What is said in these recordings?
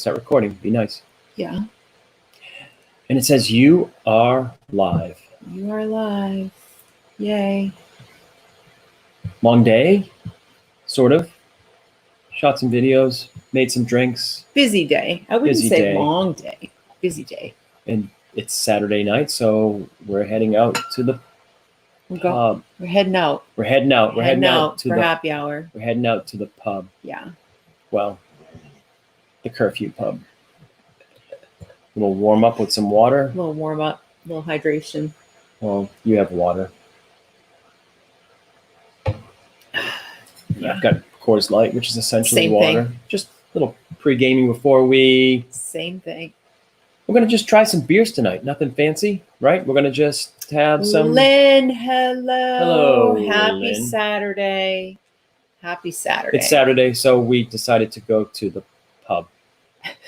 start recording. Be nice. Yeah. And it says you are live. You are live. Yay. Long day, sort of. Shot some videos, made some drinks. Busy day. I wouldn't Busy say day. long day. Busy day. And it's Saturday night, so we're heading out to the pub. We're heading out. We're heading out. We're heading out to for the happy hour. We're heading out to the pub. Yeah. Well, the Curfew pub. A little warm up with some water. A little warm up, a little hydration. Well, you have water. Yeah. I've got Coors Light, which is essentially Same water. thing. Just a little pre-gaming before we... Same thing. We're going to just try some beers tonight. Nothing fancy, right? We're going to just have some... Lynn, hello. Hello, Happy Lynn. Saturday. Happy Saturday. It's Saturday, so we decided to go to the pub.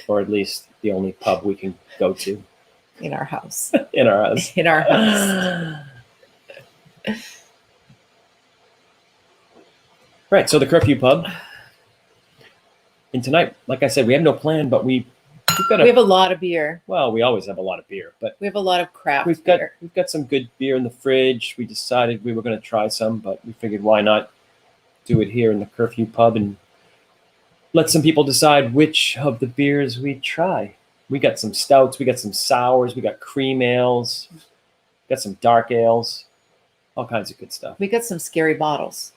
Or at least the only pub we can go to. In our house. In our house. In our house. Right, so the Curfew pub. And tonight, like I said, we have no plan, but we've got We have a lot of beer. well, we always have a lot of beer, but We have a lot of craft we've beer. got some good beer in the fridge. We decided we were going to try some, but we figured why not do it here in the Curfew pub and let some people decide which of the beers we try. We got some stouts, we got some sours, we got cream ales, got some dark ales, all kinds of good stuff. We got some scary bottles.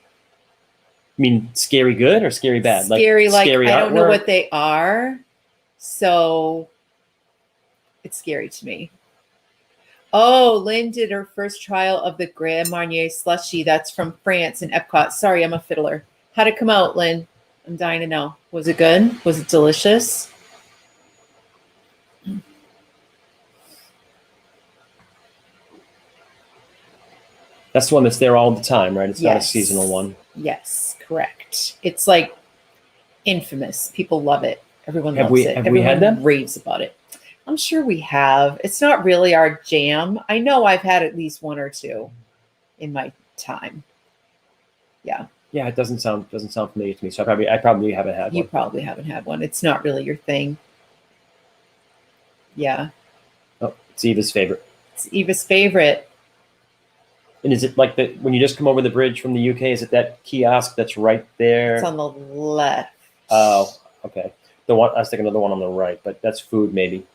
I mean, scary good or scary bad? Scary, like scary I don't know artwork? what they are, so it's scary to me. Oh, Lynn did her first trial of the Grand Marnier slushy. That's from France in Epcot. Sorry, I'm a fiddler. How'd it come out, Lynn? I'm dying to know. Was it good? Was it delicious? That's the one that's there all the time, right? It's not a Yes. seasonal one. Yes, correct. It's like infamous. People love it. Everyone Have loves we- it. have we Everyone had them? raves about it. I'm sure we have. It's not really our jam. I know I've had at least one or two in my time. Yeah, Yeah, it doesn't sound familiar to me. So I probably haven't had you one. probably haven't had one. It's not really your thing. Yeah, Oh, it's Eva's favorite. it's Eva's favorite. And is it like when you just come over the bridge from the UK? Is it that kiosk that's right there? It's on the left. Oh, okay. The one I was thinking of the one on the right, but that's food maybe.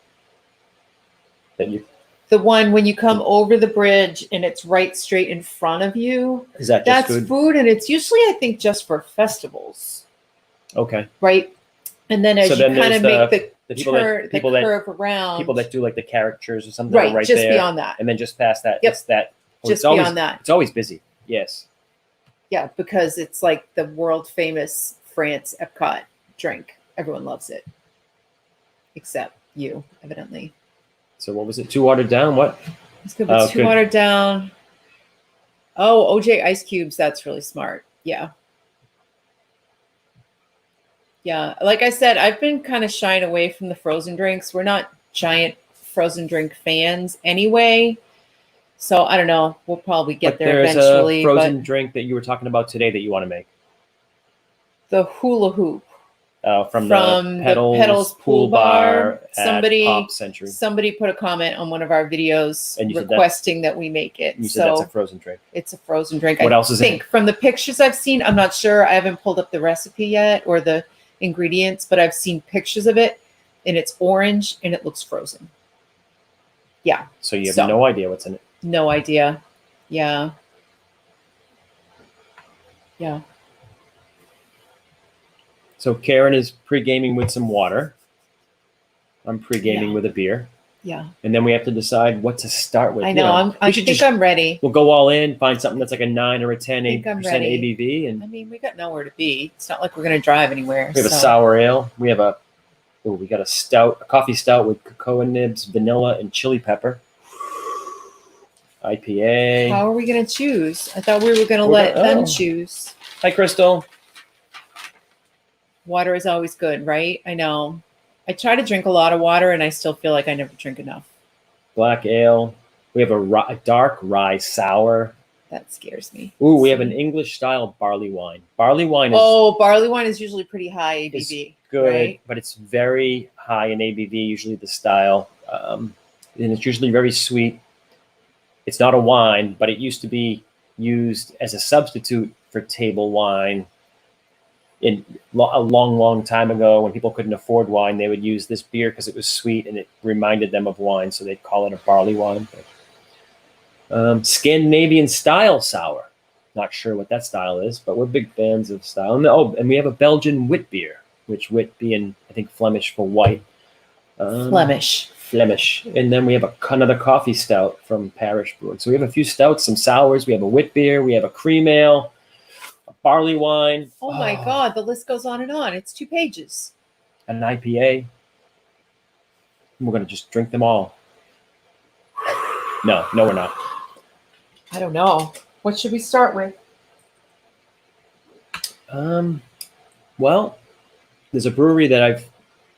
That you The one when you come over the bridge and it's right straight in front of you. is that just That's food? food, and it's usually, I think, just for festivals, Okay. right? And then as So you then kind of there's make the the people that curve around, people that do like the caricatures or something are right, right just there, beyond that, and then just past that, Yep. it's that. just it's always, beyond that. It's always busy. Yes. Yeah, because it's like the world famous France Epcot drink. Everyone loves it, except you, evidently. So what was it? Too watered down? What? It's good, but Oh, too good. watered down. Oh, OJ ice cubes. That's really smart. Yeah. Yeah. Like I said, I've been kind of shying away from the frozen drinks. We're not giant frozen drink fans anyway. So I don't know. We'll probably get But there there's eventually. a frozen But drink that you were talking about today that you want to make the hula hoop from the Pedals Pool Bar at somebody Pop Century. somebody put a comment on one of our videos And you said requesting that we make it. You said So that's a frozen drink. it's a frozen drink. What I else is in think from the pictures I've seen, I'm not sure. I haven't pulled up the recipe yet or the ingredients, but I've seen pictures of it, and it's orange and it looks frozen. Yeah, So you have So- no idea what's in it. no idea. Yeah. Yeah. So Karen is pre-gaming with some water. I'm pre-gaming Yeah. with a beer. Yeah. And then we have to decide what to start with. I You know. I we should think just- I'm ready. We'll go all in, find something that's like a 9 or a 10 I think I'm 8% ready. ABV, and I mean, we got nowhere to be. It's not like we're going to drive anywhere. we have a so- sour ale. We have we got a coffee stout with cocoa nibs, vanilla, and chili pepper. IPA. How are we going to choose? I thought we were going to We're let gonna- them oh. choose. Hi, Crystal. Water is always good, right? I know. I try to drink a lot of water, and I still feel like I never drink enough. Black ale. We have a dark rye sour. That scares me. Ooh, we have an English style barley wine. Barley wine is Oh, barley wine is usually pretty high ABV. good, right? but it's very high in ABV, usually the style. And it's usually very sweet. It's not a wine, but it used to be used as a substitute for table wine. A long, long time ago, when people couldn't afford wine, they would use this beer because it was sweet and it reminded them of wine, so they'd call it a barley wine. Scandinavian style sour. Not sure what that style is, but we're big fans of style. And we have a Belgian Witbier, which wit being, I think, Flemish for white. Flemish. And then we have another coffee stout from Parish Brewing. So we have a few stouts, some sours. We have a wit beer. We have a cream ale, a barley wine. Oh my God, the list goes on and on. It's 2 pages. An IPA. We're going to just drink them all. No, we're not. I don't know. What should we start with? Well, there's a brewery that I've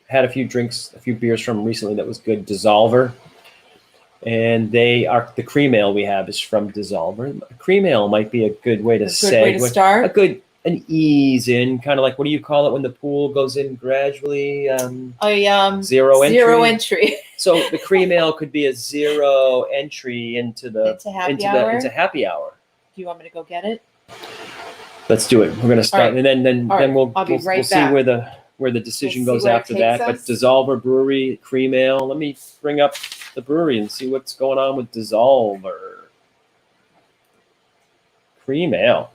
had a few beers from recently that was good, Dissolver. And the cream ale we have is from Dissolver. A cream ale might be a good way to start. An ease in, kind of like, what do you call it when the pool goes in gradually? Zero entry. Zero entry. So the cream ale could be a zero entry into happy hour. Do you want me to go get it? Let's do it. We're gonna start, right. and then we'll back. see where the decision goes where it after that. But takes us. Dissolver Brewery cream ale. Let me bring up the brewery and see what's going on with Dissolver cream ale.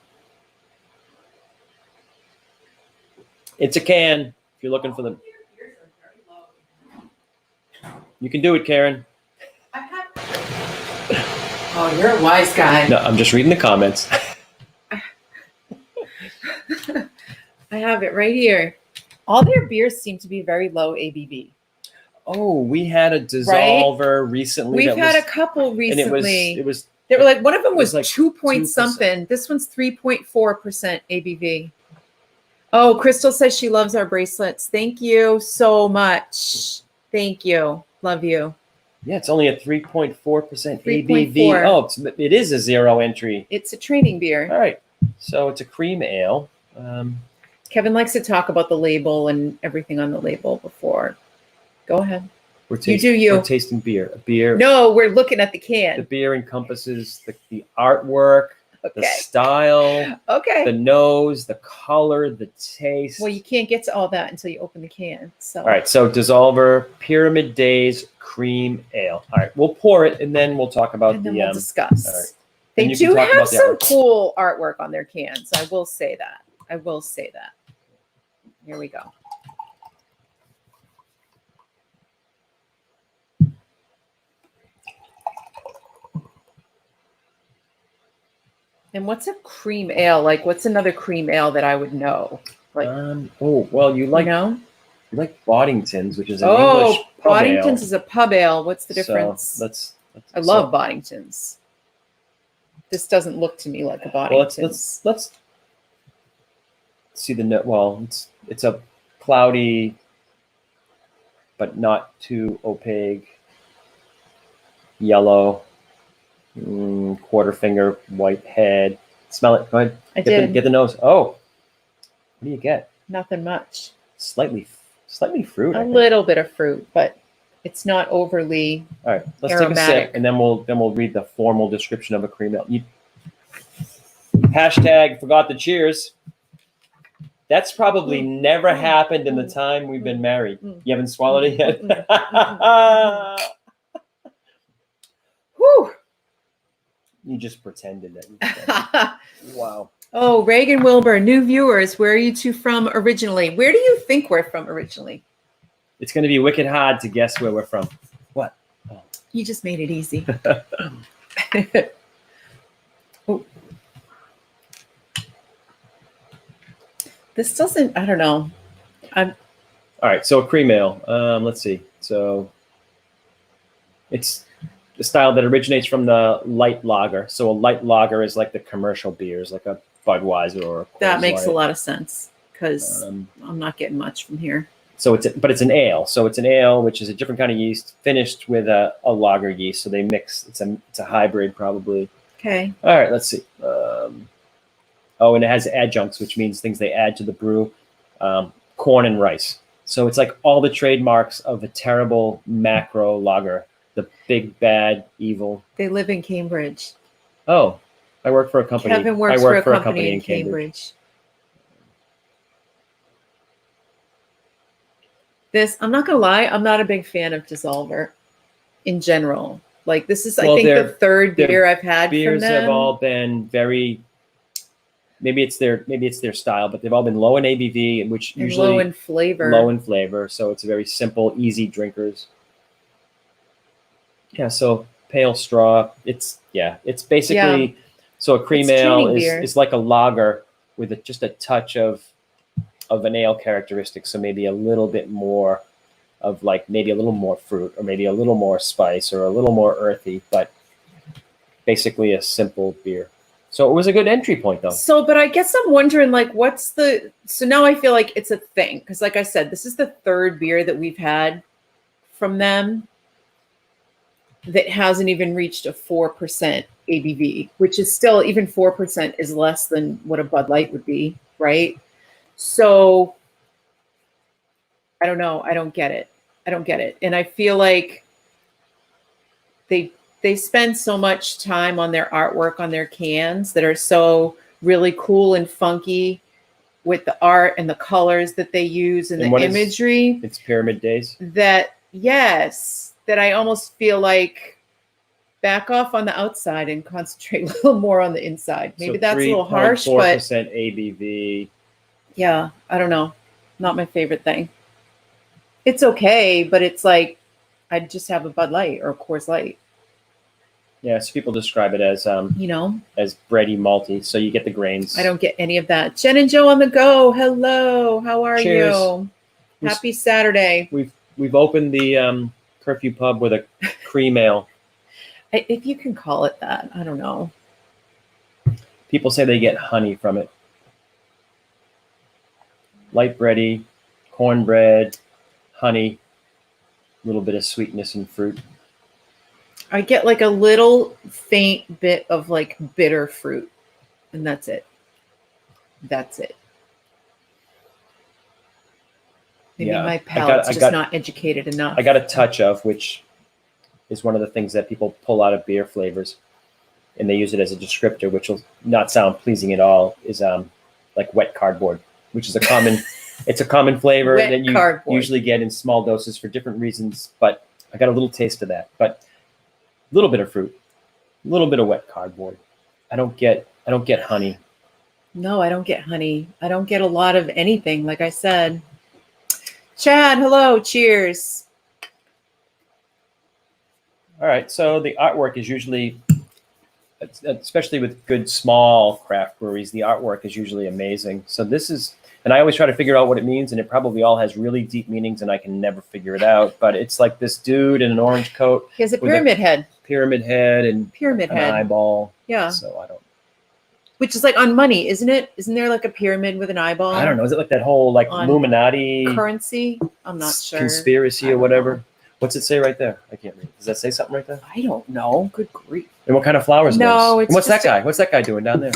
It's a can. If you're looking for them, you can do it, Karen. Oh, you're a wise guy. No, I'm just reading the comments. I have it right here. All their beers seem to be very low ABV. Oh, we had a Dissolver recently. We've had a couple recently. And it was. They were like, one of them was like 2 point 2%. something. This one's 3.4% ABV. Oh, Crystal says she loves our bracelets. Thank you so much. Thank you. Love you. Yeah, it's only a 3.4% 3.4. ABV. Oh, it is a zero entry. It's a training beer. All right. So it's a cream ale. Kevin likes to talk about the label and everything on the label before. Go ahead. We're tasting beer. A beer. No, we're looking at the can. The beer encompasses the artwork, the style, the nose, the color, the taste. Well, you can't get to all that until you open the can. So. All right. So Dissolver Pyramid Days Cream Ale. All right. We'll pour it and then we'll talk about we'll discuss. All right. They do have some cool artwork on their cans. I will say that. Here we go. And what's a cream ale? Like, what's another cream ale that I would know? Like, you like Boddington's, which is an English pub Boddington's ale. Is a pub ale. What's the difference? So I love Boddington's. This doesn't look to me like a Boddington's. Well, let's see the note. Well, it's a cloudy, but not too opaque yellow. Quarter finger, white head. Smell it. Go ahead. I did. Get the nose. Oh, what do you get? Nothing much. Slightly fruit. A little bit of fruit, but it's not overly. All right, let's aromatic. take a sip, and then we'll read the formal description of a cream ale. Hashtag forgot the cheers. That's probably never happened in the time we've been married. You haven't swallowed it yet. Whew. You just pretended that you did. Wow. Oh, Reagan Wilbur, new viewers. Where are you two from originally? Where do you think we're from originally? It's going to be wicked hard to guess where we're from. What? Oh. You just made it easy. Oh. This doesn't, I don't know. All right, so a cream ale. Let's see. So it's the style that originates from the light lager. So a light lager is like the commercial beers, like a Budweiser or a Coors That makes Light. A lot of sense because I'm not getting much from here. So it's an ale. So it's an ale, which is a different kind of yeast, finished with a lager yeast. So they mix. It's a hybrid probably. Okay. All right, let's see. And it has adjuncts, which means things they add to the brew. Corn and rice. So it's like all the trademarks of a terrible macro lager, the big, bad, evil. They live in Cambridge. Oh, I work for a company. Kevin works I work for a company in Cambridge. This, I'm not gonna lie, I'm not a big fan of Dissolver in general. Like this is, I Well, think, their- the third their beer I've had from Beers them. have all been very. Maybe it's their style, but they've all been low in ABV, which and usually low in flavor. low in flavor. So it's very simple, easy drinkers. Yeah. So pale straw. It's basically so a cream It's ale tuning beer. is like a lager with just a touch of an ale characteristic. So maybe a little bit more of like maybe a little more fruit or maybe a little more spice or a little more earthy, but basically a simple beer. So it was a good entry point though. So, but I guess I'm wondering, like, so now I feel like it's a thing. Because like I said, this is the third beer that we've had from them that hasn't even reached a 4% ABV, which is still, even 4% is less than what a Bud Light would be, right? So I don't know. I don't get it. And I feel like they spend so much time on their artwork on their cans that are so really cool and funky with the art and the colors that they use and the imagery. It's Pyramid Days. That I almost feel like back off on the outside and concentrate a little more on the inside. Maybe So that's a little harsh, but 4% ABV. yeah, I don't know. Not my favorite thing. It's okay, but it's like I'd just have a Bud Light or a Coors Light. Yeah, so people describe it as as bready malty. So you get the grains. I don't get any of that. Jen and Joe on the go. Hello, how are Cheers. you? Happy Saturday. We've opened the Curfew pub with a cream ale. If you can call it that, I don't know. People say they get honey from it. Light bready, cornbread, honey, a little bit of sweetness and fruit. I get like a little faint bit of like bitter fruit, and that's it. Maybe my palate's just not educated enough. I got a touch of, which is one of the things that people pull out of beer flavors, and they use it as a descriptor, which will not sound pleasing at all, is like wet cardboard, which is a common it's a common flavor that you usually get in small doses for different reasons, but I got a little taste of that. But a little bit of fruit, a little bit of wet cardboard. I don't get honey. No, I don't get honey. I don't get a lot of anything, like I said. Chad, hello, cheers. All right, so the artwork is usually, especially with good small craft breweries, the artwork is usually amazing. So this is, and I always try to figure out what it means, and it probably all has really deep meanings, and I can never figure it out. But it's like this dude in an orange coat. He has a pyramid head. Pyramid head and pyramid an head. eyeball. Yeah. So I don't. Which is like on money, isn't it? Isn't there like a pyramid with an eyeball? I don't know. Is it like that whole like Illuminati currency? I'm not sure. Conspiracy or whatever. What's it say right there? I can't read. Does that say something right there? I don't know. Good grief. And what kind of flowers are those? No, it's and what's that guy? What's that guy doing down there?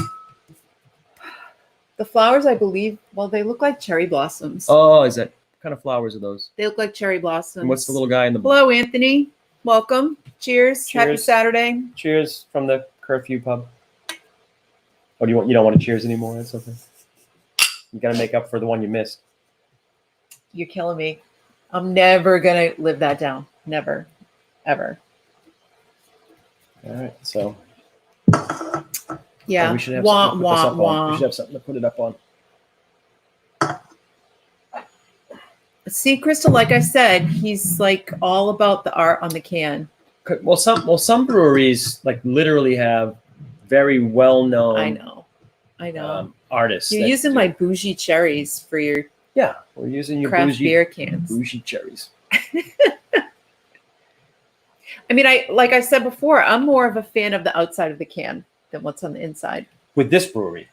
The flowers, I believe, well, they look like cherry blossoms. Oh, is that what kind of flowers are those? They look like cherry blossoms. And what's the little guy in the? Hello, Anthony. Welcome. Cheers. Happy Saturday. Cheers from the Curfew pub. Oh, you don't want to cheers anymore? That's okay. You got to make up for the one you missed. You're killing me. I'm never gonna live that down. Never, ever. All right, so. Yeah. We should have something to put this up on. We should have something to put it up on. See, Crystal, like I said, he's like all about the art on the can. Well, some breweries like literally have very well-known. I know. Artists. You're using my bougie cherries for your. Yeah, we're using your craft beer cans. Bougie cherries. I mean, like I said before, I'm more of a fan of the outside of the can than what's on the inside. With this brewery.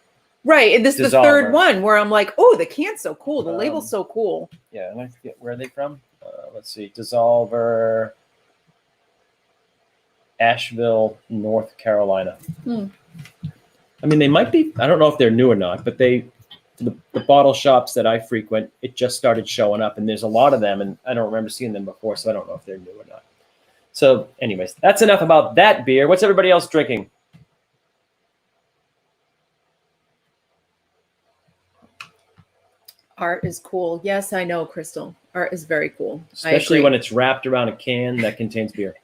Right. And this is the third one where I'm like, oh, the can's so cool. The label's so cool. Yeah, and I forget where are they from. Let's see. Dissolver, Asheville, North Carolina. I mean, they might be, I don't know if they're new or not, but they the bottle shops that I frequent, it just started showing up, and there's a lot of them, and I don't remember seeing them before, so I don't know if they're new or not. So, anyways, that's enough about that beer. What's everybody else drinking? Art is cool. Yes, I know, Crystal. Art is very cool. Especially when it's wrapped around a can that contains beer.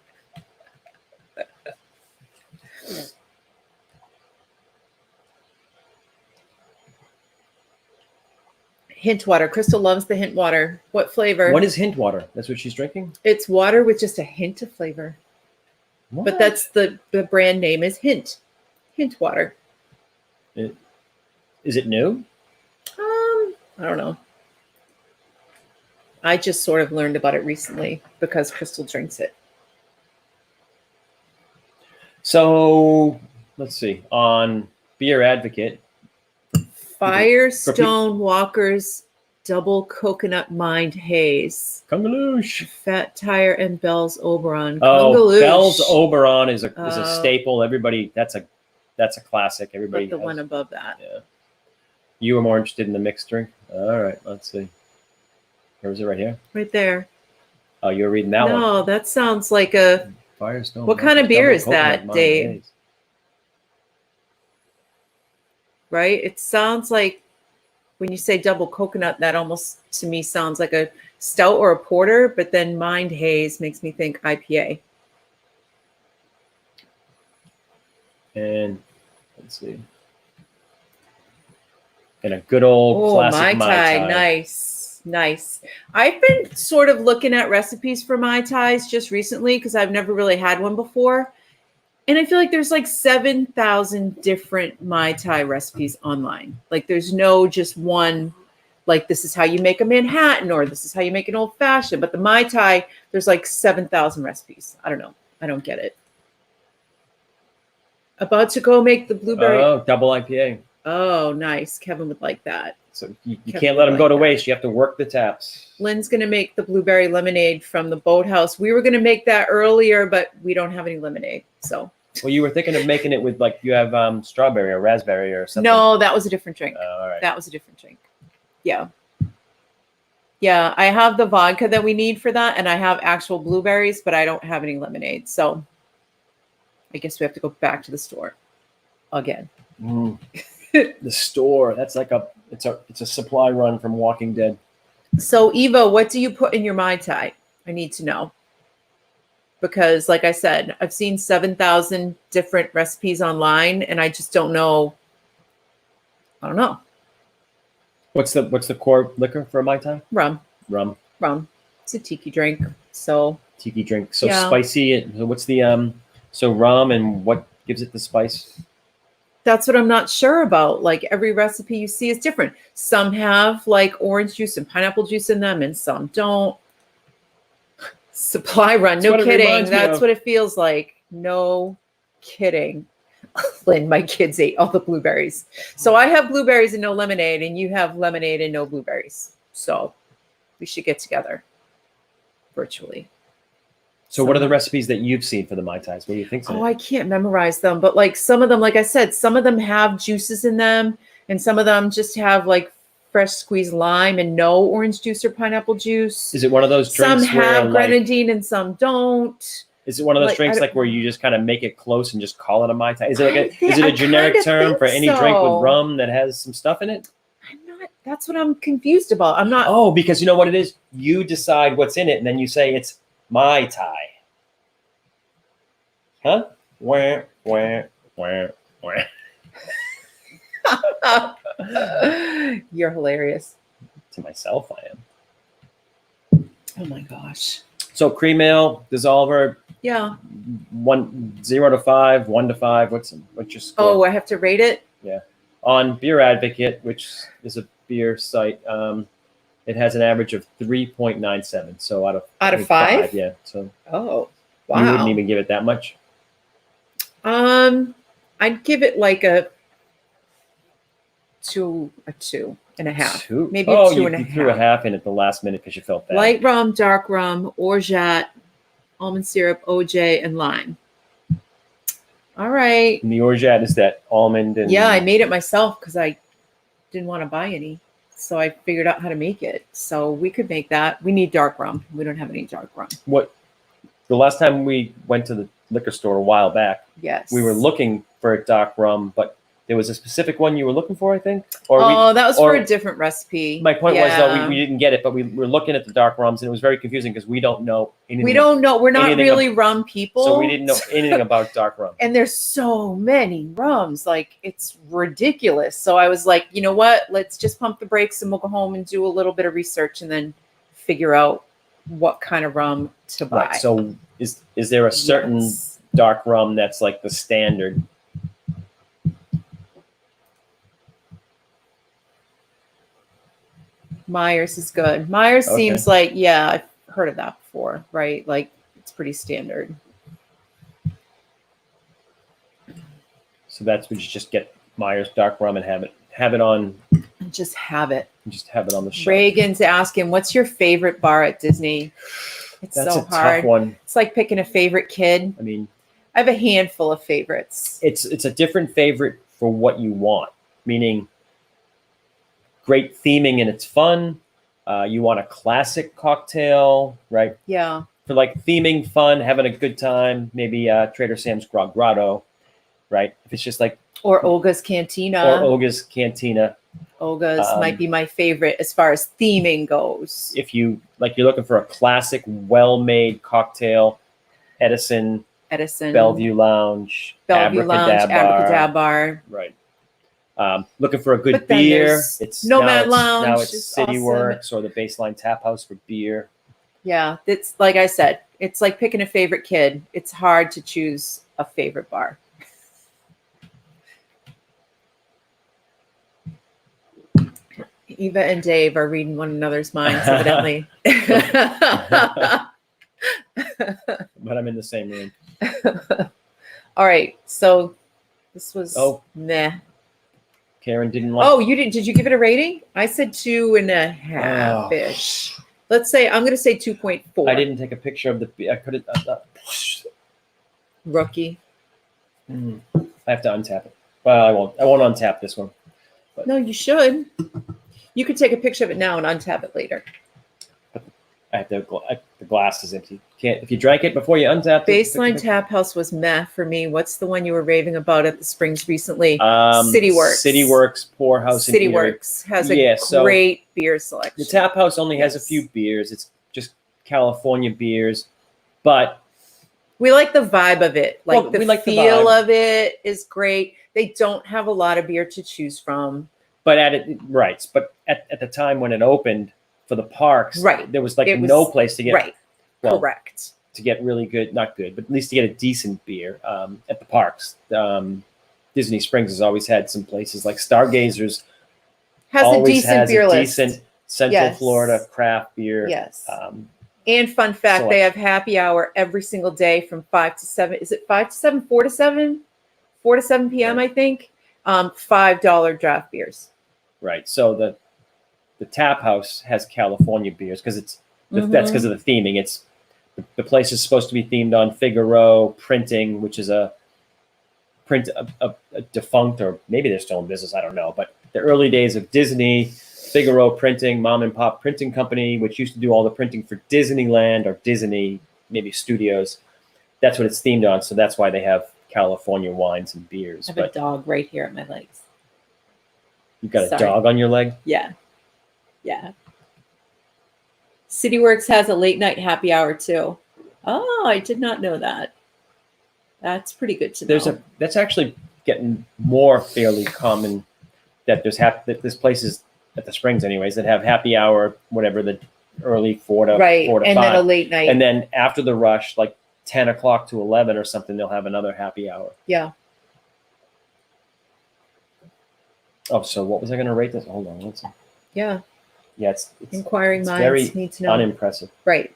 Hint water. Crystal loves the hint water. What flavor? What is hint water? That's what she's drinking? It's water with just a hint of flavor. What? But that's the brand name is Hint. Hint water. Is it new? I don't know. I just sort of learned about it recently because Crystal drinks it. So let's see. On Beer Advocate, Firestone Walker's Double Coconut Mind Haze. Kungaloosh. Fat Tire and Bell's Oberon. Oh, Kungaloosh. Bell's Oberon is a staple. Everybody, that's a classic. Everybody. But the one above that. Yeah. You were more interested in the mixed drink. All right, let's see. Where is it? Right here. Right there. Oh, you were reading that one. No, that sounds like a. Firestone. What kind of beer Double is that, Coconut Dave? Mind Haze. Right? It sounds like when you say double coconut, that almost to me sounds like a stout or a porter, but then Mind Haze makes me think IPA. And let's see. And a good old classic Mai Tai. Nice. I've been sort of looking at recipes for Mai Tais just recently because I've never really had one before. And I feel like there's like 7,000 different Mai Tai recipes online. Like there's no just one, like this is how you make a Manhattan or this is how you make an old fashioned. But the Mai Tai, there's like 7,000 recipes. I don't know. I don't get it. About to go make the blueberry. Oh, double IPA. Oh, nice. Kevin would like that. So you can't let them go to waste. You have to work the taps. Lynn's going to make the blueberry lemonade from the boathouse. We were going to make that earlier, but we don't have any lemonade. So. Well, you were thinking of making it with like you have strawberry or raspberry or something. No, that was a different drink. All right. That was a different drink. Yeah. Yeah, I have the vodka that we need for that, and I have actual blueberries, but I don't have any lemonade. So I guess we have to go back to the store again. Mm. The store. That's like it's a supply run from Walking Dead. So Eva, what do you put in your Mai Tai? I need to know. Because like I said, I've seen 7,000 different recipes online and I just don't know. I don't know. What's the core liquor for a Mai Tai? Rum. It's a tiki drink. So tiki drink. So yeah. Spicy. What's the so rum and what gives it the spice? That's what I'm not sure about. Like every recipe you see is different. Some have like orange juice and pineapple juice in them and some don't. Supply run. No kidding. That's what it feels like. No kidding. Lynn, my kids ate all the blueberries. So I have blueberries and no lemonade, and you have lemonade and no blueberries. So we should get together virtually. So what are the recipes that you've seen for the Mai Tais? What do you think? Oh, I can't memorize them. But like some of them, like I said, some of them have juices in them, and some of them just have like fresh squeezed lime and no orange juice or pineapple juice. Is it one of those drinks some have grenadine and some don't? Is it one of those drinks like where you just kind of make it close and just call it a Mai Tai? Is it like is it a generic term for any drink with rum that has some stuff in it? I'm not. That's what I'm confused about. I'm not. Oh, because you know what it is? You decide what's in it and then you say it's Mai Tai. Huh? Wah, wah, wah, wah. You're hilarious. To myself, I am. Oh my gosh. So cream ale, dissolver. Yeah. 0 to 5, 1 to 5. What's your score? Oh, I have to rate it? Yeah. On Beer Advocate, which is a beer site, it has an average of 3.97. So out of 5? Yeah. So wow. You wouldn't even give it that much? I'd give it like a 2.5. 2? Maybe a 2.5. You threw a half in at the last minute because you felt bad. Light rum, dark rum, orgeat, almond syrup, OJ, and lime. All right. And the orgeat is that almond and yeah, I made it myself because I didn't want to buy any. So I figured out how to make it. So we could make that. We need dark rum. We don't have any dark rum. What the last time we went to the liquor store a while back, Yes. we were looking for a dark rum, but there was a specific one you were looking for, I think. That was for a different recipe. My point was, though, we didn't get it, but we were looking at the dark rums, and it was very confusing because we don't know anything. We don't know. We're not really rum people. So we didn't know anything about dark rum. And there's so many rums. Like, it's ridiculous. So I was like, you know what? Let's just pump the brakes and we'll go home and do a little bit of research and then figure out what kind of rum to buy. Right. So is there a certain dark rum that's like the standard? Myers is good. Myers seems like, I've heard of that before, right? Like, it's pretty standard. So that's what you just get Myers dark rum and have it on. Just have it. Just have it on the shelf. Reagan's asking, what's your favorite bar at Disney? It's that's so a hard. tough one. It's like picking a favorite kid. I mean, I have a handful of favorites. It's a different favorite for what you want, meaning great theming and it's fun. You want a classic cocktail, right? Yeah. For like theming, fun, having a good time, maybe Trader Sam's Grog Grotto, right? If it's just like or Olga's Cantina. Olga's might be my favorite as far as theming goes. If you're looking for a classic, well-made cocktail, Edison, Bellevue Lounge, Abracadabra. Right. Looking for a good beer. It's Nomad Lounge. Now it's City Works or the Baseline Tap House for beer. Yeah, it's like I said, it's like picking a favorite kid. It's hard to choose a favorite bar. Eva and Dave are reading one another's minds, evidently. But I'm in the same room. All right, so this was meh. Karen didn't like. Oh, you didn't? Did you give it a rating? I said 2.5 ish. Let's say I'm going to say 2.4. I didn't take a picture of the. I could have. Rookie. I have to untap it. Well, I won't. I won't untap this one. But. No, you should. You could take a picture of it now and untap it later. I have to. The glass is empty. Can't. If you drank it before you untap it. Baseline Tap House was meh for me. What's the one you were raving about at the Springs recently? City Works. City Works Poorhouse. City Works has a great beer selection. The Tap House only has a few beers. It's just California beers, but we like the vibe of it. Like the feel of it is great. They don't have a lot of beer to choose from. But at the time when it opened for the parks, there was no place to get correct. To get really good, not good, but at least to get a decent beer at the parks. Disney Springs has always had some places like Stargazers has a decent Central Florida craft beer. Yes. And fun fact, they have happy hour every single day from 5 to 7. Is it 5 to 7? 4 to 7? 4 to 7 p.m. I think. $5 draft beers. Right. So the Tap House has California beers because that's because of the theming. It's the place is supposed to be themed on Figaro Printing, which is a defunct, or maybe they're still in business. I don't know. But the early days of Disney, Figaro Printing, mom and pop printing company, which used to do all the printing for Disneyland or Disney, maybe studios. That's what it's themed on. So that's why they have California wines and beers. I have a dog right here at my legs. You've got a dog on your leg? Yeah. Yeah. CityWorks has a late night happy hour too. Oh, I did not know that. That's pretty good to know. That's actually getting more fairly common that there's places at the Springs anyways that have happy hour, whatever, the early 4 to 4 to 5. And then a late night. And then after the rush, like 10 o'clock to 11 or something, they'll have another happy hour. Yeah. Oh, so what was I going to rate this? Hold on. Let's see. Yeah. Yeah, it's inquiring minds need to know. Unimpressive. Right.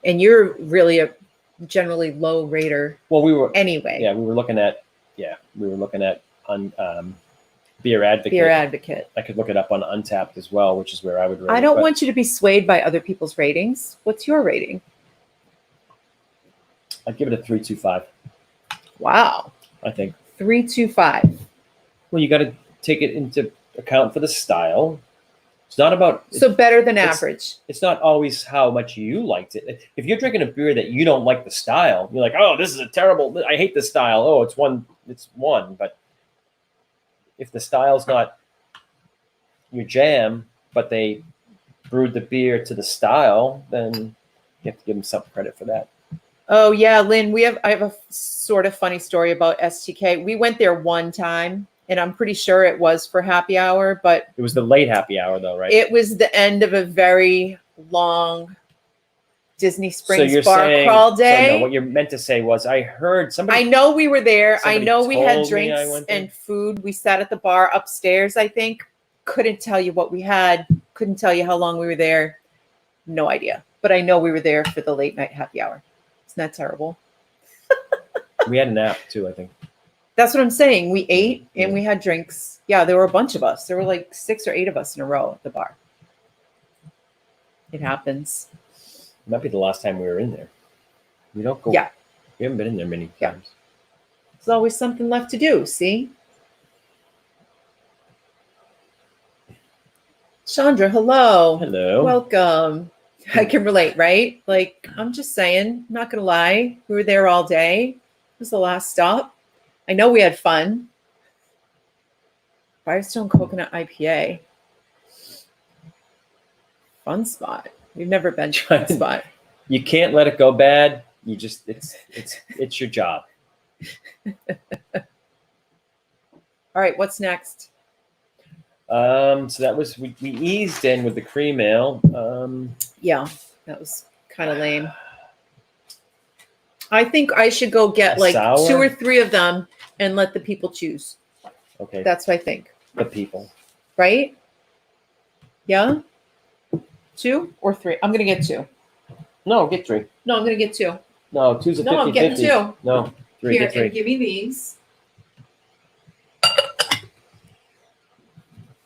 And you're really a generally low rater. Well, we were anyway. Yeah, we were looking at Beer Advocate. Beer Advocate. I could look it up on Untapped as well, which is where I would rate. I don't want you to be swayed by other people's ratings. What's your rating? I'd give it a 3.25. Wow. I think 3.25. Well, you got to take it into account for the style. It's not about So better than average. it's not always how much you liked it. If you're drinking a beer that you don't like the style, you're like, oh, this is a terrible. I hate the style. Oh, it's one. But if the style's not your jam, but they brewed the beer to the style, then you have to give them some credit for that. Oh yeah, Lynn, I have a sort of funny story about STK. We went there one time, and I'm pretty sure it was for happy hour, but It was the late happy hour, though, right? it was the end of a very long Disney Springs you're bar saying, crawl day. So no, what you're meant to say was, I heard somebody. I know we were there. I somebody know we had told me I drinks went there. and food. We sat at the bar upstairs, I think. Couldn't tell you what we had. Couldn't tell you how long we were there. No idea. But I know we were there for the late night happy hour. Isn't that terrible? We had a nap too, I think. That's what I'm saying. We ate and we had drinks. Yeah, there were a bunch of us. There were like 6 or 8 of us in a row at the bar. It happens. It might be the last time we were in there. We don't go. Yeah. We haven't been in there many Yeah. times. There's always something left to do. See? Chandra, hello. Hello. Welcome. I can relate, right? Like, I'm just saying, I'm not going to lie. We were there all day. It was the last stop. I know we had fun. Firestone Coconut IPA. Fun spot. We've never been to Fun Spot. You can't let it go bad. You just it's your job. All right, what's next? So that was we eased in with the cream ale. Yeah, that was kind of lame. I think I should go get like sour? 2 or 3 of them and let the people choose. Okay. That's what I think. The people. Right? Yeah? 2 or 3? I'm going to get 2. No, get 3. No, I'm going to get 2. No, 2's a 50-50. No, I'm getting 2. No, 3. Here, Get 3. and give me these.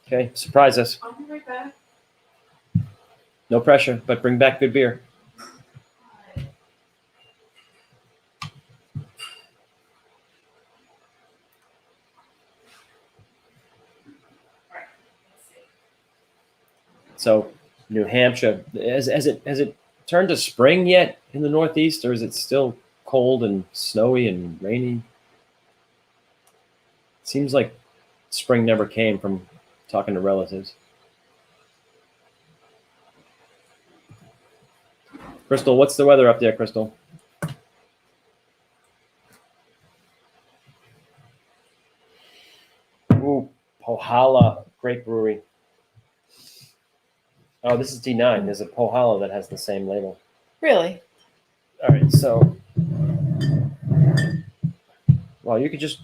Okay, surprise us. I'll be right back. No pressure, but bring back good beer. So, New Hampshire, has it turned to spring yet in the Northeast, or is it still cold and snowy and rainy? Seems like spring never came from talking to relatives. Crystal, what's the weather up there, Crystal? Ooh, Pohala Great Brewery. Oh, this is D9. There's a Pohala that has the same label. Really? All right, so well, you could just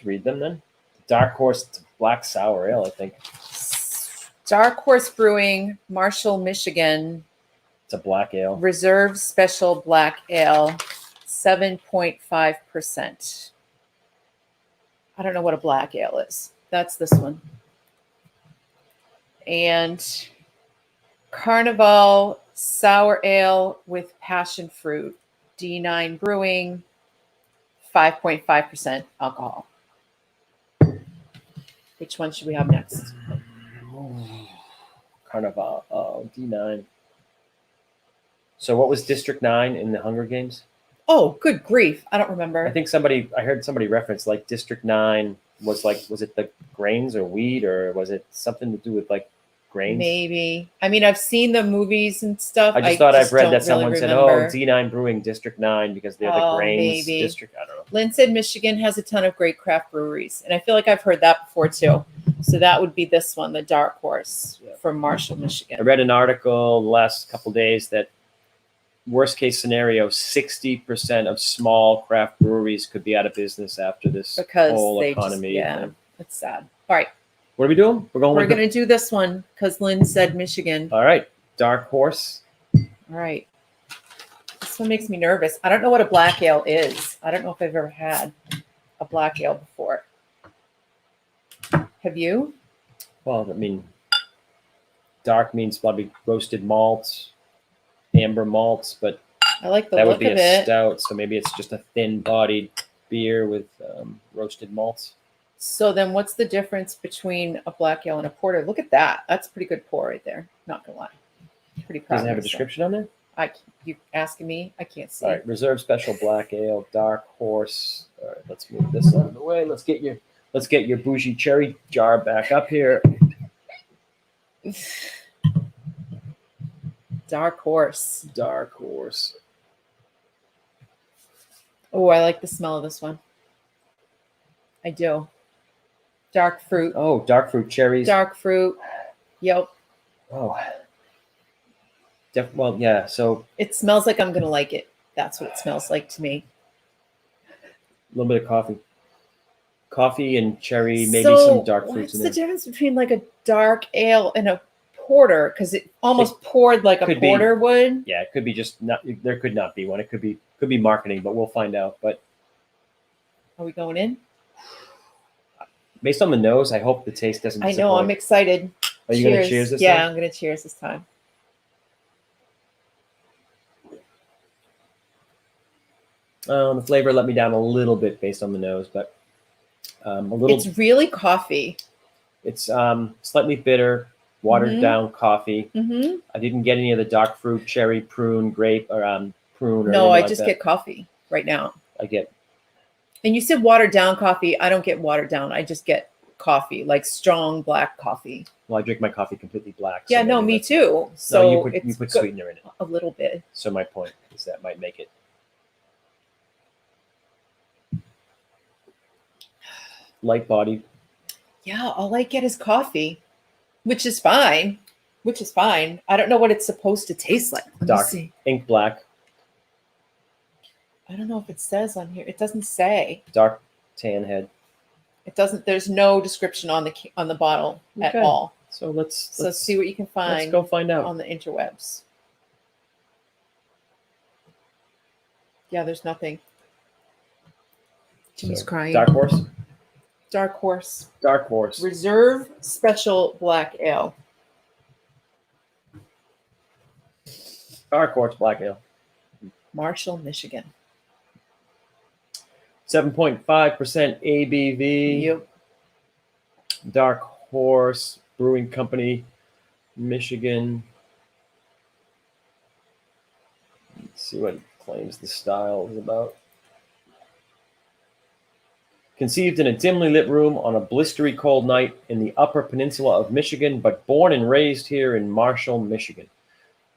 read them then. Dark Horse Black Sour Ale, I think. Dark Horse Brewing, Marshall, Michigan. It's a black ale. Reserve Special Black Ale, 7.5%. I don't know what a black ale is. That's this one. And Carnival Sour Ale with Passion Fruit, D9 Brewing, 5.5% alcohol. Which one should we have next? Carnival. Oh, D9. So what was District 9 in the Hunger Games? Oh, good grief. I don't remember. I think I heard somebody reference like District 9 was it the grains or wheat, or was it something to do with like grains? Maybe. I mean, I've seen the movies and stuff. I just thought I've read don't that someone really said, remember. oh, D9 Brewing District 9 because they're the grains maybe. district. I don't know. Lynn said Michigan has a ton of great craft breweries. And I feel like I've heard that before too. So that would be this one, the Dark Horse from Marshall, I Michigan. read an article the last couple days that worst case scenario, 60% of small craft breweries could be out of business after this Because whole they economy. just, it's sad. All right. What are we doing? We're We're going to do this one because Lynn said Michigan. All right. Dark Horse. All right. This one makes me nervous. I don't know what a black ale is. I don't know if I've ever had a black ale before. Have you? Well, I mean, dark means probably roasted malts, amber malts, but I like the that would look be of a it. stout. So maybe it's just a thin-bodied beer with roasted malts. So then what's the difference between a black ale and a porter? Look at that. That's a pretty good pour right there. Not gonna lie. Pretty proud Does it have a of myself. description on there? You asking me? I can't see. All right, reserve special black ale, dark horse. All right, let's move this out of the way. Let's get your bougie cherry jar back up here. Dark horse. Dark horse. Oh, I like the smell of this one. I do. Dark fruit. Oh, dark fruit cherries. Dark fruit. Yep. Oh. Well, yeah. So It smells like I'm gonna like it. That's what it smells like to me. a little bit of coffee. Coffee and cherry, maybe So, some dark fruits what's in the there. difference between like a dark ale and a porter? Because it almost poured like a could be. porter would. Yeah, it could be just not. There could not be one. It could be marketing, but we'll find out. But Are we going in? based on the nose, I hope the taste doesn't. I know. I'm disappoint. excited. Are you going to cheers this Yeah, time? I'm gonna cheers this time. The flavor let me down a little bit based on the nose, but a little. It's really coffee. It's slightly bitter, watered Mhm. down coffee. Mm-hmm. I didn't get any of the dark fruit, cherry, prune, grape, or prune. Or No, anything I like just that. get coffee right now. I get. And you said watered down coffee. I don't get watered down. I just get coffee, like strong black coffee. Well, I drink my coffee completely black. Yeah, so no, maybe me that's- too. So No, you put it's good. sweetener in it. A little bit. So my point is that might make it light bodied. Yeah, all I get is coffee, which is fine. Which is fine. I don't know what it's supposed to taste like. Let me Dark. see. Ink black, I don't know if it says on here. It doesn't say. dark tan head. It doesn't. There's no description on the bottle at Okay. all. So let's So see what you can let's find go find out. on the interwebs. Yeah, there's nothing. Jimmy's So, crying. Dark horse. Dark horse. Dark horse. Reserve special black ale. Dark horse black ale. Marshall, Michigan. 7.5% ABV. Yep. Dark Horse Brewing Company, Michigan. Let's see what it claims the style is about. Conceived in a dimly lit room on a blistery cold night in the Upper Peninsula of Michigan, but born and raised here in Marshall, Michigan.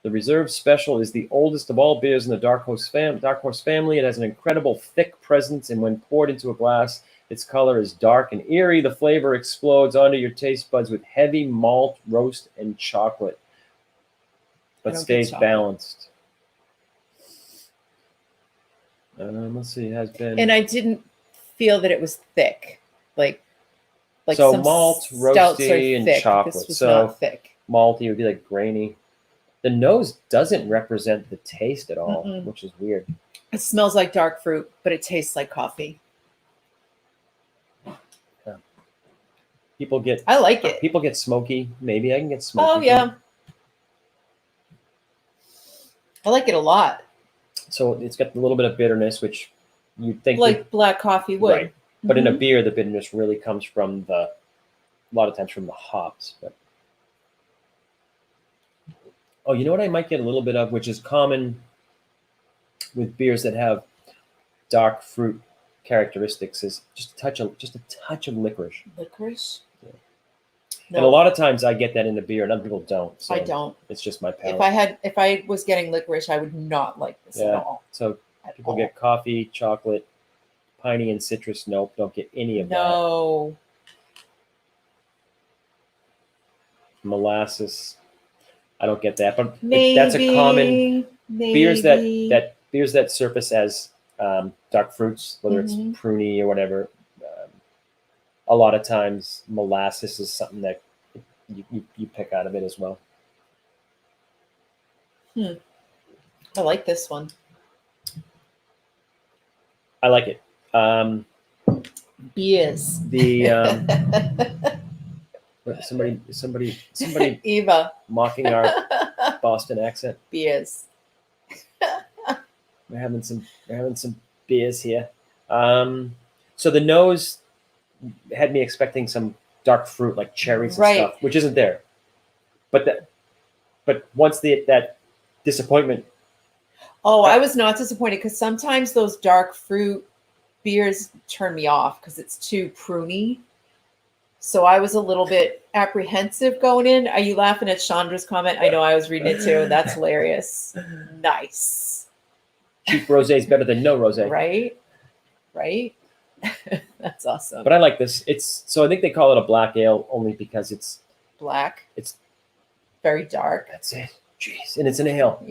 The Reserve Special is the oldest of all beers in the Dark Horse family. It has an incredible thick presence, and when poured into a glass, its color is dark and eerie. The flavor explodes onto your taste buds with heavy malt, roast, and chocolate, I but don't stays get chocolate. balanced. Let's see, it has been. And I didn't feel that it was thick. Like So some malt, stouts are roasty, and thick. chocolate. This was So not thick. malty would be like grainy. The nose doesn't represent the taste at all, Mm-mm. which is weird. It smells like dark fruit, but it tastes like coffee. People get I like it. people get smoky. Maybe I can get smoky. Oh yeah. I like it a lot. So it's got a little bit of bitterness, which you'd think Like black coffee would. right. But in a Mhm. beer, the bitterness really comes from a lot of times from the hops. But oh, you know what I might get a little bit of, which is common with beers that have dark fruit characteristics, is just a touch of licorice. Licorice? Yeah. No, And a lot of times I get that in the beer, and other people don't. So I don't. It's just my palate. If I was getting licorice, I would not like this at Yeah. all. So At people all. get coffee, chocolate, piney, and citrus. Nope, don't get any of that. No. Molasses. I don't get that, but Maybe that's a common beers maybe. that surface as dark fruits, whether Mhm. it's pruny or whatever. A lot of times, molasses is something that you pick out of it as well. I like this one. I like it. Beers. The somebody Eva. mocking our Boston accent. Beers. We're having some beers here. So the nose had me expecting some dark fruit like cherries and Right. stuff, which isn't there. But once that disappointment. Oh, I was not disappointed because sometimes those dark fruit beers turn me off because it's too pruny. So I was a little bit apprehensive going in. Are you laughing at Chandra's comment? I know I was reading it too. That's hilarious. Nice. Cheap rosé is better than no rosé. Right? Right? That's awesome. But I like this. So I think they call it a black ale only because it's Black. It's very dark. That's it. Jeez. And it's an ale.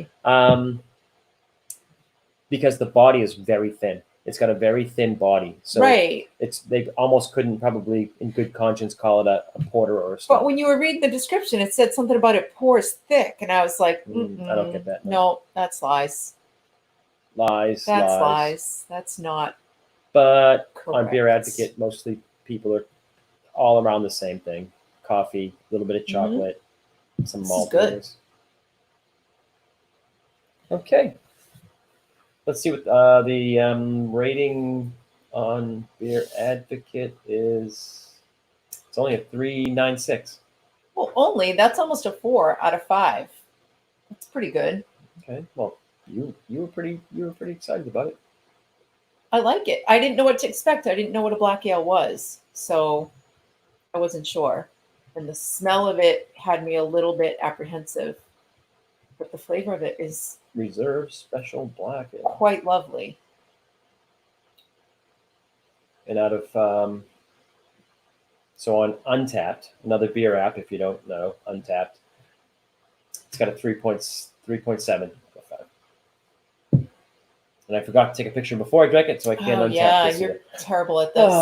Because the body is very thin. It's got a very thin body. So right. They almost couldn't probably in good conscience call it a porter or a stout. But when you were reading the description, it said something about it pours thick. And I was like, I don't get that. No, that's lies. Lies. That's lies. That's not. But correct. On Beer Advocate, mostly people are all around the same thing. Coffee, a little bit of chocolate, some malt. Good. Okay. Let's see what the rating on Beer Advocate is. It's only a 3.96. Well, only that's almost a 4 out of 5. That's pretty good. Okay. Well, you were pretty excited about it. I like it. I didn't know what to expect. I didn't know what a black ale was, so I wasn't sure. And the smell of it had me a little bit apprehensive, but the flavor of it is Reserve Special Black Ale. Quite lovely. And out of so on Untapped, another beer app, if you don't know, Untapped, it's got a 3.7. And I forgot to take a picture before I drank it, so I can't untap yeah, this. You're terrible at this.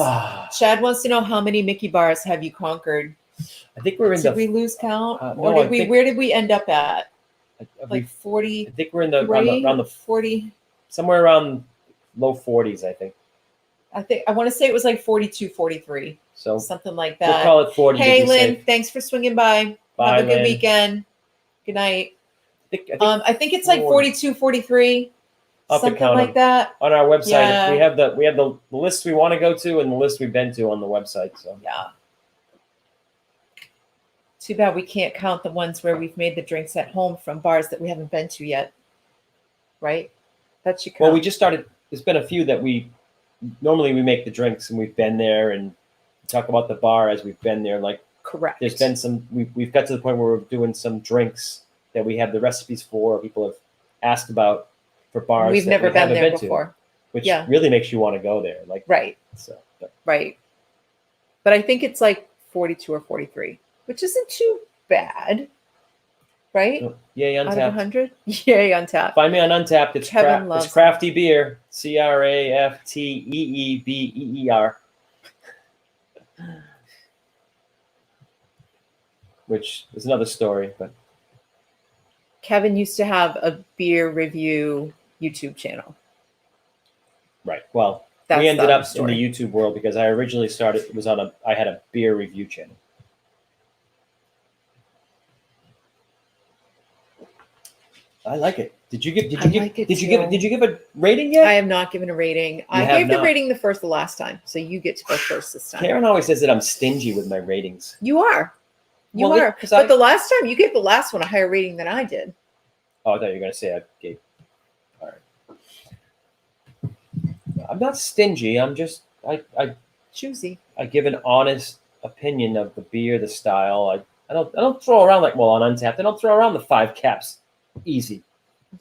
Chad wants to know how many Mickey bars have you conquered? I think we're in Did we lose count? No, or where did we end up at? Like 40? I think we're in around the 40. Somewhere around low 40s, I think. I want to say it was like 42, 43. So something like that. We'll call it 40. Hey, Lynn, thanks for swinging by. Bye, Have a good Lynn. Weekend. Good night. I think it's like 42, 43. Something like that. On our website, we have the list we want to go to and the list we've been to on the website. So yeah. Too bad we can't count the ones where we've made the drinks at home from bars that we haven't been to yet. Right? That should count. Well, we just started. There's been a few that we make the drinks and we've been there and talk about the bar as we've been there. Like correct. There's been some. We've got to the point where we're doing some drinks that we have the recipes for. People have asked about for bars we've never been there before, which really makes you want to go there. Like right. So right. But I think it's like 42 or 43. Which isn't too bad, right? Yay, Untapped. Out of 100? Yay, Untapped. Find me on Untapped. It's crafty beer. CRAFTEEBEER. Which is another story, but Kevin used to have a beer review YouTube channel. Right. Well, we ended up in the YouTube world because I originally started. I had a beer review channel. I like it. Did you give a rating yet? I have not given a rating. I gave the rating the last time, so you get to go first this time. Karen always says that I'm stingy with my ratings. You are. You are. But the last time you gave the last one a higher rating than I did. Oh, I thought you were going to say I gave. All right. I'm not stingy. I'm just I choosy. I give an honest opinion of the beer, the style. I don't throw around on Untapped. I don't throw around the 5 caps. Easy.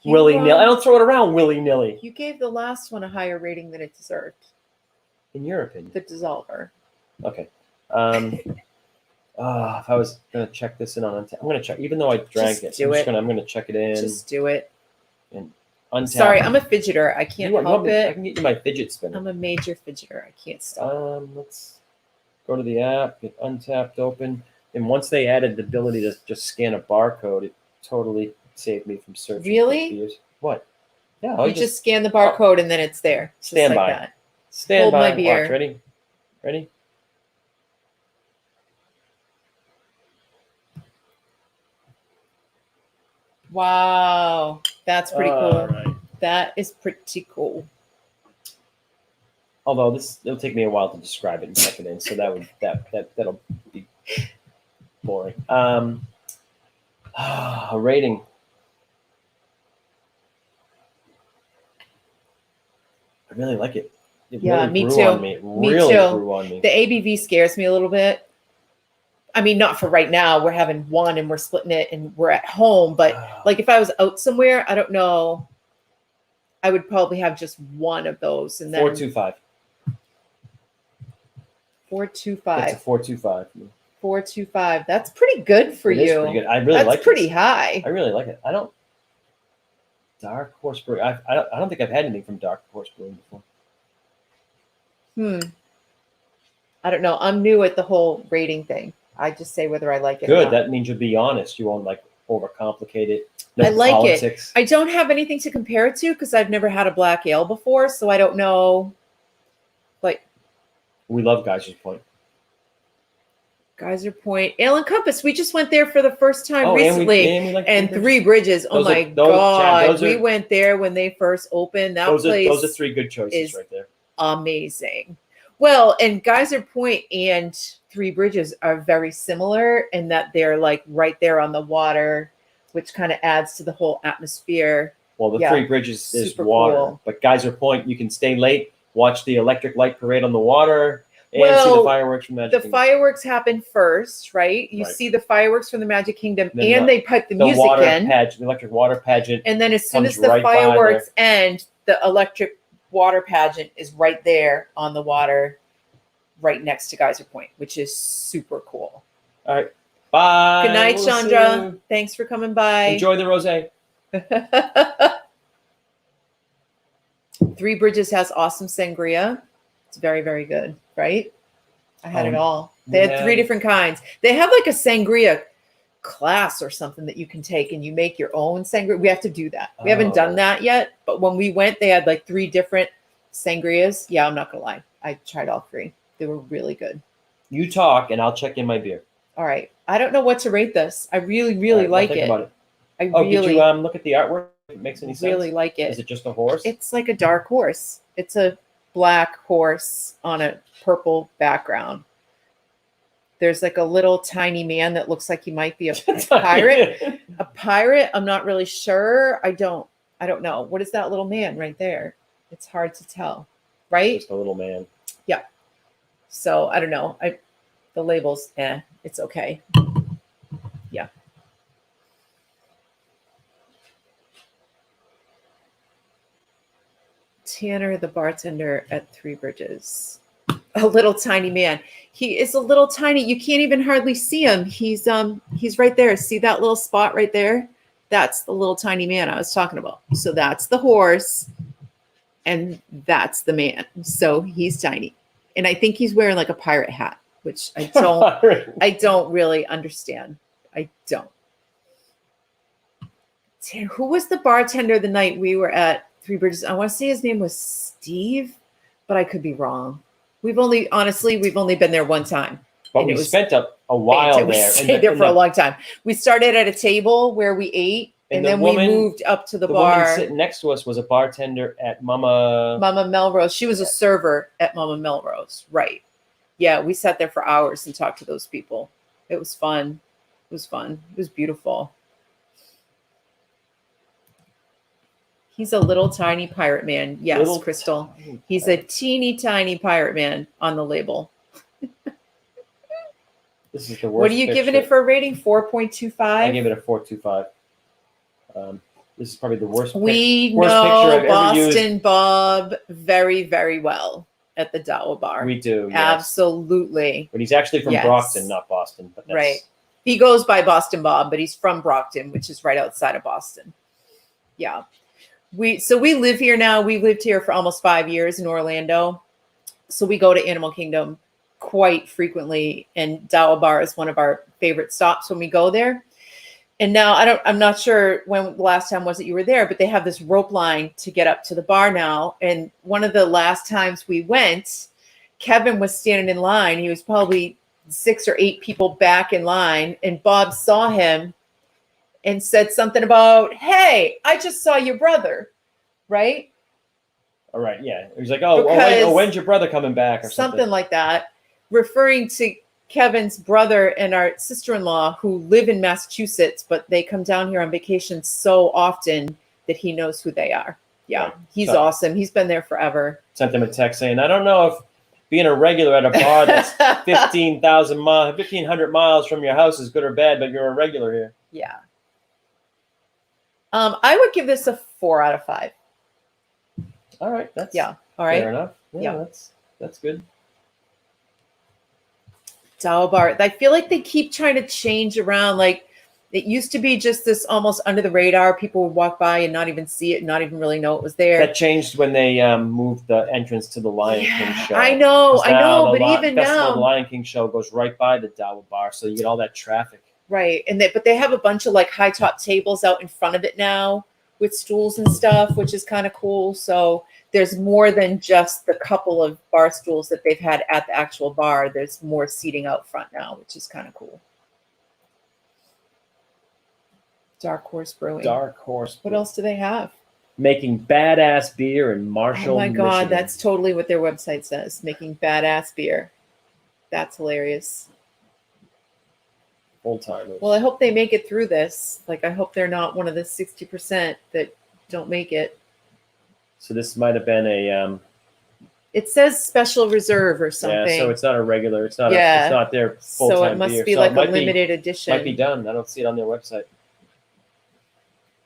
Willy-nilly. I don't throw it around willy-nilly. You gave the last one a higher rating than it deserved. In your opinion. The dissolver. Okay. If I was going to check this in on Untapped, I'm going to check. Even though I drank it, I'm going to check it in. Just do it. And Untapped. Sorry, I'm a fidgeter. I can't help it. I can get you my fidget spinner. I'm a major fidgeter. I can't stop. Let's go to the app, get Untapped open. And once they added the ability to just scan a barcode, it totally saved me from searching. Really? What? Yeah. You just scan the barcode and then it's there. Stand by. That. Stand Hold by. my beer. Watch. Ready? Wow. That's pretty cool. Right. That is pretty cool. Although it'll take me a while to describe it and type it in, so that'll be boring. A rating. I really like it. It Yeah, really me grew too. on me. It Me really too. grew on me. The ABV scares me a little bit. I mean, not for right now. We're having one and we're splitting it and we're at home. But like if I was out somewhere, I don't know. I would probably have just one of those. And then 4.25. 4.25. It's a 4.25. 4.25. That's pretty good for It you. is pretty good. I really like it. That's pretty high. I really like it. I don't. Dark Horse Brewing. I don't think I've had anything from Dark Horse Brewing before. I don't know. I'm new at the whole rating thing. I just say whether I like it. Good. Or not. That means you'll be honest. You won't like overcomplicate it. No I like politics. it. I don't have anything to compare it to because I've never had a black ale before, so I don't know. Like, we love Geyser's Point. Geyser Point, Ale and Compass. We just went there for the first time recently, and we like Three Bridges. Oh my God, we went there when they first opened. Those are three good choices right there. Amazing. Well, and Geyser Point and Three Bridges are very similar in that they're like right there on the water, which kind of adds to the whole atmosphere. Well, the Three Bridges is water, cool. But Geyser Point, you can stay late, watch the electric light parade on the water, and see the fireworks from Magic Kingdom. Fireworks happen first, right? You see the fireworks from the Magic Kingdom, and they put the music in. The electric water pageant. And then as soon as the fireworks end, the electric water pageant is right there on the water, right next to Geyser Point, which is super cool. All right. Bye. Good night, Chandra. Thanks for coming by. Enjoy the rosé. Three Bridges has awesome sangria. It's very, very good, right? I had it all. They had 3 different kinds. They have like a sangria class or something that you can take and you make your own sangria. We have to do that. We haven't done that yet, but when we went, they had like 3 different sangrias. Yeah, I'm not gonna lie. I tried all 3. They were really good. You talk and I'll check in my beer. All right. I don't know what to rate this. I really, really like it. About it. Did you look at the artwork? If it makes any sense. Really like it. Is it just a horse? It's like a dark horse. It's a black horse on a purple background. There's like a little tiny man that looks like he might be a pirate. A pirate. I'm not really sure. I don't know. What is that little man right there? It's hard to tell, right? Just a little man. Yeah. So I don't know. The labels, it's okay. Yeah. Tanner, the bartender at Three Bridges. A little tiny man. He is a little tiny. You can't even hardly see him. He's right there. See that little spot right there? That's the little tiny man I was talking about. So that's the horse and that's the man. So he's tiny. And I think he's wearing like a pirate hat, which I don't really understand. I don't. Who was the bartender the night we were at Three Bridges? I want to say his name was Steve, but I could be wrong. We've only been there one time. But we spent a while there. We stayed there for a long time. We started at a table where we ate, and then we moved up to the bar. The woman sitting next to us was a bartender at Mama Melrose. She was a server at Mama Melrose, right? Yeah, we sat there for hours and talked to those people. It was fun. It was beautiful. He's a little tiny pirate man. Yes, Crystal. He's a teeny tiny pirate man on the label. This is the worst. What are you giving it for a rating? 4.25? I give it a 4.25. This is probably the worst. We worst know picture I've Boston ever used. Bob very, very well at the Dawa Bar. We do. Yes. Absolutely. But he's actually from Brockton, not Boston. But right. He goes by Boston Bob, but he's from Brockton, which is right outside of Boston. Yeah. We live here now. We've lived here for almost 5 years in Orlando. So we go to Animal Kingdom quite frequently, and Dawa Bar is one of our favorite stops when we go there. And now I'm not sure when the last time was that you were there, but they have this rope line to get up to the bar now. And one of the last times we went, Kevin was standing in line. He was probably 6 or 8 people back in line, and Bob saw him and said something about, "Hey, I just saw your brother," right? All right, yeah. He's like, oh, Because when's your brother coming back, or something like that, referring to Kevin's brother and our sister-in-law who live in Massachusetts, but they come down here on vacation so often that he knows who they are. Yeah, Right. he's So- awesome. He's been there forever. Sent him a text saying, I don't know if being a regular at a bar that's 1,500 miles from your house is good or bad, but you're a regular here. Yeah. I would give this a 4 out of 5. All right, that's Yeah. All right. fair enough. Yeah, Yeah. that's good. Double bar. I feel like they keep trying to change around. Like it used to be just this almost under the radar. People would walk by and not even see it, and not even really know it was there. That changed when they moved the entrance to the Lion King show. I know, 'Cause now but the even Festival of the now, Lion King show goes right by the Double Bar, so you get all that traffic. right? And but they have a bunch of like high top tables out in front of it now with stools and stuff, which is kind of cool. So there's more than just the couple of bar stools that they've had at the actual bar. There's more seating out front now, which is kind of cool. Dark Horse Brewing. Dark Horse. What else do they have? Making badass beer in Marshall, Oh my God, Michigan. that's totally what their website says. Making badass beer. That's hilarious. Full timers. Well, I hope they make it through this. Like, I hope they're not one of the 60% that don't make it. So this might have been a It says special reserve or something. yeah. So it's not a regular. It's not. Yeah. It's not their full time So it must beer. be So like it a might limited edition. Might be done. I don't see it on their website.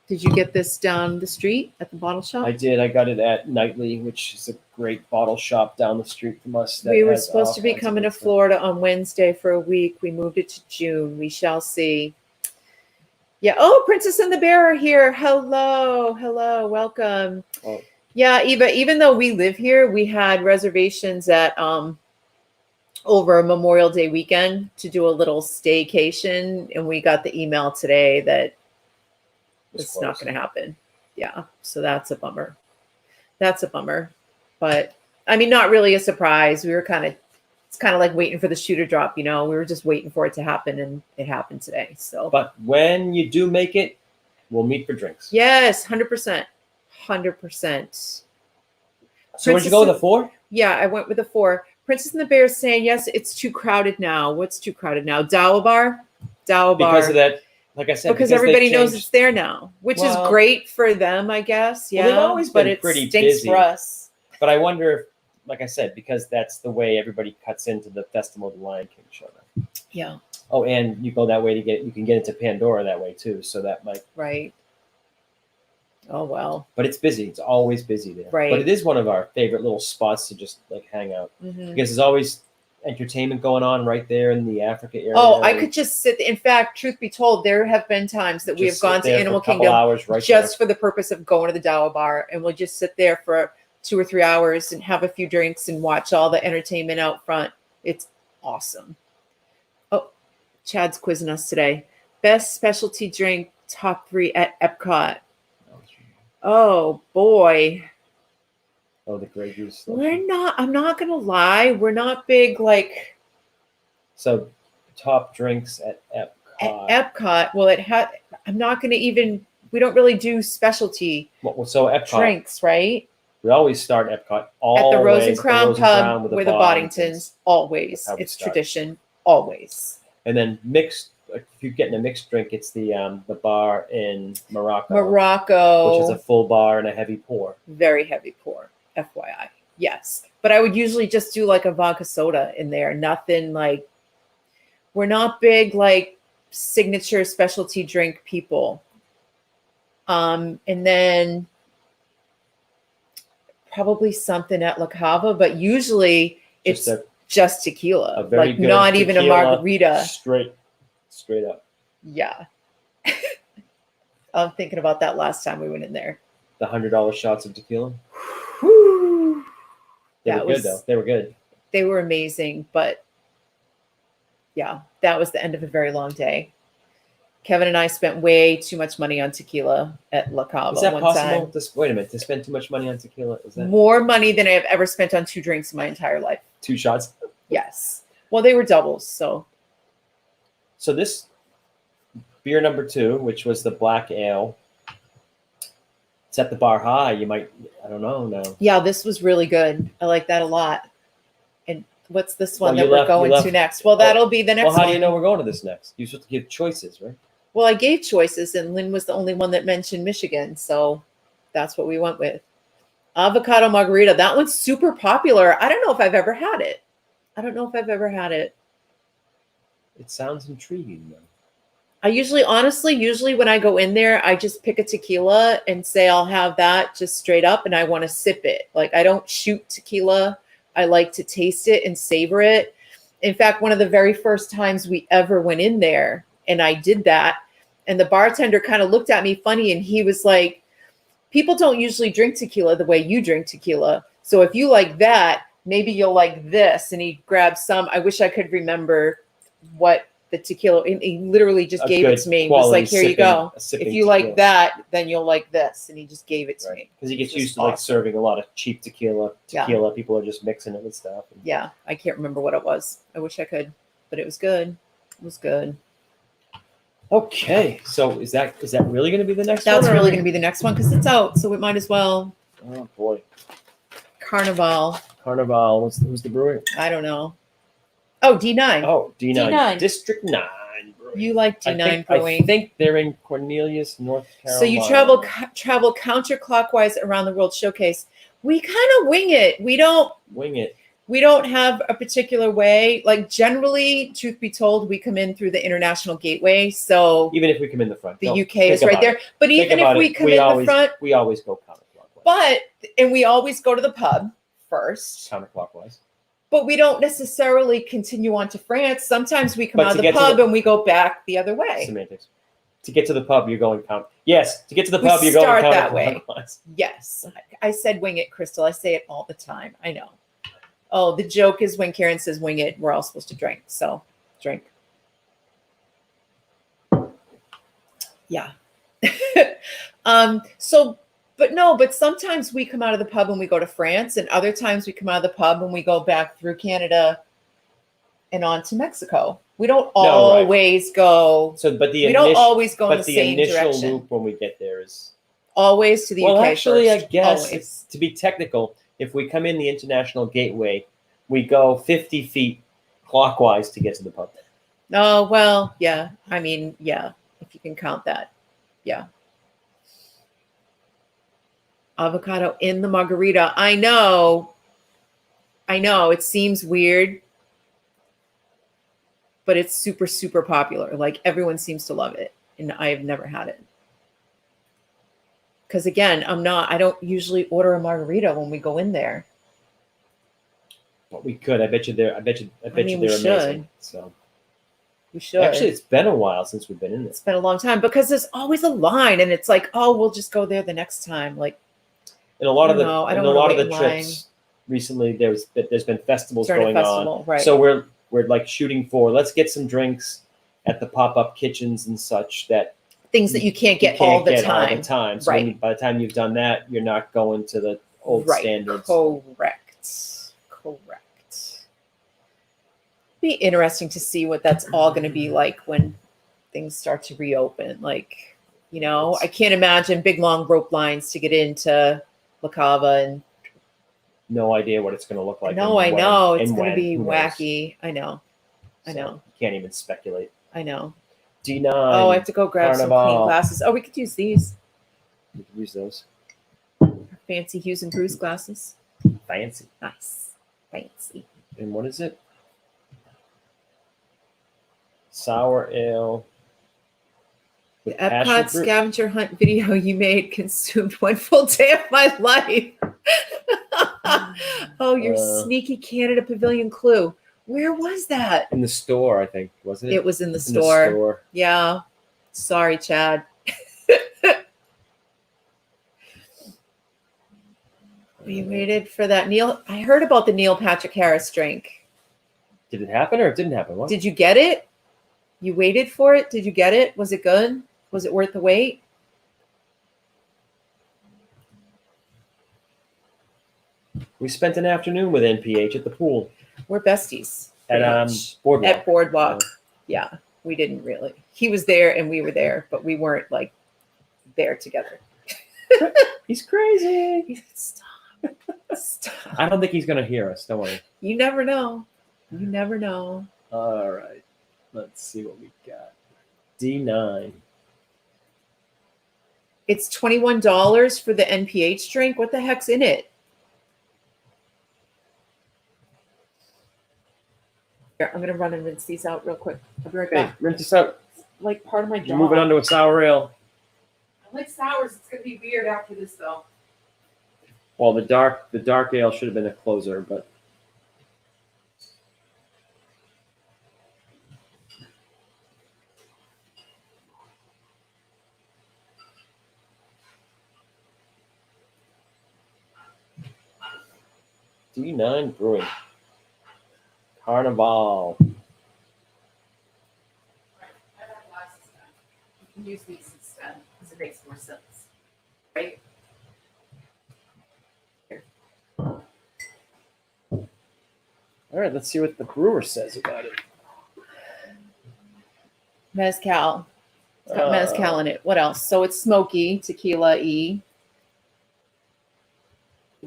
Did you get this down the street at the bottle shop? I did. I got it at Nightly, which is a great bottle shop down the street from us. that We were has supposed all to be kinds of coming to good stuff. Florida on Wednesday for a week. We moved it to June. We shall see. Yeah. Oh, Princess and the Bear are here. Hello. Hello. Welcome. Oh. Yeah, Eva, even though we live here, we had reservations at over Memorial Day weekend to do a little staycation, and we got the email today that it's not going to happen. Yeah, so that's a bummer. That's a bummer. But I mean, not really a surprise. We were it's kind of like waiting for the shoe to drop, you know. We were just waiting for it to happen, and it happened today. So, But when you do make it, we'll meet for drinks. yes, 100%. 100%. So would you go with a 4? Yeah, I went with a 4. Princess and the Bear is saying, yes, it's too crowded now. What's too crowded now? Double Bar? Double Bar. Because of that, like I said, Because they've everybody knows changed- it's there now, which is Well- great for them, I guess. Yeah, Well, they've always but been it pretty stinks busy. for us. But I wonder if, like I said, because that's the way everybody cuts into the Festival of the Lion King show now. Yeah, Oh, and you go that way you can get into Pandora that way too. So that might, right. Oh, well. but it's busy. It's always busy there. Right. But it is one of our favorite little spots to just like hang out Mhm. because there's always entertainment going on right there in the Africa area. Oh, I could just sit. In fact, truth be told, there have been times that we have Just gone sit to there Animal for a couple Kingdom hours right just for the purpose of going to the Double Bar, and we'll just sit there for 2 or 3 hours and have a few drinks and watch all the entertainment out front. It's awesome. Oh, Chad's quizzing us today. Best specialty drink, top 3 at Epcot. Oh boy, Oh, the Grey Goose. I'm not gonna lie, we're not big like So top drinks at Epcot. at Epcot. Well, I'm not gonna even. We don't really do specialty So Epcot, drinks, right? we always start Epcot At always the Rose and at the Crown Rose and Crown Pub with with the Boddingtons, always. That's how we It's start. tradition, always. And then mixed. If you're getting a mixed drink, it's the bar in Morocco, Morocco, which is a full bar and a heavy pour. very heavy pour, FYI. Yes, but I would usually just do like a vodka soda in there. Nothing like. We're not big like signature specialty drink people. And then probably something at La Cava, but usually it's just tequila, a very like good not even a tequila, margarita. Straight up. Yeah. I'm thinking about that last time we went in there. The $100 shots of tequila. Whew. They That were good was- though. They were good. They were amazing, but yeah, that was the end of a very long day. Kevin and I spent way too much money on tequila at La Cava Is that one possible? time. Wait a minute. To spend too much money on tequila? Is that More money than I have ever spent on 2 drinks in my entire life. 2 shots? Yes. Well, they were doubles, so So this beer number 2, which was the black ale, set the bar high. You might, I don't know now. Yeah, this was really good. I like that a lot. And what's this one Well, that we're going to next? Well, that'll be the next Well, how one. do you know we're going to this next? You're supposed to give choices, right? Well, I gave choices, and Lynn was the only one that mentioned Michigan, so that's what we went with. Avocado Margarita. That one's super popular. I don't know if I've ever had it. It sounds intriguing, though. I usually when I go in there, I just pick a tequila and say I'll have that just straight up, and I want to sip it. Like, I don't shoot tequila. I like to taste it and savor it. In fact, one of the very first times we ever went in there, and I did that, and the bartender kind of looked at me funny, and he was like, people don't usually drink tequila the way you drink tequila. So if you like that, maybe you'll like this. And he grabbed some. I wish I could remember what the tequila, and he literally just gave it to me. He was like, here you go. If you like that, then you'll like this. And he just gave it to me. Because he gets used to like serving a lot of cheap tequila. Yeah. People are just mixing it with stuff. Yeah. I can't remember what it was. I wish I could, but it was good. It was good. Okay. So is that really going to be the next one? That's really going to be the next one because it's out. So we might as well. Oh, boy. Carnival. Who's the brewery? I don't know. Oh, D9. Oh, D9. District 9 Brewing. You like D9 Brewing. I think they're in Cornelius, North Carolina. So you travel counterclockwise around the World Showcase. We kind of wing it. We don't wing it. We don't have a particular way. Like, generally, truth be told, we come in through the International Gateway. So even if we come in the front, the UK is right there. But even if we come in the front, we always go counterclockwise. And we always go to the pub first. Counterclockwise. But we don't necessarily continue on to France. Sometimes we come out of the pub and we go back the other way. Semantics. To get to the pub, you're going counter. Yes, to get to the pub, you're going counterclockwise. That way. Yes. I said wing it, Crystal. I say it all the time. I know. Oh, the joke is when Karen says wing it, we're all supposed to drink. So drink. Yeah. But sometimes we come out of the pub and we go to France, and other times we come out of the pub and we go back through Canada and on to Mexico. We don't always go. So, but we don't always go in the same direction. But the initial loop when we get there is always to the UK. Well, actually, first. I guess to be technical, if we come in the International Gateway, we go 50 feet clockwise to get to the pub. Oh, well, yeah. I mean, yeah, if you can count that. Yeah. Avocado in the margarita. I know. It seems weird, but it's super, super popular. Like, everyone seems to love it, and I've never had it. Because again, I don't usually order a margarita when we go in there. But we could. I bet you they're amazing. So we should. Actually, it's been a while since we've been in there. It's been a long time because there's always a line, and it's like, oh, we'll just go there the next time. Like, in a lot of the trips recently, there's been festivals going on. Right. So we're like shooting for, let's get some drinks at the pop-up kitchens and such, that things that you can't get all the time. So right. By the time you've done that, you're not going to the old standards. Correct. Be interesting to see what that's all going to be like when things start to reopen. Like, I can't imagine big long rope lines to get into La Cava, and no idea what it's going to look like. No, I know it's going to be wacky. I know. You can't even speculate. I know. D9. Oh, I have to go grab some clean glasses. Oh, we could use these. We could use those. Fancy Hughes and Brews glasses. Fancy. Nice. Fancy. And what is it? Sour ale. The Epcot scavenger hunt video you made consumed one full day of my life. Oh, your sneaky Canada Pavilion clue. Where was that? In the store, I think, wasn't it? It was in the store. Yeah. Sorry, Chad. We waited for that. I heard about the Neil Patrick Harris drink. Did it happen or it didn't happen? What? Did you get it? You waited for it? Did you get it? Was it good? Was it worth the wait? We spent an afternoon with NPH at the pool. We're besties. At Boardwalk. At Boardwalk. Yeah, we didn't really. He was there and we were there, but we weren't like there together. He's crazy. Stop. Stop. I don't think he's going to hear us. Don't worry. You never know. You never know. All right. Let's see what we got. D9. It's $21 for the NPH drink. What the heck's in it? Here, I'm going to run and rinse these out real quick. I'll be right Hey, back. rinse this out. Like part of my job. You're moving on to a sour ale. I like sours. It's going to be weird after this, though. Well, the dark ale should have been a closer, but D9 Brewing. Carnival. I have glasses now. You can use these instead because it makes more sense. Right? Here. All right, let's see what the brewer says about it. Mezcal. It's got mezcal in it. What else? So it's smoky, tequila-y. He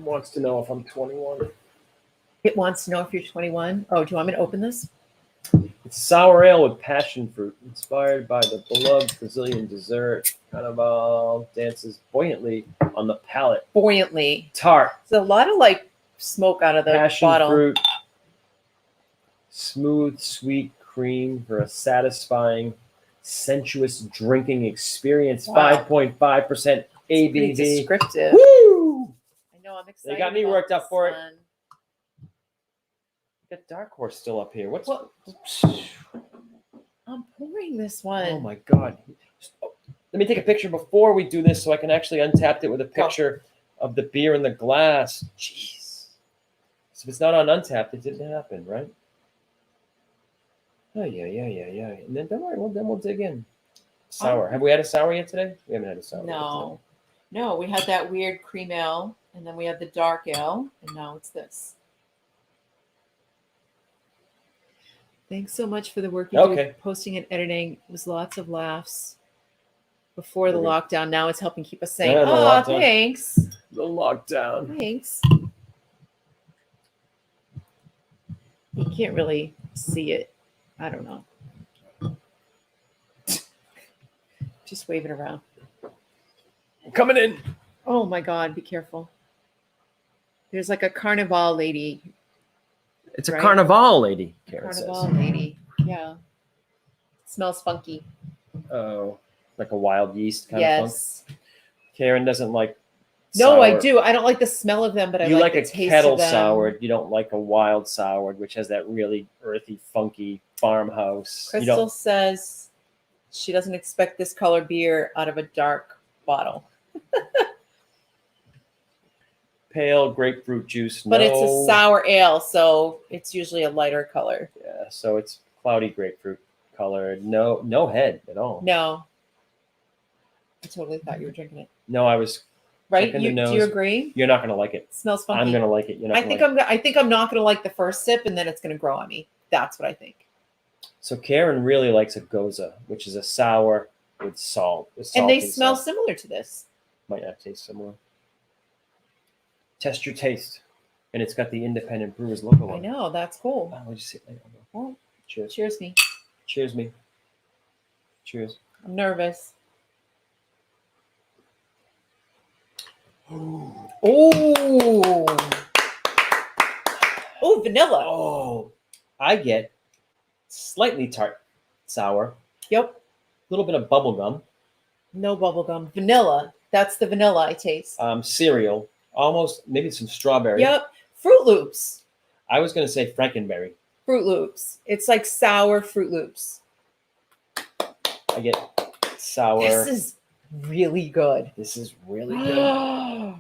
wants to know if I'm 21. It wants to know if you're 21. Oh, do you want me to open this? It's a sour ale with passion fruit, inspired by the beloved Brazilian dessert. Carnival dances buoyantly on the palate. Buoyantly. Tart, There's a lot of like smoke out of the passion bottle. fruit, smooth, sweet cream for a satisfying, sensuous drinking experience. Wow. 5.5% Pretty ABV. descriptive. Woo! I know. I'm excited. They got me about worked up this for it. one. Got Dark Horse still up here. What's? What? I'm pouring this one. Oh my god! Let me take a picture before we do this, so I can actually untap it with a picture of the beer in the glass. Jeez. So if it's not on Untapped, it didn't happen, right? Oh yeah. And then don't worry, we'll dig in. Sour. Have we had a sour yet today? We haven't had a sour. No. No, we had that weird cream ale, and then we had the dark ale, and now it's this. Thanks so much for the work you do posting and editing. It was lots of laughs before the lockdown. Now it's helping keep us sane. Yeah, Oh, thanks. The lockdown. Thanks. You can't really see it. I don't know. Just wave it around. I'm coming in. Oh my God, be careful. There's like a carnival lady. It's a carnival lady, Karen Carnival says. lady. Yeah. Smells funky. Oh, like a wild yeast kind of funk. Yes. Karen doesn't like No, sour. I do. I don't like the smell of them, but I You like like the a taste kettle of them. soured. You don't like a wild soured, which has that really earthy, funky farmhouse. You Crystal don't. says she doesn't expect this color beer out of a dark bottle. Pale grapefruit juice. But it's no. a sour ale, so it's usually a lighter color. Yeah, so it's cloudy grapefruit colored. No head at all. No. I totally thought you were drinking it. No, I was. Right? checking the Do nose. you agree? You're not gonna like it. It smells funky. I'm gonna like it. You're not. I think I'm not gonna like the first sip, and then it's gonna grow on me. That's what I think. So Karen really likes a goza, which is a sour with salt. And they smell similar to this. Might not taste similar. Test your taste, and it's got the Independent Brewers logo on I it. know, that's cool. Oh, just sit there. Well, Cheers. cheers me. Cheers me. Cheers. I'm nervous. Oh. Oh, vanilla. Oh, I get slightly tart, sour, Yep. a little bit of bubble gum, No bubblegum. Vanilla. That's the vanilla I taste. cereal, almost maybe some strawberry. Yep. Fruit Loops. I was gonna say Frankenberry. Fruit Loops. It's like sour Fruit Loops. I get sour. This is really good. This is really good.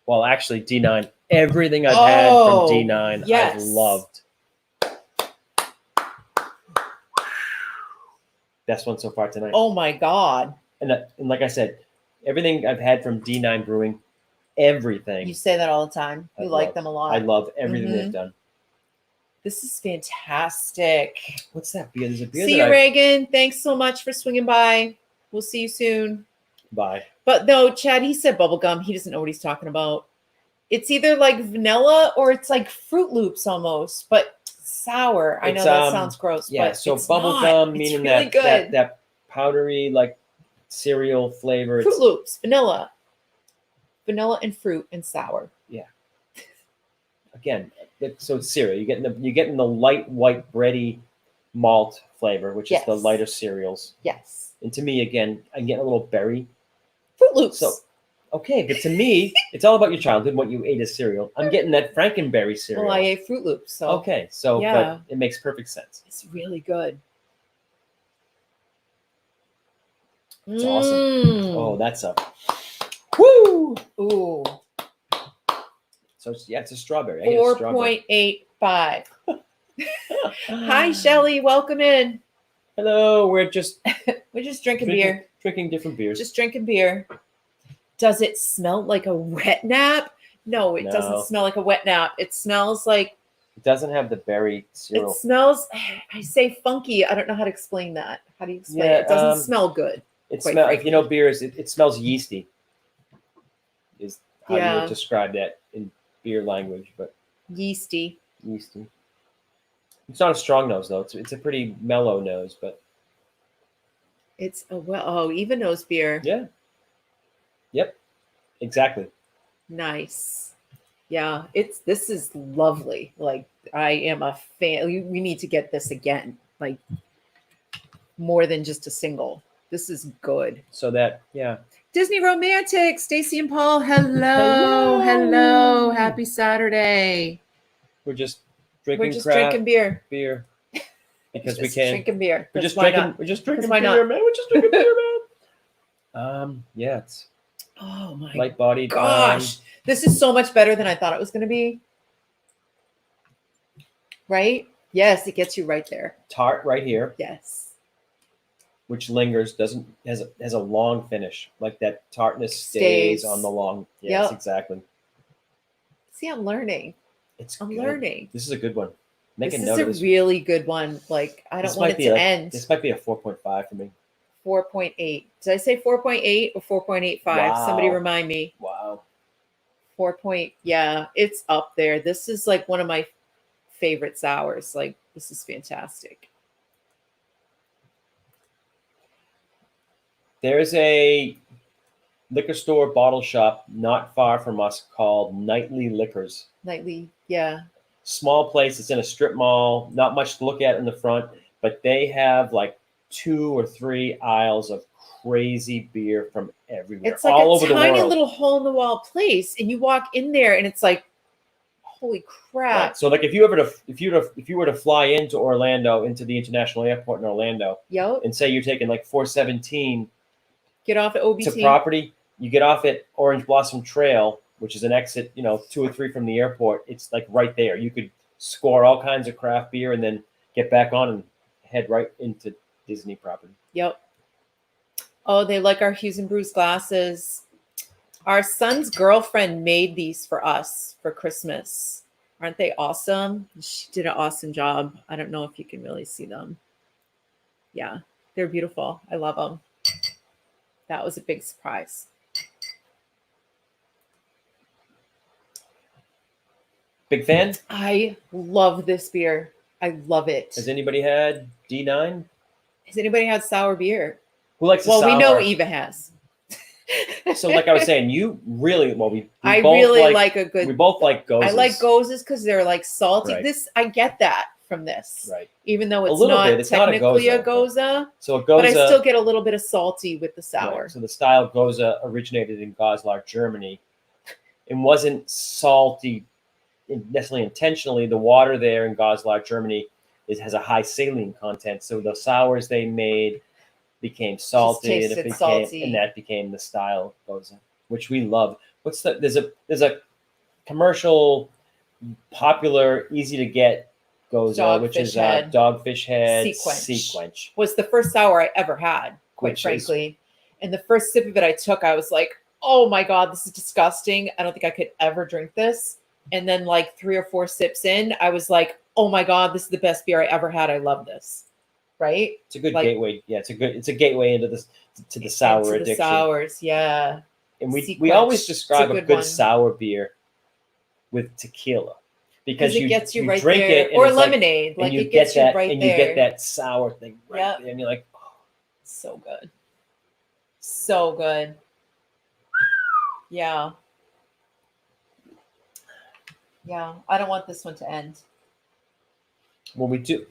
Well, actually, D9. Everything I've had from D9, yes. I've loved. Best one so far tonight. Oh my God. And like I said, everything I've had from D9 Brewing, everything. You say that all the time. You like them a lot. I love everything they've done. This is fantastic. What's that beer? There's a beer See you, Reagan. Thanks so much for swinging by. We'll see you soon. Bye. But no, Chad, he said bubblegum. He doesn't know what he's talking about. It's either like vanilla or it's like Fruit Loops almost, but sour. I know that sounds gross. Yeah, but so it's bubblegum not. meaning it's really good. that powdery like cereal flavor. Fruit Loops, vanilla and fruit and sour. Yeah. Again, so it's cereal. You're getting the light white bready malt flavor, which is the Yes. lighter cereals. Yes. And to me, again, I'm getting a little berry. Fruit Loops. So, okay, but to me, it's all about your childhood, what you ate as cereal. I'm getting that Frankenberry cereal. Well, I ate Fruit Loops, so Okay, so yeah. but it makes perfect sense. It's really good. It's awesome. Oh, that's a woo! Ooh. So it's a strawberry. I get a strawberry. 4.85. Hi, Shelly. Welcome in. Hello. We're just drinking beer. Drinking different beers. Just drinking beer. Does it smell like a wet nap? No, it doesn't smell like a wet nap. It smells like... It doesn't have the berry cereal. It smells... I say funky. I don't know how to explain that. How do you explain it? It doesn't smell good. It smells... If you know beers, it smells yeasty. Is how you would describe that in beer language, but... Yeasty. It's not a strong nose, though. It's a pretty mellow nose, but... It's a even nose beer. Yeah. Yep. Exactly. Nice. Yeah, this is lovely. Like, I am a fan. We need to get this again. Like, more than just a single. This is good. So that, yeah. Disney Romantic, Stacy and Paul. Hello. Happy Saturday. We're just drinking drinking beer. Because we can. Drinking beer. We're just drinking why beer, man. We're just drinking beer, man. Yeah, it's oh my light bodied. gosh. This is so much better than I thought it was going to be. Right? Yes, it gets you right there. Tart right here. Yes. Which lingers, has a long finish. Like that tartness stays on the long. Yes, exactly. See, I'm learning. I'm learning. This is a good one. This is a really good one. Like, I don't want it to end. This might be a 4.5 for me. 4.8. Did I say 4.8 or 4.85? Wow. Somebody remind me. Wow. 4. Yeah, it's up there. This is like one of my favorite sours. Like, this is fantastic. There's a liquor store bottle shop not far from us called Nightly Liquors. Nightly, yeah. Small place. It's in a strip mall. Not much to look at in the front, but they have like 2 or 3 aisles of crazy beer from everywhere. It's like all a over the world. tiny little hole in the wall place, and you walk in there, and it's like, holy crap! Right. So, like, if you were to fly into Orlando, into the international airport in Orlando, and say you're taking like 417, get off at OBT to property, you get off at Orange Blossom Trail, which is an exit, 2 or 3 from the airport. It's like right there. You could score all kinds of craft beer and then get back on and head right into Disney property. Yep. Oh, they like our Hughes and Brews glasses. Our son's girlfriend made these for us for Christmas. Aren't they awesome? She did an awesome job. I don't know if you can really see them. Yeah, they're beautiful. I love them. That was a big surprise. Big fan? I love this beer. I love it. Has anybody had D9? Has anybody had sour beer? Who likes the sour? Well, we know Eva has. So, like I was saying, you really I really like a good. We both like Gozes. I like Gozes because they're like salty. Right. I get that from this. Right. Even though it's not technically a Goza. So a Goza, but I still get a little bit of salty with the sour. Right. So the style Goza originated in Goslar, Germany. It wasn't salty necessarily intentionally. The water there in Goslar, Germany has a high saline content. So the sours they made became salty, and that became the style Goza, which we love. There's a commercial, popular, easy to get Goza, which is Dogfish Head Sequench. Was the first sour I ever had, quite frankly. And the first sip of it I took, I was like, oh my God, this is disgusting. I don't think I could ever drink this. And then like 3 or 4 sips in, I was like, oh my God, this is the best beer I ever had. I love this. right? It's a good Like- gateway. Yeah, it's a gateway into this to the sour Into the addiction. sours, yeah. And we Sequence. always It's a describe a good good one. sour beer with tequila Because it gets you right drink there, it and or it's like- lemonade, and you it gets get that you right and there. you get that sour thing right Yep. there, and you're like, oh. So good, so good. Yeah, yeah. I don't want this one to end. Well, we do.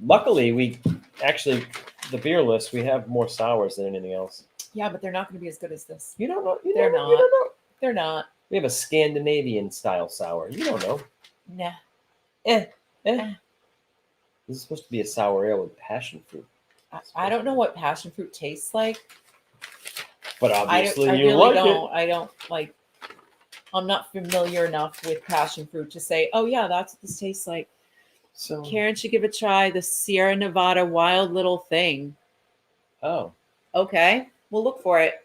Luckily, we actually the beer list we have more sours than anything else. Yeah, but they're not going to be as good as this. You don't know. They're You not. don't know. They're not. We have a Scandinavian style sour. You don't know. Nah. This is supposed to be a sour ale with passion fruit. I don't know what passion fruit tastes like. But I obviously, you really like don't. I don't like. I'm not familiar enough with passion fruit to say, oh yeah, that's what this tastes like. it. So, Karen should give a try. The Sierra Nevada Wild Little Thing. oh, Okay, we'll look for it.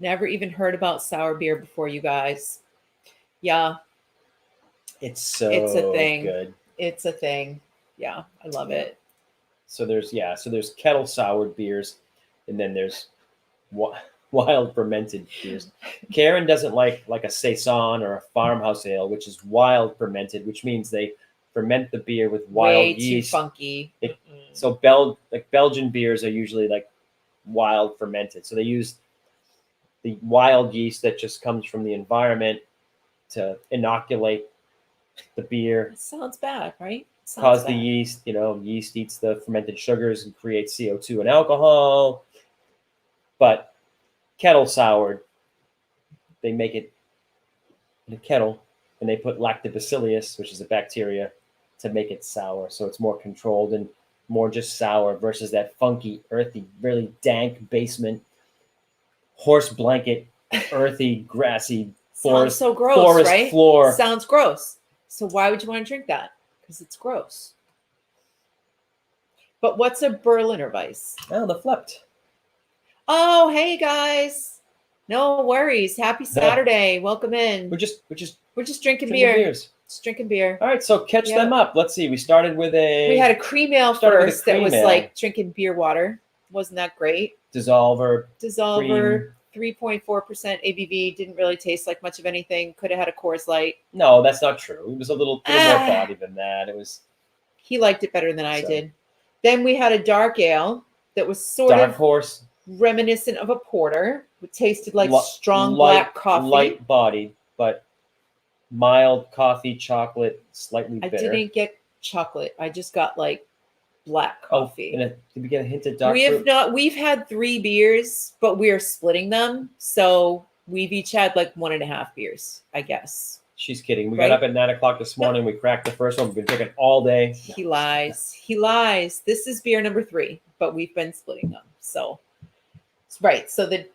Never even heard about sour beer before, you guys. Yeah, it's so It's a thing. good. it's a thing. Yeah, I love it. So there's kettle soured beers, and then there's wild fermented beers. Karen doesn't like a saison or a farmhouse ale, which is wild fermented, which means they ferment the beer with wild Way yeast. too funky. It- Mm-mm. So Belgian beers are usually like wild fermented. So they use the wild yeast that just comes from the environment to inoculate the beer, It sounds bad, right? Sounds cause the bad. yeast. Yeast eats the fermented sugars and creates CO2 and alcohol. But kettle soured, they make it in a kettle and they put lactobacillus, which is a bacteria, to make it sour. So it's more controlled and more just sour versus that funky, earthy, really dank basement, horse blanket, earthy, grassy Sounds forest, so gross, forest right? floor. Sounds gross. So why would you want to drink that? Because it's gross. But what's a Berliner Weiss? Oh, the flipped. Oh, hey guys. No worries. Happy Saturday. Welcome in. We're just We're just drinking drinking beer. beers. Just drinking beer. All right, so catch Yeah. them up. Let's see. We started with We had a cream ale Started with a first that was cream ale. like drinking beer water. Wasn't that great? dissolver. Dissolver, 3.4% ABV. Didn't really taste like much of anything. Could have had a Coors Light. No, that's not true. It was a little more Ah. body than that. It was He liked it better than I So. did. Then we had a dark ale that was sort dark of horse, reminiscent of a porter. It tasted like li- strong light, black coffee. light bodied, but mild coffee, chocolate, slightly I bitter. didn't get chocolate. I just got like black Oh, coffee. did we get a hint of dark We have fruit? not. We've had 3 beers, but we are splitting them. So we've each had like 1.5 beers, I guess. She's kidding. We Right? got up at 9:00 this morning. We cracked the first one. We've been drinking all day. He lies. He lies. This is beer number 3, but we've been splitting them. So right. So the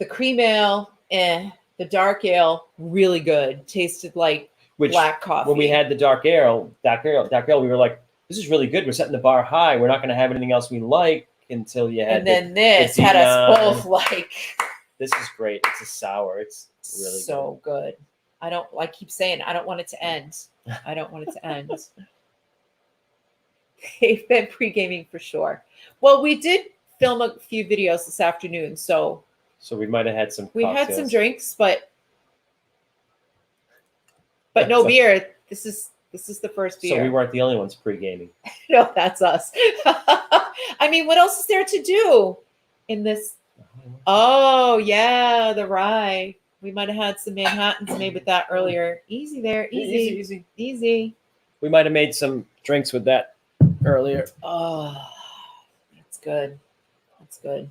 cream ale, the dark ale, really good. Tasted like Which black coffee. when we had the dark ale, we were like, "This is really good. We're setting the bar high. We're not going to have anything else we like until you had." and then this the had us Dijon. both like This is great. It's a sour. It's really so good. I keep saying I don't want it to end. I don't want it to end. They've been pre-gaming for sure. Well, we did film a few videos this afternoon, so good. So we might have had some. we had some cocktails. drinks, but no beer. This is the first beer. So we weren't the only ones pre-gaming. No, that's us. I mean, what else is there to do in this? Oh, yeah, the rye. We might have had some Manhattans made with that earlier. Easy there. Easy. Easy. We might have made some drinks with that earlier. Oh, that's good. That's good.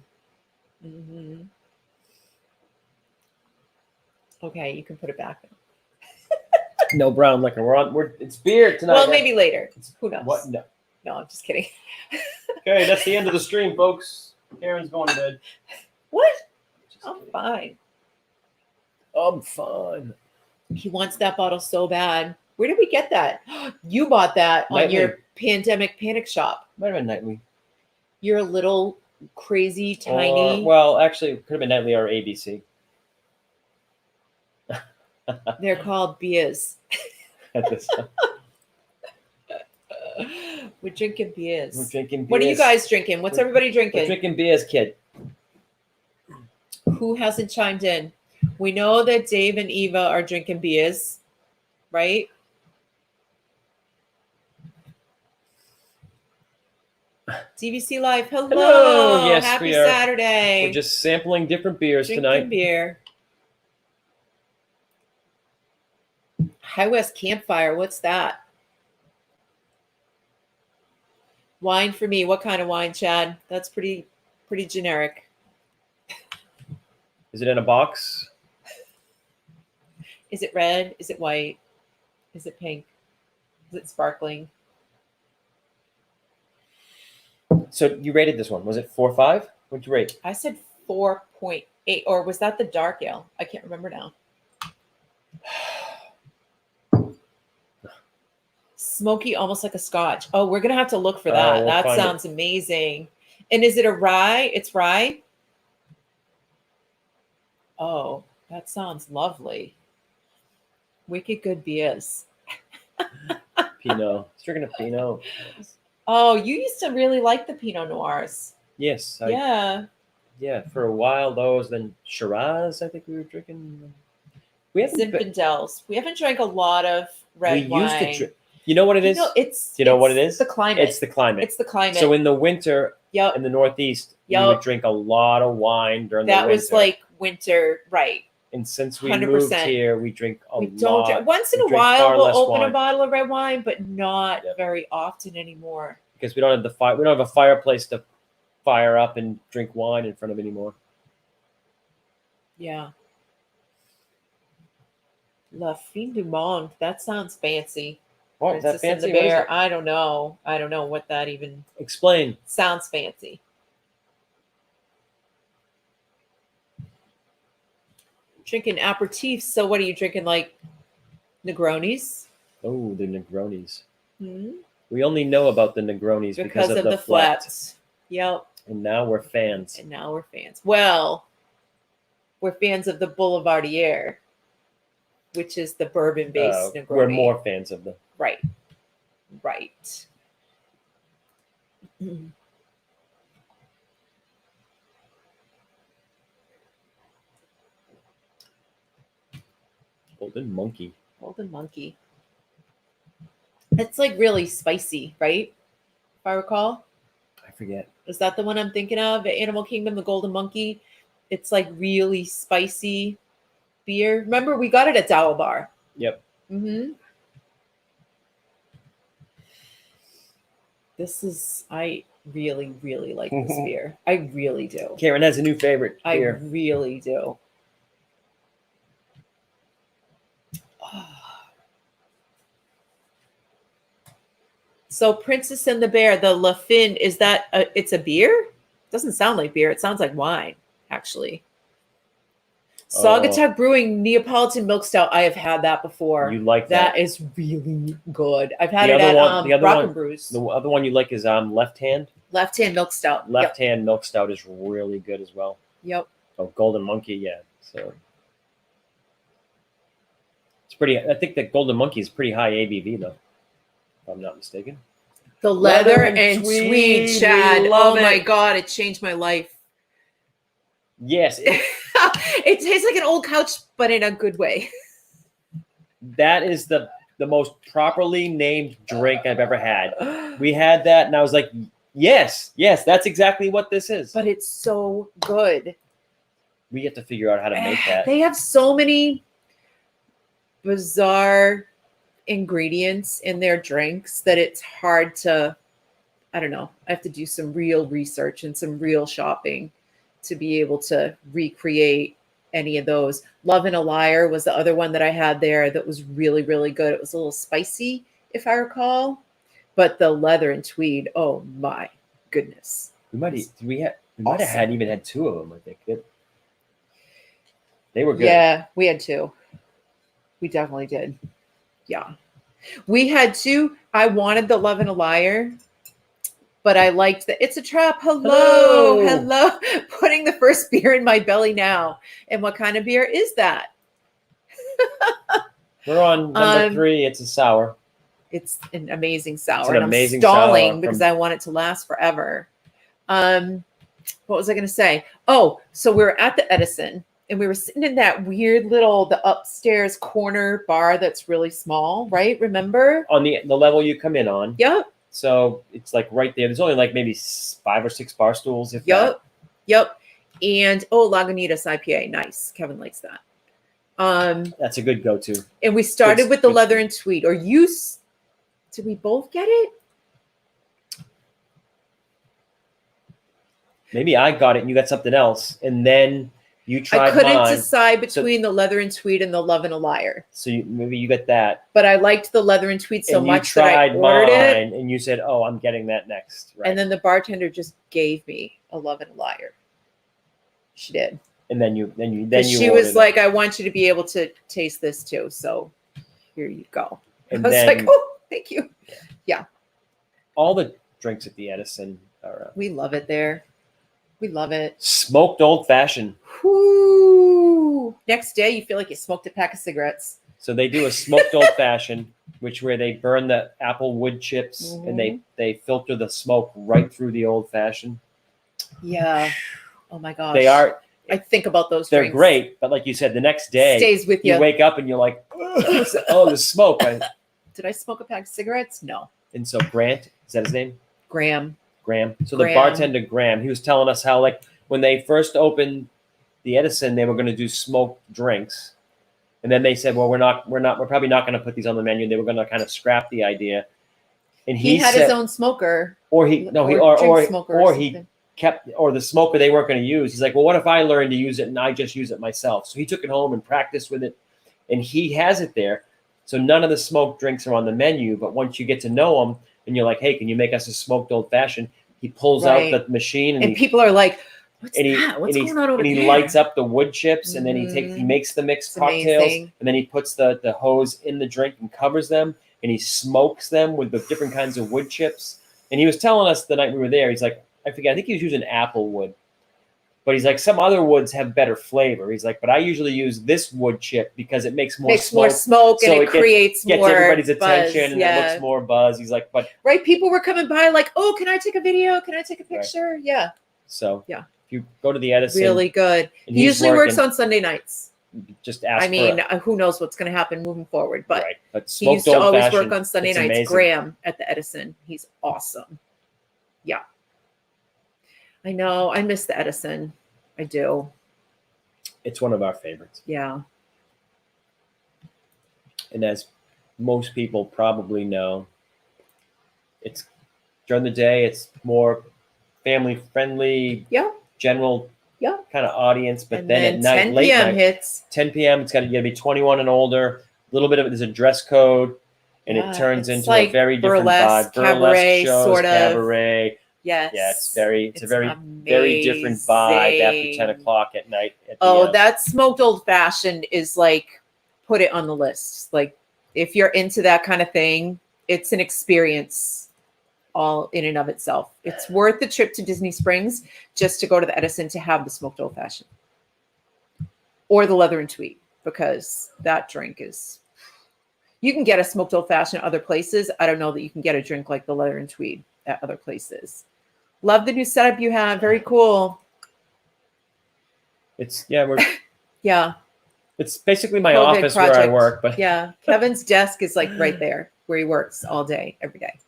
hmm Okay, you can put it back. No brown liquor. It's beer tonight. Well, maybe later. Who knows? What? No. No, I'm just kidding. Okay, that's the end of the stream, folks. Karen's going to bed. What? Just I'm kidding. fine. I'm fine. He wants that bottle so bad. Where did we get that? You bought that on Nightly. your pandemic panic shop. Might have been nightly. You're a little crazy, tiny. Well, actually, it could have been nightly or ABC. They're called beers. At this time. We're drinking beers. We're drinking beers. What are you guys drinking? What's everybody drinking? We're drinking beers, kid. Who hasn't chimed in? We know that Dave and Eva are drinking beers, right? DVC Live, hello. Hello. Yes, Happy we are. Saturday. We're just sampling different beers drinking tonight. beer. High West Campfire, what's that? Wine for me. What kind of wine, Chad? That's pretty generic. Is it in a box? Is it red? Is it white? Is it pink? Is it sparkling? So you rated this one. Was it 4 or 5? What'd you rate? I said 4.8, or was that the dark ale? I can't remember now. Smoky, almost like a scotch. Oh, we're going to have to look for that. We'll That find sounds amazing. And is it a rye? It's rye? Oh, that sounds lovely. Wicked good beers. Pinot. He's drinking a Pinot. Oh, you used to really like the Pinot Noirs. Yes. Yeah. For a while, those. Then Shiraz, I think we were drinking. We haven't. Zinfandels. We haven't drank a lot of red wine. We used to drink. You know what it is? You know what it is? The climate. It's the climate. It's the climate. So in the winter, Yep. in the Northeast, Yep. we would drink a lot of wine during the winter. That was like winter, right? And since we 100%. moved here, we drink a lot. Don't drink. Once in a we drink while, far we'll less open wine a bottle of red wine, but not Yep. very often anymore. Because we don't have the fire. We don't have a fireplace to fire up and drink wine in front of anymore. Yeah. La Fin du Monde. That sounds fancy. What is that Princess and fancy? the What is Bear. it? I don't know. I don't know what that even Explain. sounds fancy. Drinking aperitifs. So what are you drinking? Like Negronis? Oh, the Negronis. Hmm? We only know about the Negronis Because of the flat. flats. Yep. And now we're fans. And now we're fans. Well, we're fans of the Boulevardier, which is the bourbon-based Negroni. We're more fans of the. Right. Golden Monkey. Golden Monkey. It's like really spicy, right? If I recall. I forget. Is that the one I'm thinking of? Animal Kingdom, the Golden Monkey. It's like really spicy beer. Remember, we got it at Double Bar. Yep. Mm-hmm. I really, really like this beer. I really do. Karen has a new favorite beer. I really do. So Princess and the Bear, the La Fin, is that it's a beer? Doesn't sound like beer. It sounds like wine, actually. Saugatuck Brewing Neapolitan Milk Stout. I have had that before. You like that? That is really good. I've had The it other at one- Rock and Brews. The other one you like is Left Hand. Left Hand Milk Stout. Left Hand Milk Stout is really good as well. Yep. Oh, Golden Monkey, yeah. So it's pretty. I think that Golden Monkey is pretty high ABV though, if I'm not mistaken. The leather Leather and and tweed, tweed, Chad. we love Oh my it. God, it changed my life. Yes, It tastes like an old couch, but in a good way. that is the most properly named drink I've ever had. We had that, and I was like, yes, that's exactly what this is. But it's so good. We have to figure out how to make that. They have so many bizarre ingredients in their drinks that it's hard to, I don't know. I have to do some real research and some real shopping to be able to recreate any of those. Love and a Liar was the other one that I had there that was really, really good. It was a little spicy, if I recall. But the leather and tweed, oh my goodness. We might have Awesome. even had two of them, I think. They were good. Yeah, we had two. We definitely did. Yeah. We had two. I wanted the Love and a Liar, but I liked the It's a Trap. Hello. Putting the first beer in my belly now. And what kind of beer is that? We're on number 3. It's a sour. It's an amazing sour. It's an and amazing I'm stalling sour because from- I want it to last forever. What was I going to say? Oh, so we were at the Edison and we were sitting in that weird little, the upstairs corner bar that's really small, right? Remember? On the level you come in on. Yep. So it's like right there. There's only like maybe 5 or 6 bar stools. If that. Yep. Yep. And Lagunitas IPA. Nice. Kevin likes that. That's a good go-to. And we started Good- with the good leather stuff. and tweed. Did we both get it? Maybe I got it and you got something else, and then you tried I couldn't mine. decide between the leather and tweed and the love and a liar. So maybe you got that. But I liked the leather and tweed so and you much that I tried ordered it. mine, and you said, "Oh, I'm getting that next." Right. And then the bartender just gave me a love and a liar. She did. And then you She was like, "I want you to be able to taste this too." So here you go. and I was then like, "Oh, thank you." all the drinks at the Edison are We love it there. We love it. smoked old fashioned. Whoo! Next day, you feel like you smoked a pack of cigarettes. So they do a smoked old fashioned, where they burn the apple wood chips and they filter the smoke right through the old fashioned. Yeah. Oh my gosh. They are. I think about those. They're drinks. great, but like you said, the next day Stays with you you. wake up and you're like, "Oh, the smoke!" Did I smoke a pack of cigarettes? No. And so Grant, is that his name? Graham. Graham. So Graham. the bartender Graham, he was telling us how like when they first opened the Edison, they were going to do smoked drinks, and then they said, "Well, we're probably not going to put these on the menu." They were going to kind of scrap the idea. And He had said, his own smoker. or drink smoker or or he something. kept, or the smoker they weren't going to use. He's like, "Well, what if I learned to use it and I just use it myself?" So he took it home and practiced with it, and he has it there. So none of the smoked drinks are on the menu, but once you get to know him and you're like, "Hey, can you make us a smoked old fashioned?" He pulls Right. out the machine And people are like, "What's that? What's going on over and he there?" lights up the wood chips, and then he makes the mixed It's cocktails, amazing. and then he puts the hose in the drink and covers them, and he smokes them with the different kinds of wood chips. And he was telling us the night we were there, he's like, I forget, I think he was using apple wood, but he's like, some other woods have better flavor. He's like, but I usually use this wood chip because it makes more smoke and so it creates gets more everybody's buzz. attention, and Yeah. it looks more buzz. He's like, but Right, people were coming by like, "Oh, can I take a video? Can I take a picture?" Yeah, so Yeah. if you go to the Edison, really good. and He he's usually works working, on Sunday nights. just ask. I mean, who knows what's going to happen moving forward? But right. But he used smoked to always old-fashioned, work on Sunday it's nights. amazing. Graham at the Edison, he's awesome. Yeah, I know. I miss the Edison. I do. It's one of our favorites. Yeah. And as most people probably know, it's during the day, it's more family friendly, Yeah. general Yeah. kind of audience. But And then at night, 10 late p.m. night, hits. 10 p.m., it's got to be 21 and older. A little bit of it, there's a dress code, and Yeah, it turns it's into like a very different burlesque, vibe. Burlesque cabaret, shows, sort of. cabaret. Yes. Yeah, it's a very different vibe after 10 amazing. o'clock at night. At the, Oh, that smoked old fashioned is like, put it on the list. Like, if you're into that kind of thing, it's an experience all in and of itself. It's worth the trip to Disney Springs just to go to the Edison to have the smoked old fashioned or the leather and tweed, because that drink is, you can get a smoked old fashioned at other places. I don't know that you can get a drink like the leather and tweed at other places. Love the new setup you have. Very cool. It's Yeah. it's basically my COVID office where I project. work, but Yeah. Kevin's desk is like right there where he works all day, every day.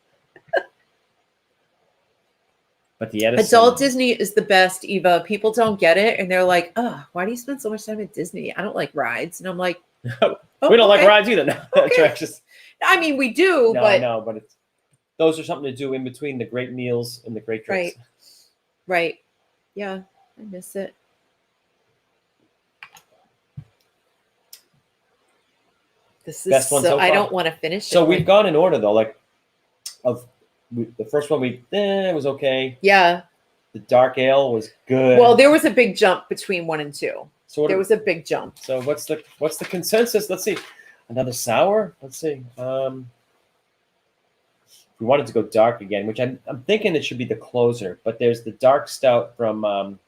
but the Edison, Adult Disney is the best, Eva. People don't get it. And they're like, "Oh, why do you spend so much time at Disney? I don't like rides." And I'm like, "Oh, we don't like okay." rides either. No, Okay. attractions. I mean, we do, No, I but know, but those are something to do in between the great meals and the great drinks. right. Yeah, I miss it. This is Best one so I far. don't want to finish So it. we've gone in order though. Like the first one it was okay. Yeah. The dark ale was good. Well, there was a big jump between 1 and 2. so There was a big jump. so what's the consensus? Let's see. Another sour. Let's see. We wanted to go dark again, which I'm thinking it should be the closer. But there's the dark stout from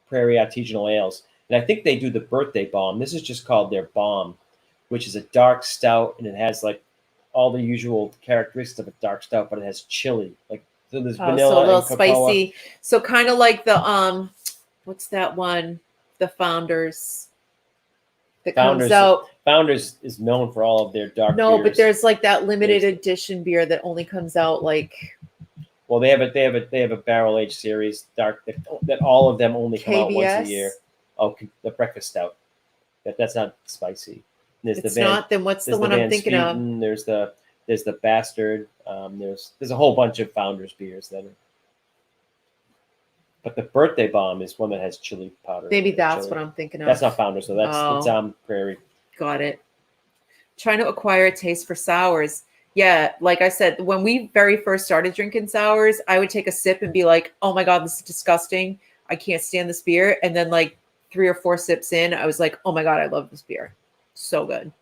Prairie Artisanal Ales, and I think they do the birthday bomb. This is just called their bomb, which is a dark stout, and it has like all the usual characteristics of a dark stout, but it has chili. Like so, there's Oh, vanilla so a little and cocoa. spicy. So kind of like the what's that one? The Founders that comes out. Founders is known for all of their dark No, beers. but there's like that limited edition beer that only comes out like. Well, they have a barrel aged series dark that all of them only come out once a year. Oh, the breakfast stout. That's not spicy. It's not. Then what's the one I'm thinking of? There's the Bastard. There's a whole bunch of Founders beers that are. But the Birthday Bomb is one that has chili powder. Maybe that's what I'm thinking of. That's not Founders, though. That's Prairie. Got it. Trying to acquire a taste for sours. Yeah, like I said, when we very first started drinking sours, I would take a sip and be like, "Oh my god, this is disgusting. I can't stand this beer." And then like 3 or 4 sips in, I was like, "Oh my god, I love this beer. So good."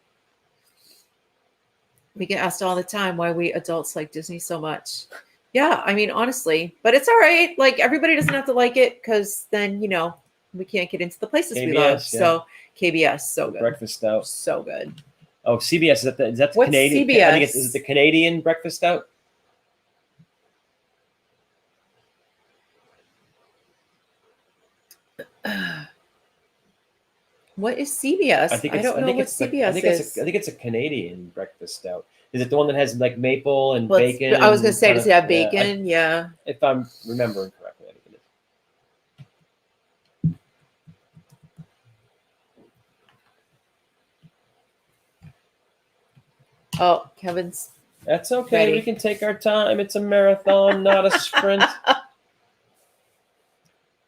We get asked all the time why we adults like Disney so much. Yeah, I mean, honestly, but it's all right. Like everybody doesn't have to like it because then, we can't get into the places we love. Yeah. So KBS, so good. Breakfast stout. So good. Oh, CBS, is that the What's Canadian? CBS? I think is it the Canadian breakfast stout? What is CBS? I don't know what CBS is. I think it's a Canadian breakfast stout. Is it the one that has like maple and Well, bacon? I was going to say, does it have bacon? Yeah. If I'm remembering correctly, I think it is. Oh, Kevin's. That's okay. Ready. We can take our time. It's a marathon, not a sprint.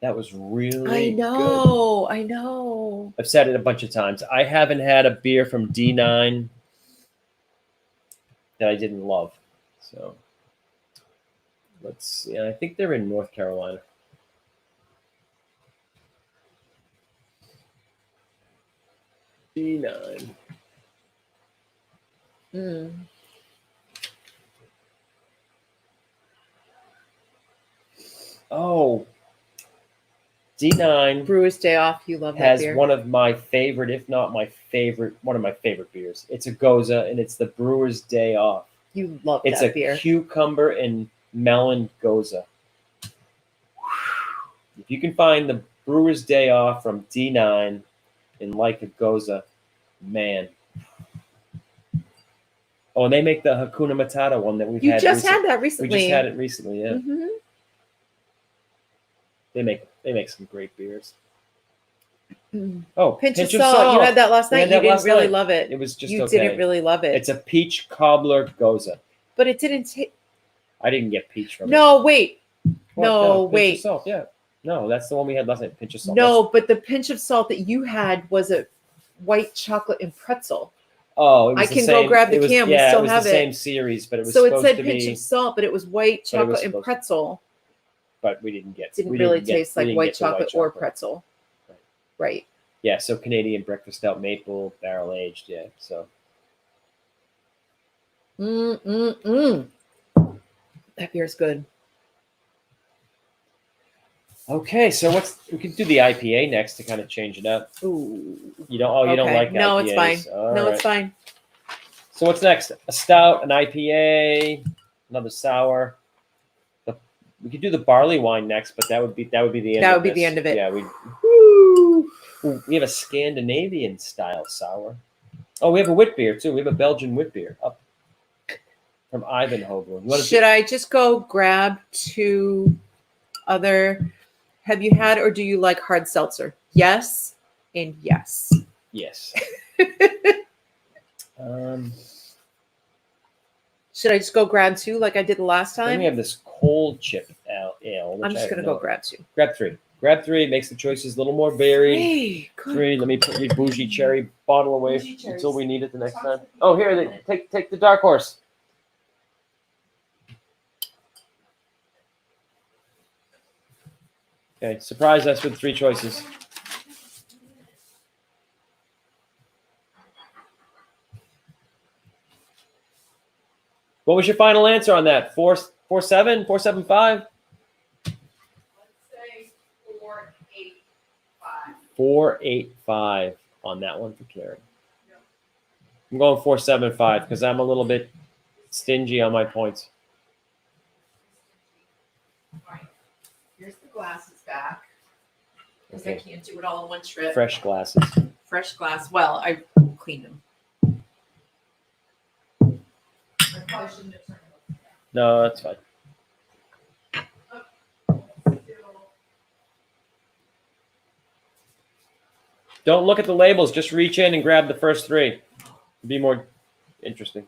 That was really good. I know. I've said it a bunch of times. I haven't had a beer from D9 that I didn't love. So let's see. I think they're in North Carolina. D9. Oh, D9 Brewer's Day Off. You love that has beer. one of my favorite, if not my favorite, one of my favorite beers. It's a Goza, and it's the Brewer's Day Off. You love It's that beer. It's a cucumber and melon Goza. If you can find the Brewer's Day Off from D9 and like a Goza, man. Oh, and they make the Hakuna Matata one that we've had. You just had that recently. We just had it recently, yeah. Mm-hmm. They make some great beers. Mm. Oh, pinch of salt. You had that last night. You didn't really love it. It was just you okay. didn't really love it. It's a peach cobbler Goza. But it didn't take. I didn't get peach from it. No, wait. What? No, wait. Pinch of salt, yeah. No, that's the one we had last night. Pinch of salt. No, but the pinch of salt that you had was a white chocolate and pretzel. Oh, it was I can go grab the can. We still have it. the same series, but it was so supposed it said to pinch be, of salt, but it was white chocolate and pretzel. But we didn't get. Didn't really taste like white chocolate or pretzel. Right. Yeah. So Canadian breakfast stout, maple, barrel aged. Yeah. So. That beer's good. Okay, so we can do the IPA next to kind of change it up. Ooh. You don't like IPAs. No, it's fine. All it's fine. So what's next? A stout, an IPA, another sour. We could do the barley wine next, but that would be the end. That would be the end of it. Yeah, we have a Scandinavian style sour. Oh, we have a Witbier too. We have a Belgian Witbier up from Ivanhoe. Should I just go grab 2 other? Have you had or do you like hard seltzer? Yes and yes. Yes. Should I just go grab 2 like I did the last time? Then we have this cold chip ale. I'm just going to go grab 2. Grab 3. Grab 3. Makes the choices a little more varied. 3. Let me put your bougie cherry bottle away until we need it the next time. Oh, here, take the dark horse. Okay, surprise us with 3 choices. What was your final answer on that? 4.7? 4.75? Let's say 4.85. 4.85 on that one for Karen. Yep. I'm going 4.75 because I'm a little bit stingy on my points. All right. Here's the glasses back. Because I Okay. can't do it all in one trip. Fresh glasses. Fresh glass. Well, I cleaned them. I probably shouldn't have turned them. No, that's fine. Don't look at the labels. Just reach in and grab the first three. It'd be more interesting.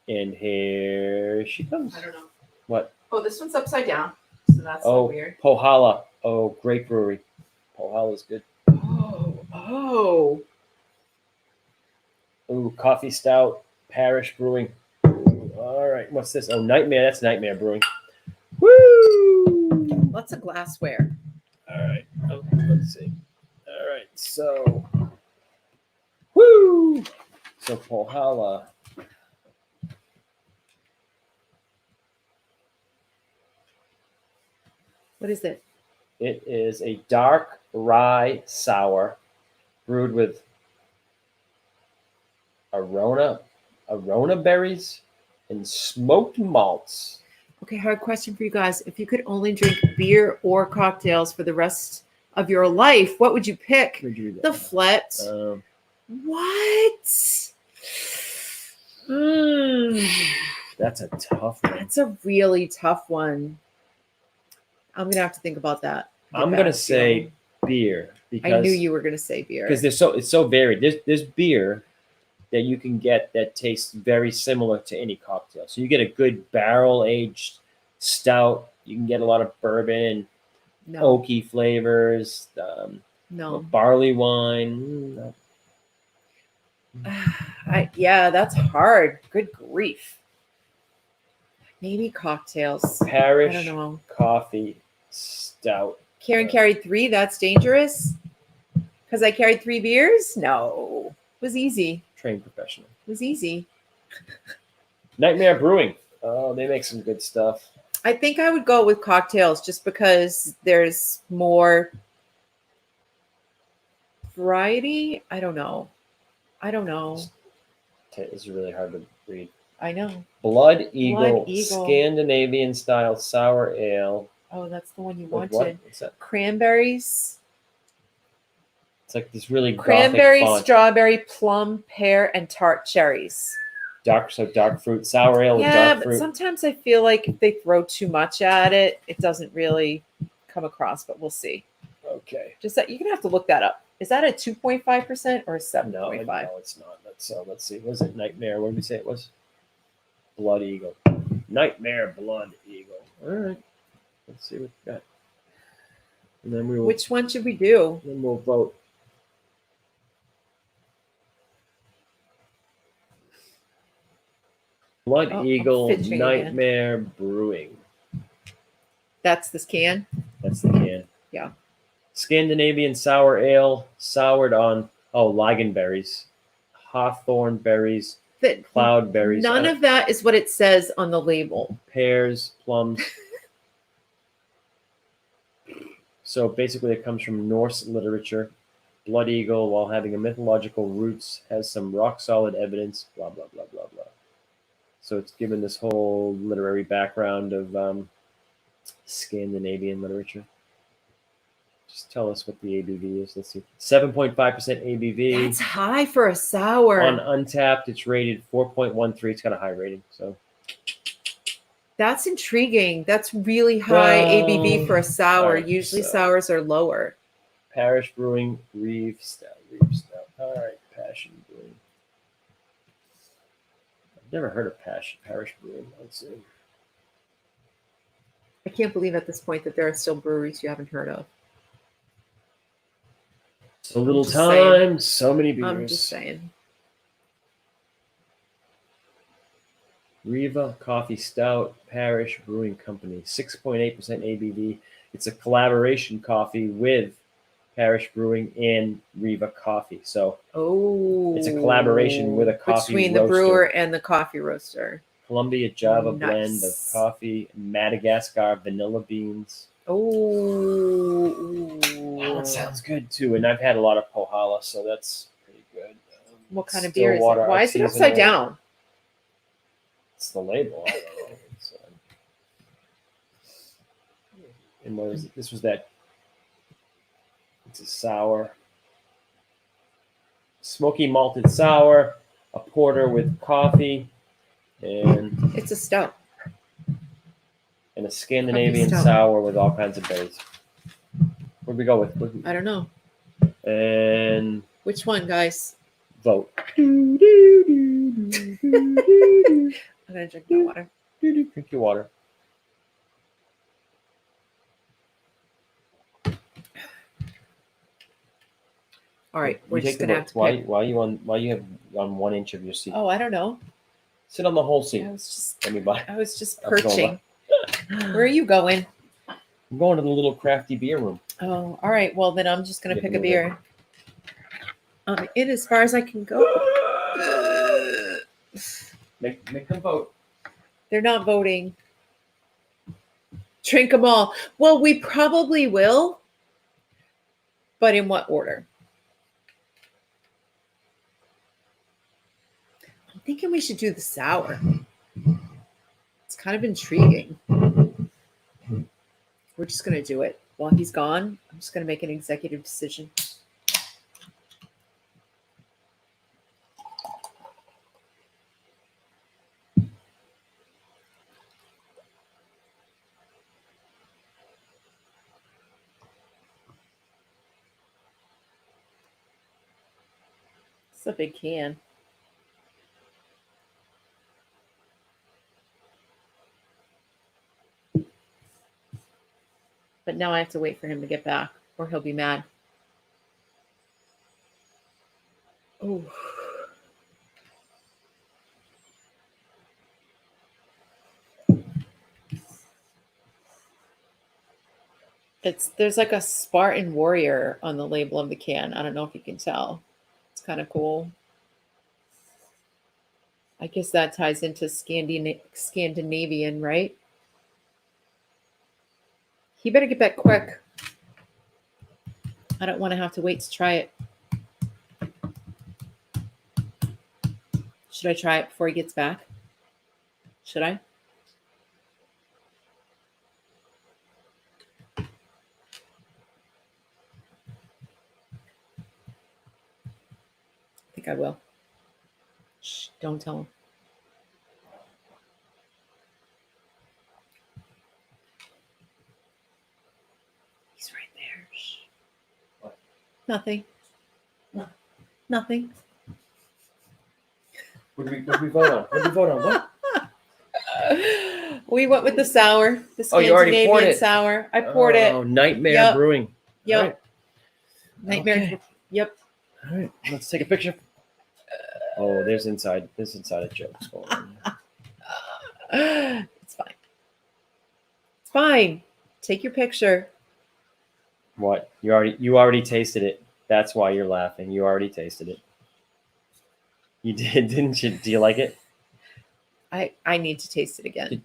And here she comes. I don't know. What? Oh, this one's upside down. So that's so weird. Pohala. Oh, great brewery. Pohala's good. Oh. Ooh, coffee stout. Parish Brewing. All right. What's this? Oh, Nightmare. That's Nightmare Brewing. Woo! Lots of glassware. All right. Oh, let's see. All right. So, woo! So Pohala. What is it? It is a dark rye sour brewed with Arona berries and smoked malts. Okay, hard question for you guys. If you could only drink beer or cocktails for the rest of your life, what would you pick? Where'd you read The that? Flet. What? That's a tough one. That's a really tough one. I'm gonna have to think about that. I'm gonna say beer because I knew you were gonna say beer. because it's so varied. There's beer that you can get that tastes very similar to any cocktail. So you get a good barrel aged stout. You can get a lot of bourbon and oaky flavors. Barley wine. Yeah, that's hard. Good grief. Maybe cocktails. Parish I don't know. coffee stout. Karen carried 3. That's dangerous. Because I carried 3 beers? No. It was easy. Trained professional. It was easy. Nightmare Brewing. Oh, they make some good stuff. I think I would go with cocktails just because there's more variety. I don't know. It's really hard to read. I know. Blood Eagle. Scandinavian style sour ale. Oh, that's the one you With wanted. what? What's that? Cranberries. It's like this really Cranberry, gothic font. strawberry, plum, pear, and tart cherries. Dark fruit, sour ale with dark but fruit. sometimes I feel like if they throw too much at it, it doesn't really come across, but we'll see. Okay. Just that you're gonna have to look that up. Is that a 2.5% or a 7.5? No, it's not. Let's see. Was it Nightmare? What did we say it was? Blood Eagle. Nightmare Blood Eagle. All right. Let's see what we got. And then Which one should we do? Then we'll vote. Blood Eagle Nightmare Brewing. That's this can? That's the can. Yeah. Scandinavian sour ale, soured on ligonberries, hawthorn berries, cloudberries. None of that is what it says on the label. Pears, plums. So basically it comes from Norse literature. Blood Eagle, while having a mythological roots, has some rock-solid evidence, blah, blah, blah, blah, blah. So it's given this whole literary background of Scandinavian literature. Just tell us what the ABV is. Let's see. 7.5% ABV. That's high for a sour. On Untapped, it's rated 4.13. It's got a high rating. So that's intriguing. That's really high ABV for a sour. Right, Usually sours are lower. Parish Brewing, Reeve Stout. All right, Passion Brewing. I've never heard of Parish Brewing. Let's see. I can't believe at this point that there are still breweries you haven't heard of. So little time, so many beers. I'm just saying. Riva Coffee Stout, Parish Brewing Company, 6.8% ABV. It's a collaboration coffee with Parish Brewing and Riva Coffee. So it's a collaboration with a coffee between roaster. the brewer and the coffee roaster. Columbia Java blend of Nice. coffee, Madagascar vanilla beans. Oh, That sounds good too. And I've had a lot of Pohala, so that's pretty good. What kind of beer is it? Stillwater Why is it upside artisanal. down? It's the label. I don't know. And what is it? This was that. It's a sour, smoky malted sour, a porter with coffee, and It's a stout. a Scandinavian Stout. sour with all kinds of berries. Where'd we go with? I don't know. And Which one, guys? vote. I'm gonna drink my water. Drink your water. All right, we're You just take the gonna have vote. to pick. Why you have on 1 inch of your seat? Oh, I don't know. Sit on the whole seat. I was Anybody? just I'm going perching. Where are you going? I'm going to the little crafty beer room. Oh, all right. Well, then I'm just gonna Yeah, pick a move beer. In as far as I can go. Make them vote. They're not voting. Drink them all. Well, we probably will, but in what order? I'm thinking we should do the sour. It's kind of intriguing. We're just going to do it. While he's gone, I'm just going to make an executive decision. It's a big can. But now I have to wait for him to get back, or he'll be mad. Oh. There's like a Spartan warrior on the label of the can. I don't know if you can tell. It's kind of cool. I guess that ties into Scandinavian, right? He better get back quick. I don't want to have to wait to try it. Should I try it before he gets back? Should I? I think I will. Shh, don't tell him. He's right there. Shh. What? Nothing. Nothing. What did we vote on? What did we vote on? What? We went with the sour. The Oh, you already poured Scandinavian it. sour. I poured it. Oh, Nightmare Yep. Brewing. Yep. All right. Nightmare. Okay. Yep. All right. Let's take a picture. Oh, there's inside a jokes going on. It's fine. It's fine. Take your picture. What? You already tasted it. That's why you're laughing. You already tasted it. You did, didn't you? Do you like it? I need to taste it again.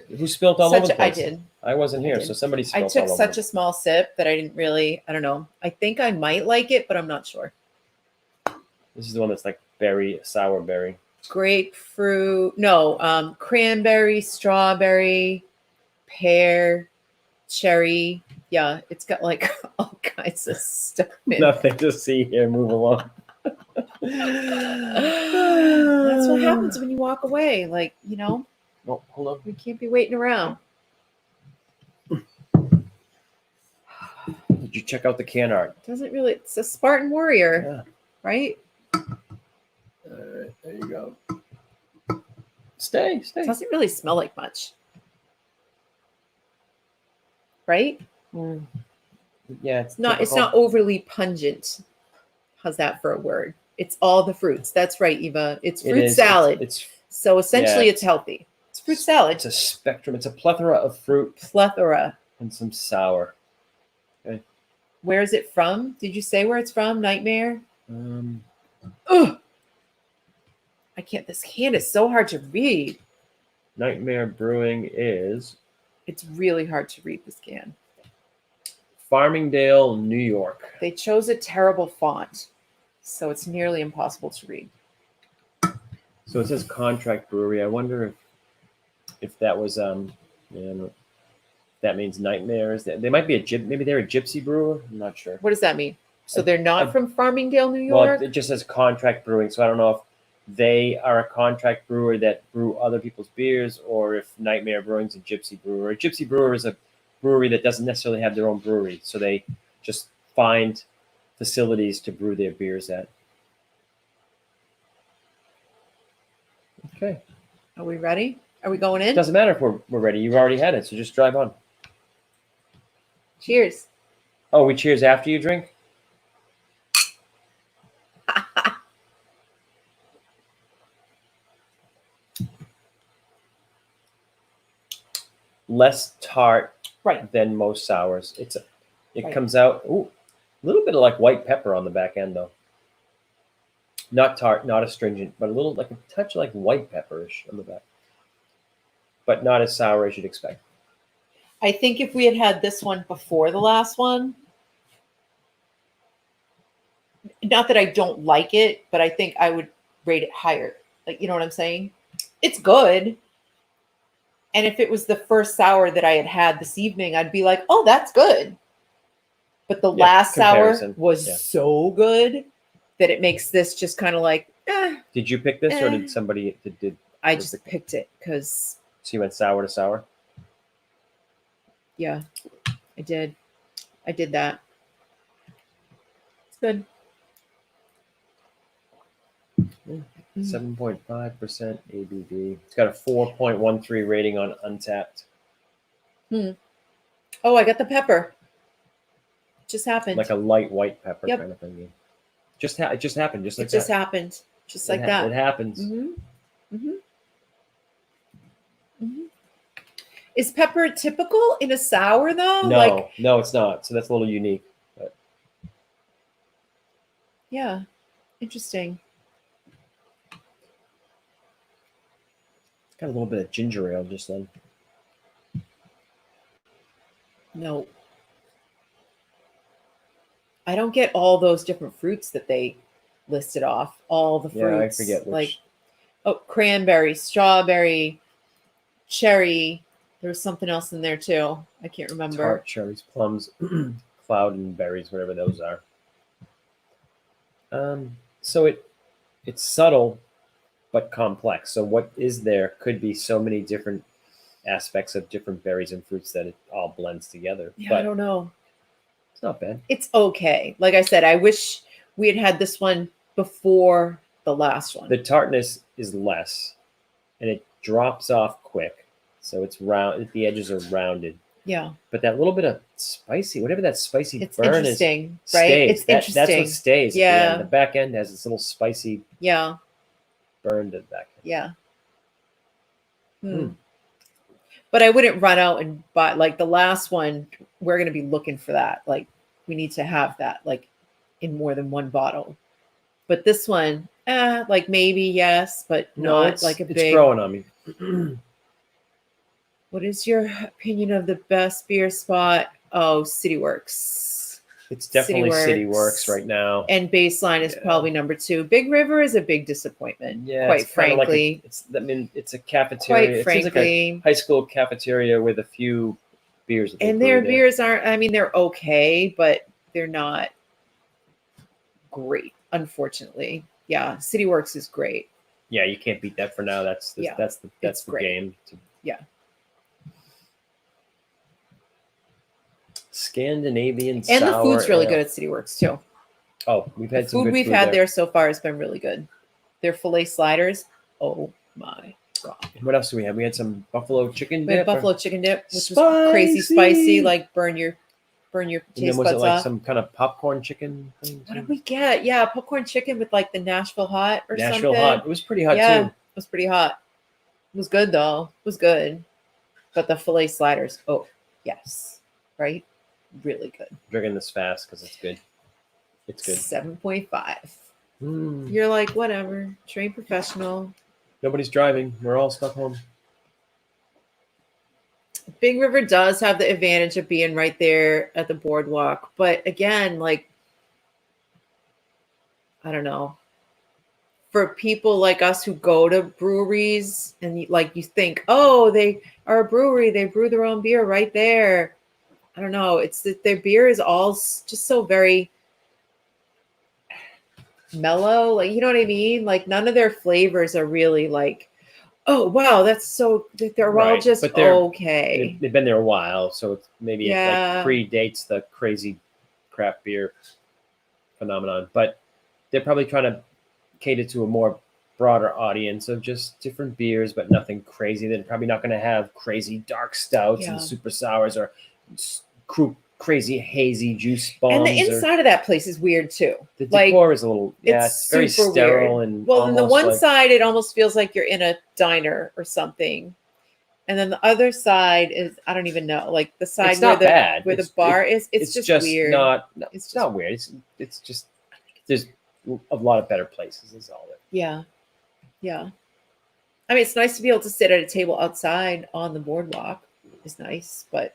Who spilled all over the place? I did. I wasn't here, so somebody I spilled took all over. such a small sip that I didn't really, I don't know. I think I might like it, but I'm not sure. This is the one that's like sour berry. Grapefruit, no, cranberry, strawberry, pear, cherry. Yeah, it's got like all kinds of stuff in it. Nothing to see here. Move along. That's what happens when you walk away. Like, Oh, hold on. we can't be waiting around. Did you check out the can art? Doesn't really, it's a Spartan warrior, Yeah. right? All right, there you go. Stay. It doesn't really smell like much. Right? Yeah, It's not overly pungent. How's that for a word? It's all the fruits. That's right, Eva. It's fruit salad. So essentially it's healthy. It's fruit salad. It's a spectrum. It's a plethora of fruit Plethora. and some sour. Okay. Where is it from? Did you say where it's from? Nightmare? Um, Ugh. I can't. This can is so hard to read. Nightmare Brewing is It's really hard to read this can. Farmingdale, New York. They chose a terrible font, so it's nearly impossible to read. So it says contract brewery. I wonder if that was yeah, that means nightmares. They might be maybe they're a gypsy brewer. I'm not sure. What does that mean? So they're not from Farmingdale, New Well, York? it just says contract brewing, so I don't know if they are a contract brewer that brew other people's beers, or if Nightmare Brewing's a gypsy brewer. A gypsy brewer is a brewery that doesn't necessarily have their own brewery, so they just find facilities to brew their beers at. Okay. Are we ready? Are we going in? Doesn't matter if we're ready. You've already had it, so just drive on. Cheers. Oh, we cheers after you drink? Less tart Right. than most sours. It Right. comes out a little bit of like white pepper on the back end though. Not tart, not astringent, but a little like a touch like white pepperish on the back. But not as sour as you'd expect. I think if we had had this one before the last one, not that I don't like it, but I think I would rate it higher. Like, you know what I'm saying? It's good. And if it was the first sour that I had had this evening, I'd be like, oh, that's good. But the last sour was so good that it makes this just kind of like, Did you pick this or did somebody did I just picked it because. So you went sour to sour? Yeah, I did. I did that. It's good. 7.5% ABV. It's got a 4.13 rating on Untapped. Oh, I got the pepper. Just happened. Like a light white pepper Yep. kind of thing. It just happened, just like it just that. happened, just like that. It happens. Is pepper typical in a sour though? No, no, it's not. So that's a little unique. But yeah, interesting. it's got a little bit of ginger ale just then. No, I don't get all those different fruits that they listed off. All the fruits. Yeah, I forget which. Cranberry, strawberry, cherry. There was something else in there too. I can't remember. Tart, cherries, plums, cloud, and berries, whatever those are. So it's subtle but complex. So what is there could be so many different aspects of different berries and fruits that it all blends together. Yeah, but I don't know. It's not bad. It's okay. Like I said, I wish we had had this one before the last one. The tartness is less, and it drops off quick. So it's round. The edges are rounded. Yeah. But that little bit of spicy, whatever that spicy It's burn interesting, is, right? stays. It's interesting. That's what stays. Yeah. The back end has this little spicy burn to the back end. Yeah. But I wouldn't run out and buy, like the last one, we're going to be looking for that. Like we need to have that like in more than one bottle. But this one, like maybe yes, but not like a big. It's growing on me. What is your opinion of the best beer spot? Oh, City Works. It's definitely City Works right now. And Baseline is probably number 2. Big River is a big disappointment. Yeah, quite frankly. It's a cafeteria. Quite frankly, it seems like a high school cafeteria with a few beers. And their beers aren't. I mean, they're okay, but they're not great. Unfortunately, yeah. City Works is great. Yeah, you can't beat that for now. That's the game. Yeah. Scandinavian and sour the food's really ale. good at City Works too. Oh, we've had some food good we've food had there so far has been really good. Their filet sliders. Oh my god! What else do we have? We had some buffalo chicken We had dip. buffalo chicken dip, which was crazy spicy, like burn your And taste then was buds it like off. some kind of popcorn chicken thing? What did we get? Yeah, popcorn chicken with like the Nashville hot or Nashville something. hot. It was pretty hot Yeah, too. it was pretty hot. It was good though. It was good. But the filet sliders, oh yes, right? Really good. Drinking this fast because it's good. It's good. 7.5. You're like, whatever. Trained professional. Nobody's driving. We're all stuck home. Big River does have the advantage of being right there at the boardwalk. But again, like, I don't know. For people like us who go to breweries and you think, oh, they are a brewery, they brew their own beer right there. I don't know. It's that their beer is all just so very mellow. Like, you know what I mean? Like, none of their flavors are really like, oh, wow, that's so, they're all Right, just but okay. they've been there a while, so it's maybe it like Yeah. predates the crazy craft beer phenomenon. But they're probably trying to cater to a more broader audience of just different beers, but nothing crazy. They're probably not going to have crazy dark stouts Yeah. and super sours or crazy hazy juice And bombs. the inside of that place is weird too. The Like, decor is a little, it's very super sterile weird. and Well, on the one like, side, it almost feels like you're in a diner or something. And then the other side is, I don't even know, like the side it's where not bad. the bar is. It's just weird. It's not weird. It's just there's a lot of better places. Is all it. Yeah. Yeah. I mean, it's nice to be able to sit at a table outside on the boardwalk. It's nice, but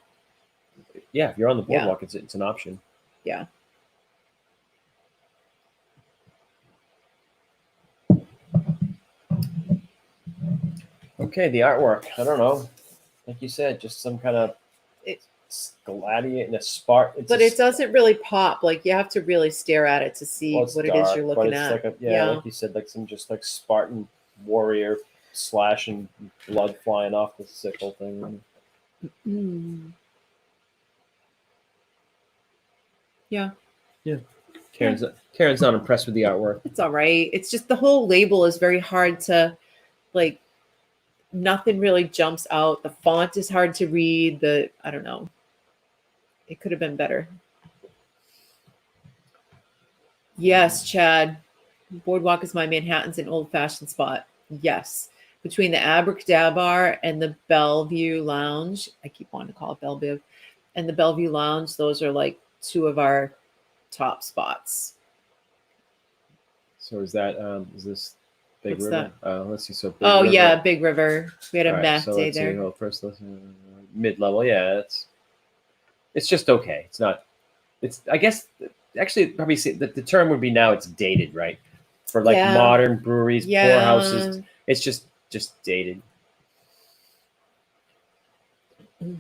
Yeah, if you're on the boardwalk, it's an option. yeah. Okay, the artwork. I don't know. Like you said, just some kind of gladiator and a spark. But it doesn't really pop. Like, you have to really stare at it to see what it is you're looking at. Like like you said, like some just like Spartan warrior slashing blood flying off the sickle thing. Mm. Yeah. Karen's not impressed with the artwork. It's all right. It's just the whole label is very hard to, like, nothing really jumps out. The font is hard to read. I don't know. It could have been better. Yes, Chad. Boardwalk is my Manhattan's an old-fashioned spot. Yes. Between the Abracadabra and the Bellevue Lounge. I keep wanting to call it Bellevue. And the Bellevue Lounge, those are like two of our top spots. So is this Big What's River? Let's see. So Big River. Yeah, Big River. We had a math so day there. See, first listen, mid-level. Yeah, it's just okay. It's not. It's I guess actually probably say that the term would be now it's dated, right? For like modern breweries, pourhouses, it's just dated.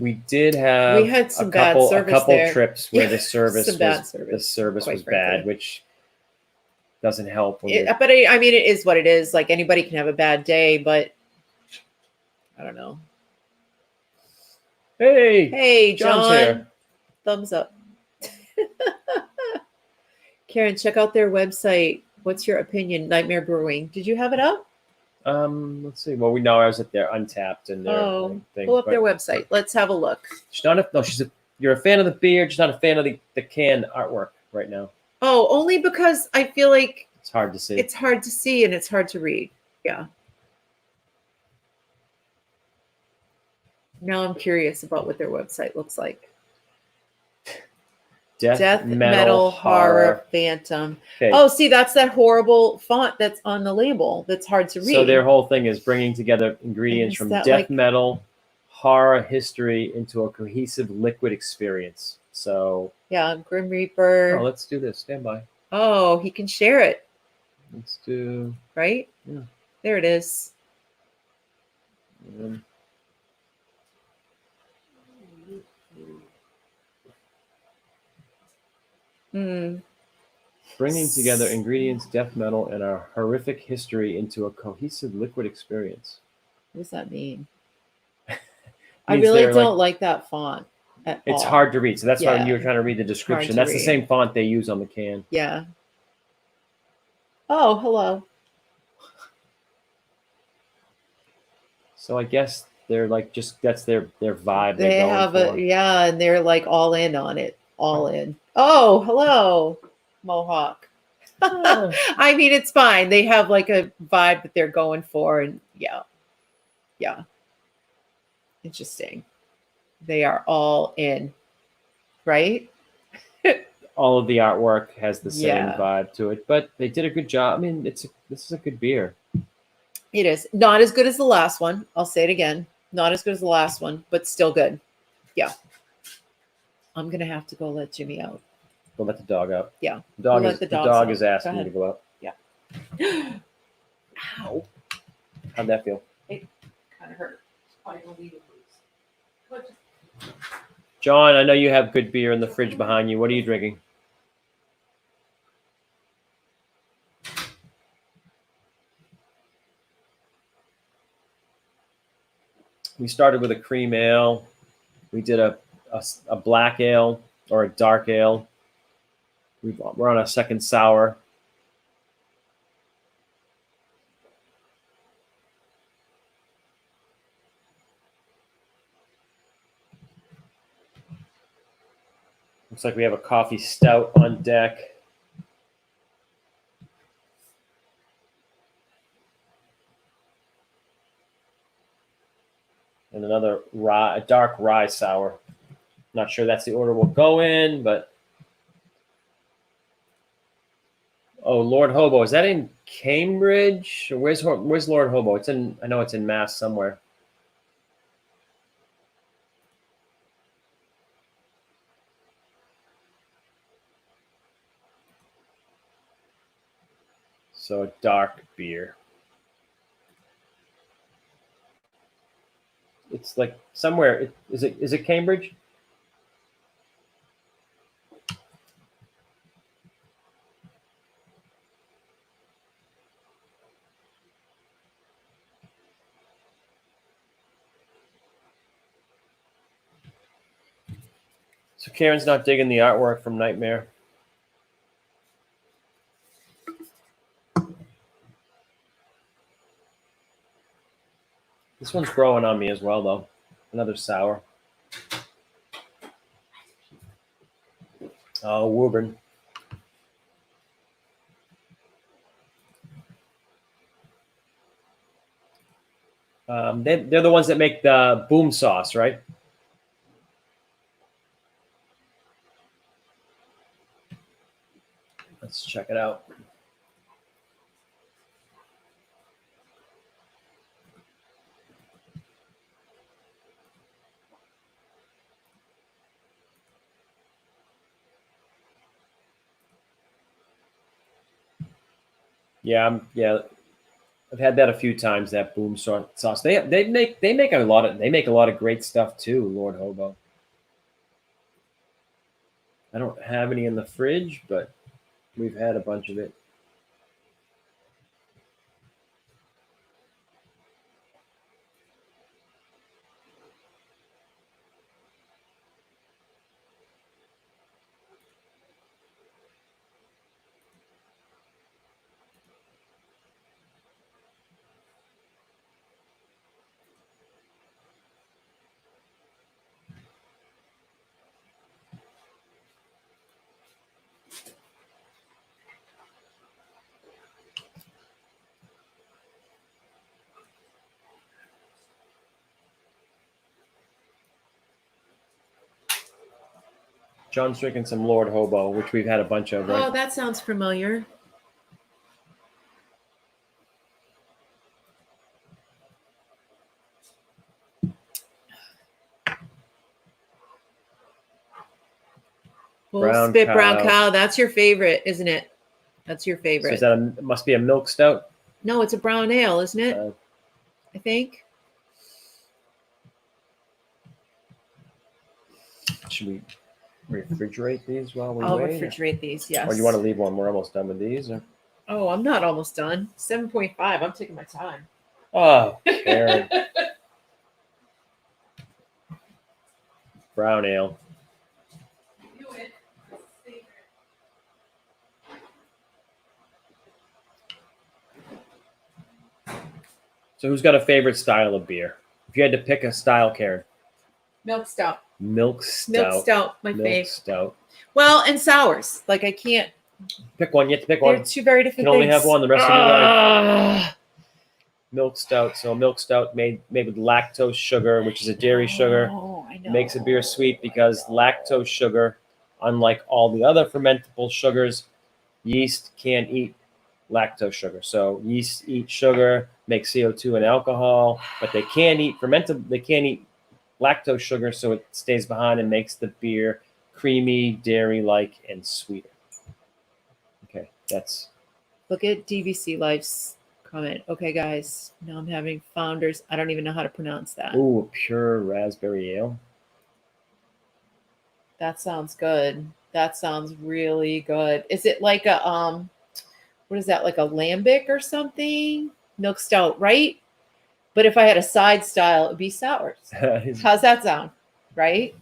We had some a couple there. trips where the service was bad, which doesn't help. But I mean, it is what it is. Like, anybody can have a bad day, but I don't know. Hey, John. Here. Thumbs up. Karen, check out their website. What's your opinion? Nightmare Brewing. Did you have it up? Let's see. Well, we know I was at their Untapped and their thing. Pull up their website. Let's have a look. You're a fan of the beer, just not a fan of the can artwork right now. Oh, only because I feel like it's hard to see. It's hard to see and it's hard to read. Yeah. Now I'm curious about what their website looks like. Death Metal Horror Phantom. Okay. Oh, see, that's that horrible font that's on the label. That's hard to read. So their whole thing is bringing together ingredients from death metal, horror history into a cohesive liquid experience. So yeah, Grim Reaper. Oh, let's do this. Stand by. Oh, he can share it. Let's do. Right? Yeah. There it is. Bringing together ingredients, death metal, and our horrific history into a cohesive liquid experience. What does that mean? I really don't like that font. It's hard to read. So that's why when you were trying to read the description, that's the same font they use on the can. Yeah. Oh, hello. So I guess they're like that's their vibe. They have and they're like all in on it. All in. Oh, hello, Mohawk. I mean, it's fine. They have like a vibe that they're going for, and yeah. Interesting. They are all in, right? All of the artwork has the same vibe to it, but they did a good job. I mean, this is a good beer. It is not as good as the last one. I'll say it again. Not as good as the last one, but still good. I'm gonna have to go let Jimmy out. Go let the dog out. Yeah. The dog We'll is let the the dogs dog out. is asking Go me to go out. Ow. How'd that feel? Kind of hurt. Probably gonna leave it loose. John, I know you have good beer in the fridge behind you. What are you drinking? We started with a cream ale. We did a black ale or a dark ale. We're on a second sour. Looks like we have a coffee stout on deck. And another a dark rye sour. Not sure that's the order we'll go in, but oh, Lord Hobo, is that in Cambridge? Or where's Lord Hobo? It's in. I know it's in Mass somewhere. So a dark beer. It's like somewhere. Is it Cambridge? So Karen's not digging the artwork from Nightmare. This one's growing on me as well, though. Another sour. Oh, Woburn. They're the ones that make the boom sauce, right? Let's check it out. Yeah, I've had that a few times. That boom sauce. They make a lot of great stuff too. Lord Hobo. I don't have any in the fridge, but we've had a bunch of it. John's drinking some Lord Hobo, which we've had a bunch of, right? Oh, that sounds familiar. Brown Spit cow. brown cow. That's your favorite, isn't it? That's your So favorite. is that it must be a milk stout? No, it's a brown ale, isn't it? I think. Should we refrigerate these while we I'll wait? refrigerate these, yes. Or do you want to leave one? We're almost done with these. Or? Oh, I'm not almost done. 7.5. I'm taking my time. Oh, Karen. Brown ale. So who's got a favorite style of beer? If you had to pick a style, Karen. Milk stout. Milk stout. Milk stout, my Milk fave. stout. Well, and sours. Like I can't. Pick one. You have to pick They're one. two very You different can only things. have one the rest of your life. Milk stout. So milk stout made with lactose sugar, which is a dairy sugar. Oh, I know. Makes a beer sweet because lactose sugar, unlike all the other fermentable sugars, yeast can't eat lactose sugar. So yeast eat sugar, make CO2 and alcohol, but they can't eat lactose sugar, so it stays behind and makes the beer creamy, dairy-like, and sweeter. Okay, that's Look at DVC Life's comment. Okay, guys, now I'm having Founders. I don't even know how to pronounce that. ooh, pure raspberry ale. That sounds good. That sounds really good. Is it like a what is that, like a lambic or something? Milk stout, right? But if I had a side style, it would be sours. How's that sound? Right?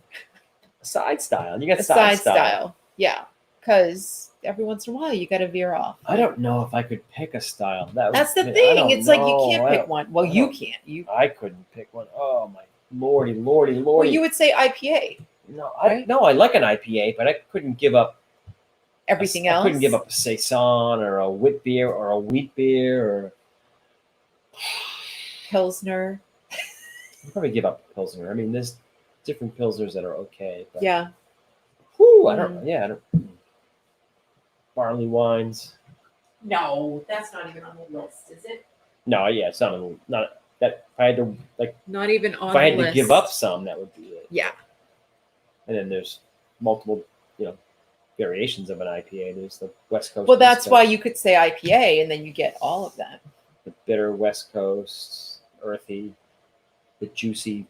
Side style. You got A side style. Yeah. Because every once in a while you got to veer off. I don't know if I could pick a style. That's the thing. It's like you can't pick one. Well, you can't. I couldn't pick one. Oh my lordy. Well, you would say IPA. No, right? I like an IPA, but I couldn't give up everything else. I couldn't give up a saison or a Witbier or a wheat beer or Pilsner. I'd probably give up Pilsner. I mean, there's different Pilsners that are okay. But, Yeah. Whew, I don't. Barley wines. No, that's not even on the list, is it? No, yeah, it's not that. If I had to not even on. If I had to give up some, that would be it. Yeah. And then there's multiple, variations of an IPA. There's the West Coast. Well, that's why you could say IPA, and then you get all of them. The bitter West Coast, earthy, the juicy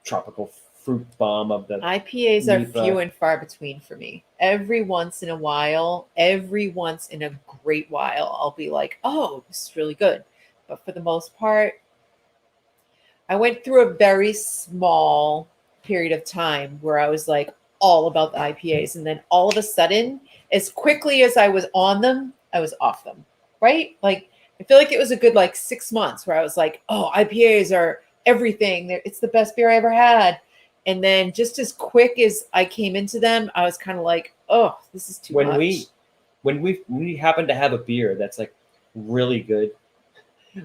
tropical fruit bomb of the IPAs are Ipa. few and far between for me. Every once in a great while, I'll be like, oh, this is really good. But for the most part, I went through a very small period of time where I was like all about the IPAs. And then all of a sudden, as quickly as I was on them, I was off them, right? Like, I feel like it was a good 6 months where I was like, oh, IPAs are everything. It's the best beer I ever had. And then just as quick as I came into them, I was kind of like, oh, this is too much. When we happen to have a beer that's really good,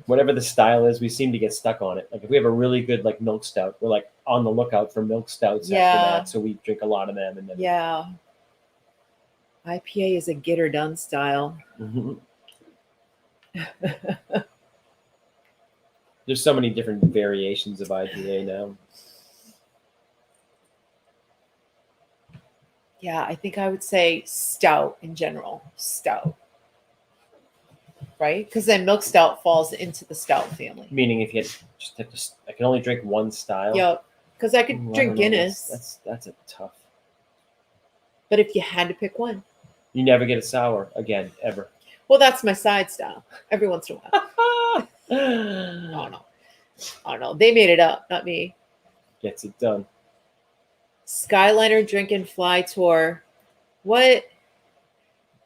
whatever the style is, we seem to get stuck on it. Like if we have a really good milk stout, we're on the lookout for milk stouts after that. So we drink a lot of them. And then IPA is a get or done style. Mm-hmm. There's so many different variations of IPA now. Yeah, I think I would say stout in general. Stout. Right? Because then milk stout falls into the stout family. Meaning if you I can only drink one style. Yep. Because I could drink Guinness. That's a tough. But if you had to pick one. You never get a sour again, ever. Well, that's my side style. Every once in a while. Oh no. They made it up, not me. Gets it done. Skyliner Drink and Fly Tour. What?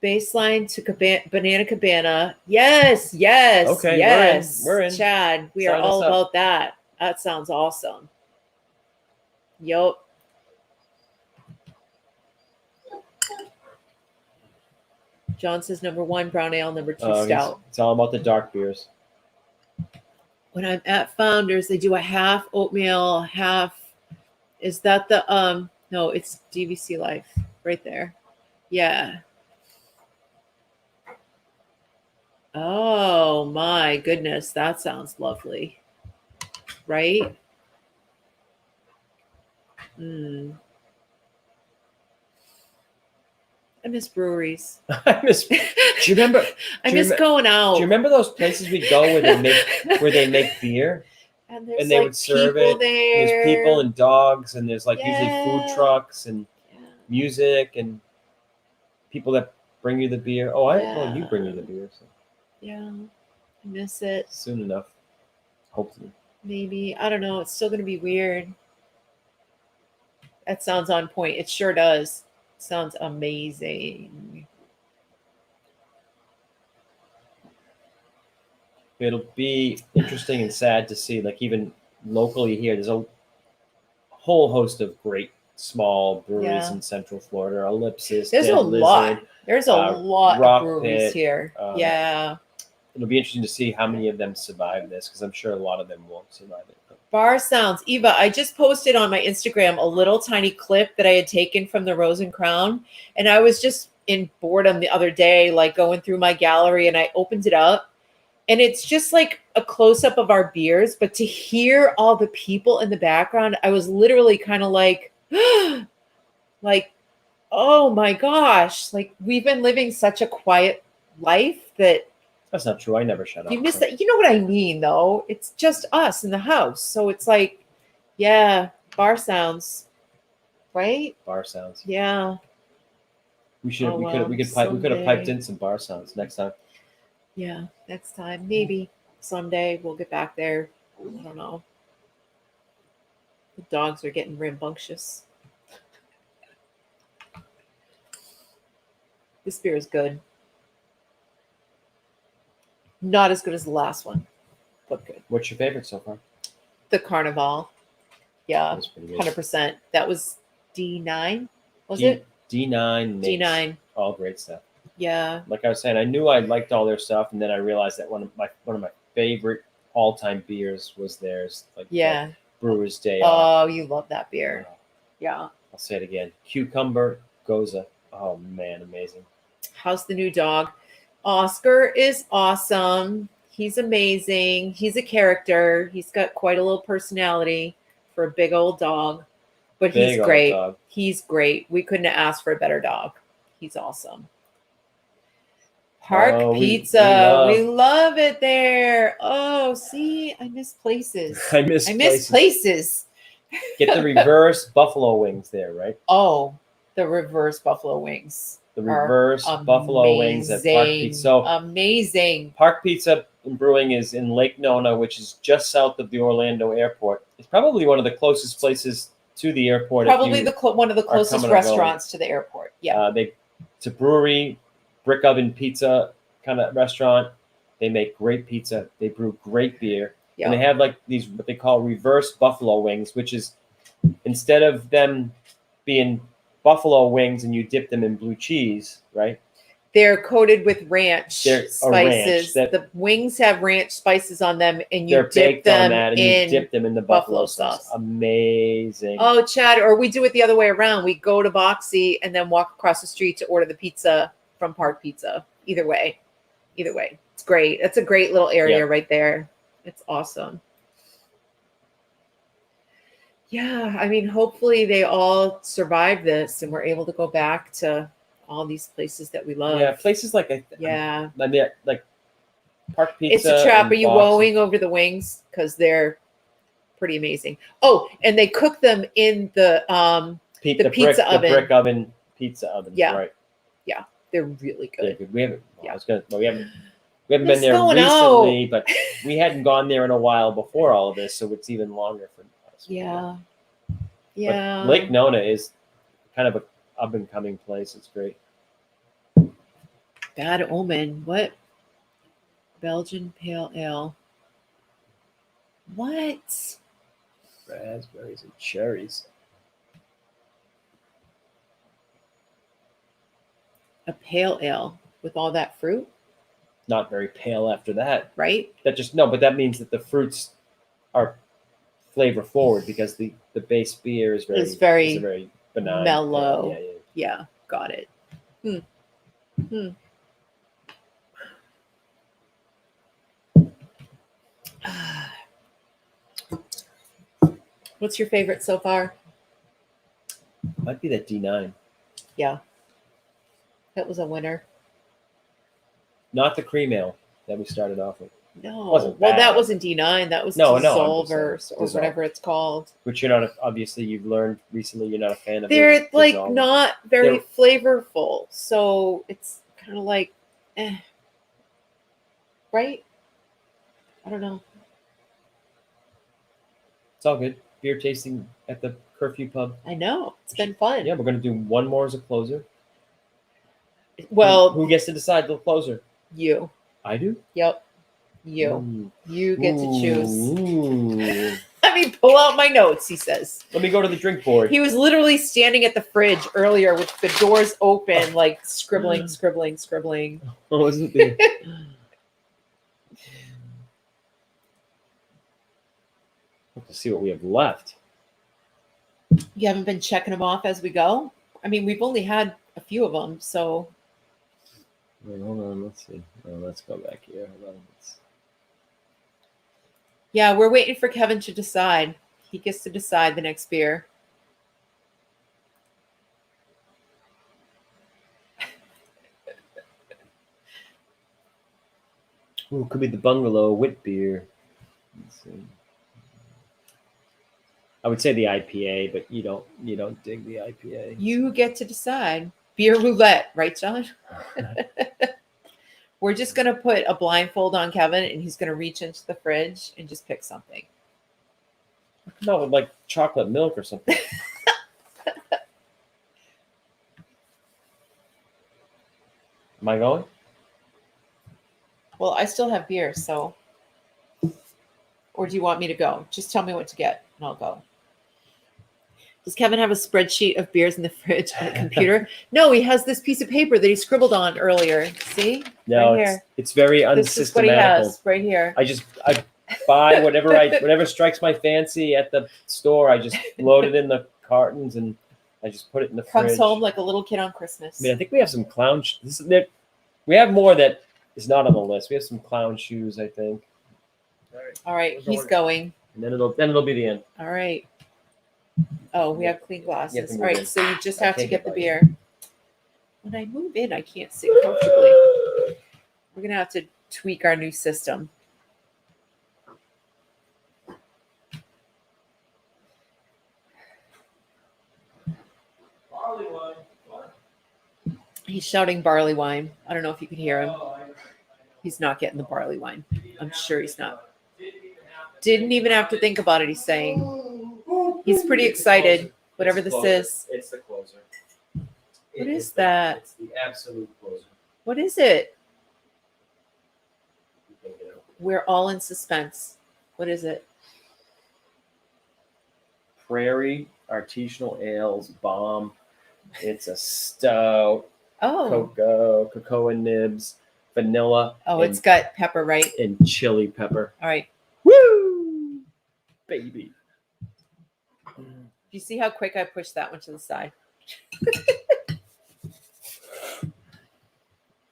Baseline to Banana Cabana. Yes. Okay, yes. We're in. Chad, we are all about that. That sounds awesome. Yup. John says number 1, brown ale, number 2, stout. It's all about the dark beers. When I'm at Founders, they do a half oatmeal, half. Is that the no, it's DVC Life right there. Yeah. Oh my goodness, that sounds lovely. Right? I miss breweries. Do you remember? I miss going out. Do you remember those places we go where they make beer? And they would serve it. There. There's people and dogs, and there's usually food trucks and music and people that bring you the beer. Oh, you bring you the beer. So. Yeah, I miss it. Soon enough, hopefully. Maybe. I don't know. It's still going to be weird. That sounds on point. It sure does. Sounds amazing. It'll be interesting and sad to see, even locally here, there's a whole host of great small breweries in Central Florida. Ellipsis. There's a lot. There's a lot of breweries Pit, here. It'll be interesting to see how many of them survive this, because I'm sure a lot of them won't survive it. Bar sounds. Eva, I just posted on my Instagram a little tiny clip that I had taken from the Rose and Crown. And I was just in boredom the other day, going through my gallery, and I opened it up. And it's just like a close up of our beers, but to hear all the people in the background, I was literally kind of like, like, oh my gosh, like we've been living such a quiet life that That's not true. I never shut up. you miss that. You know what I mean, though? It's just us in the house. So it's like, yeah, bar sounds, right? Bar sounds. Yeah. We could have piped someday. in some bar sounds next time. Yeah, next time. Maybe someday we'll get back there. I don't know. The dogs are getting rambunctious. This beer is good. Not as good as the last one, but good. What's your favorite so far? The Carnival. Yeah, That's pretty good. 100%. That was D9, was D- it? D9 makes D9. all great stuff. Yeah. Like I was saying, I knew I liked all their stuff, and then I realized that one of my favorite all-time beers was theirs. Like Yeah. Brewer's Day Off. Oh, you love that beer. Yeah. I'll say it again. Cucumber Goza. Oh man, amazing. How's the new dog? Oscar is awesome. He's amazing. He's a character. He's got quite a little personality for a big old dog, but Big he's old great. dog. He's great. We couldn't have asked for a better dog. He's awesome. Park Oh, Pizza. We love it there. Oh, see, I miss places. I miss places. Get the reverse buffalo wings there, right? Oh, the reverse buffalo wings. The reverse buffalo wings at Park Pizza. So amazing. Park Pizza and Brewing is in Lake Nona, which is just south of the Orlando airport. It's probably one of the closest places to the airport. Probably one of the closest restaurants to the airport. Yeah. It's a brewery, brick oven pizza kind of restaurant. They make great pizza. They brew great beer. Yeah. And they have like these what they call reverse buffalo wings, which is instead of them being buffalo wings and you dip them in blue cheese, right? They're coated with ranch spices. Ranch the wings have ranch spices on them, and you dip them in the buffalo sauce. Amazing. Oh, Chad, or we do it the other way around. We go to Boxy and then walk across the street to order the pizza from Park Pizza. Either way, it's great. That's a great little area right there. It's awesome. Yeah, I mean, hopefully they all survive this and we're able to go back to all these places that we love. Yeah, places like I mean, like Park Pizza. It's a trap. Are you woeing over the wings? Because they're pretty amazing. Oh, and they cook them in the pizza oven. The brick oven pizza oven. Yeah. Right. Yeah, they're really good. They're good. We haven't been there recently, but we hadn't gone there in a while before all of this, so it's even longer for us. Yeah. Yeah. But Lake Nona is kind of a up and coming place. It's great. Bad Omen. What? Belgian Pale Ale. What? Raspberries and cherries. A pale ale with all that fruit? Not very pale after that. Right? But that means that the fruits are flavor forward because the base beer is very benign. Mellow. Yeah, got it. What's your favorite so far? Might be that D9. Yeah. That was a winner. Not the cream ale that we started off with. No. Wasn't bad. Well, that wasn't D9. That was Dissolver or whatever it's called. Which obviously you've learned recently you're not a fan of. They're like not very flavorful. So it's kind of like, right? I don't know. It's all good. Beer tasting at the Curfew pub. I know. It's been fun. Yeah, we're going to do one more as a closer. Well, who gets to decide the closer? You. I do? Yep. You. You get to choose. Ooh. Let me pull out my notes, he says. Let me go to the drink board. He was literally standing at the fridge earlier with the doors open, like scribbling. Oh, isn't there? Let's see what we have left. You haven't been checking them off as we go? I mean, we've only had a few of them, so. Wait, hold on. Let's see. Oh, let's go back here. Hold on. Yeah, we're waiting for Kevin to decide. He gets to decide the next beer. Ooh, could be the Bungalow Witbier. Let's see. I would say the IPA, but you don't dig the IPA. You get to decide. Beer roulette, right, John? We're just going to put a blindfold on Kevin, and he's going to reach into the fridge and just pick something. Come out with like chocolate milk or something. Am I going? Well, I still have beer, so. Or do you want me to go? Just tell me what to get, and I'll go. Does Kevin have a spreadsheet of beers in the fridge on a computer? No, he has this piece of paper that he scribbled on earlier. See? No, right here. it's very This is what he unsystematical. has right here. I buy whatever strikes my fancy at the store. I just load it in the cartons and I just put it in the Comes fridge. home like a little kid on Christmas. I mean, I think we have some clown. We have more that is not on the list. We have some clown shoes, I think. All right, he's going. And then it'll be the end. All right. Oh, we have clean You glasses. have to All move right, in. so you just I have to can't get get the by you. beer. When I move in, I can't sit comfortably. We're gonna have to tweak our new system. Barley wine. What? He's shouting barley wine. I don't know if you can hear him. He's not getting the barley wine. I'm sure he's not. Didn't even have to think about it, he's saying. He's pretty excited, whatever this is. It's the closer. What is that? It's the absolute closer. What is it? You think it out. We're all in suspense. What is it? Prairie Artisanal Ales Bomb. It's a stout, Oh. cocoa and nibs, vanilla. Oh, and, it's got pepper, right? and chili pepper. All right. Woo! Baby. Do you see how quick I pushed that one to the side?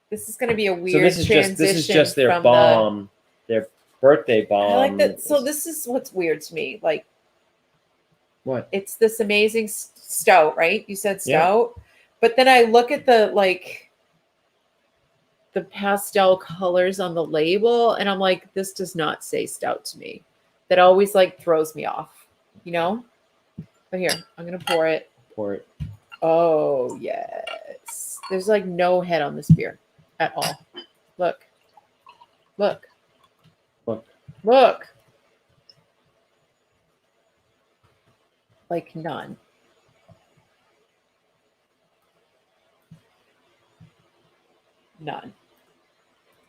This is going to be a weird transition. This is just their from bomb, their birthday bomb. I like that. So this is what's weird to me. Like, What? it's this amazing stout, right? You said Yeah. stout, but then I look at the pastel colors on the label, and I'm like, this does not say stout to me. That always throws me off, you know. But here, I'm gonna pour it. Pour it. Oh yes, there's no head on this beer at all. Look. Look. None. None.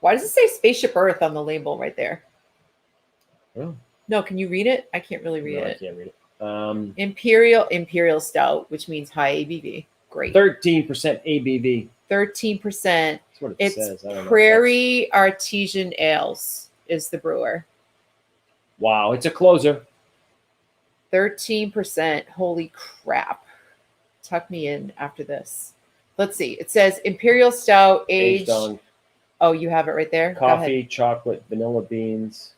Why does it say Spaceship Earth on the label right there? Oh. No, can you read it? I can't really read No, I it. can't read it. Imperial Stout, which means high ABV. Great. 13% ABV. 13%. That's what it It's says. I don't know if Prairie Artesian Ales is the brewer. Wow, it's a closer. 13%. Holy crap. Tuck me in after this. Let's see. It says Imperial Stout aged. On Oh, you have it right there. Go ahead. coffee, chocolate, vanilla beans,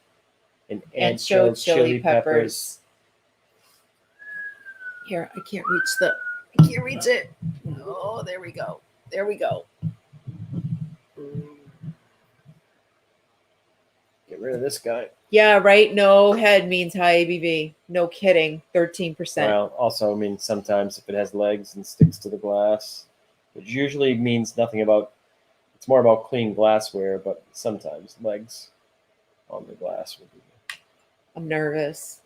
and Ancho ancho chili peppers. Here, I can't reach it. Oh, there we go. Get rid of this guy. Yeah, right. No head means high ABV. No kidding. 13%. Well, also, I mean, sometimes if it has legs and sticks to the glass, which usually means nothing about, it's more about clean glassware, but sometimes legs on the glass would be good. I'm nervous.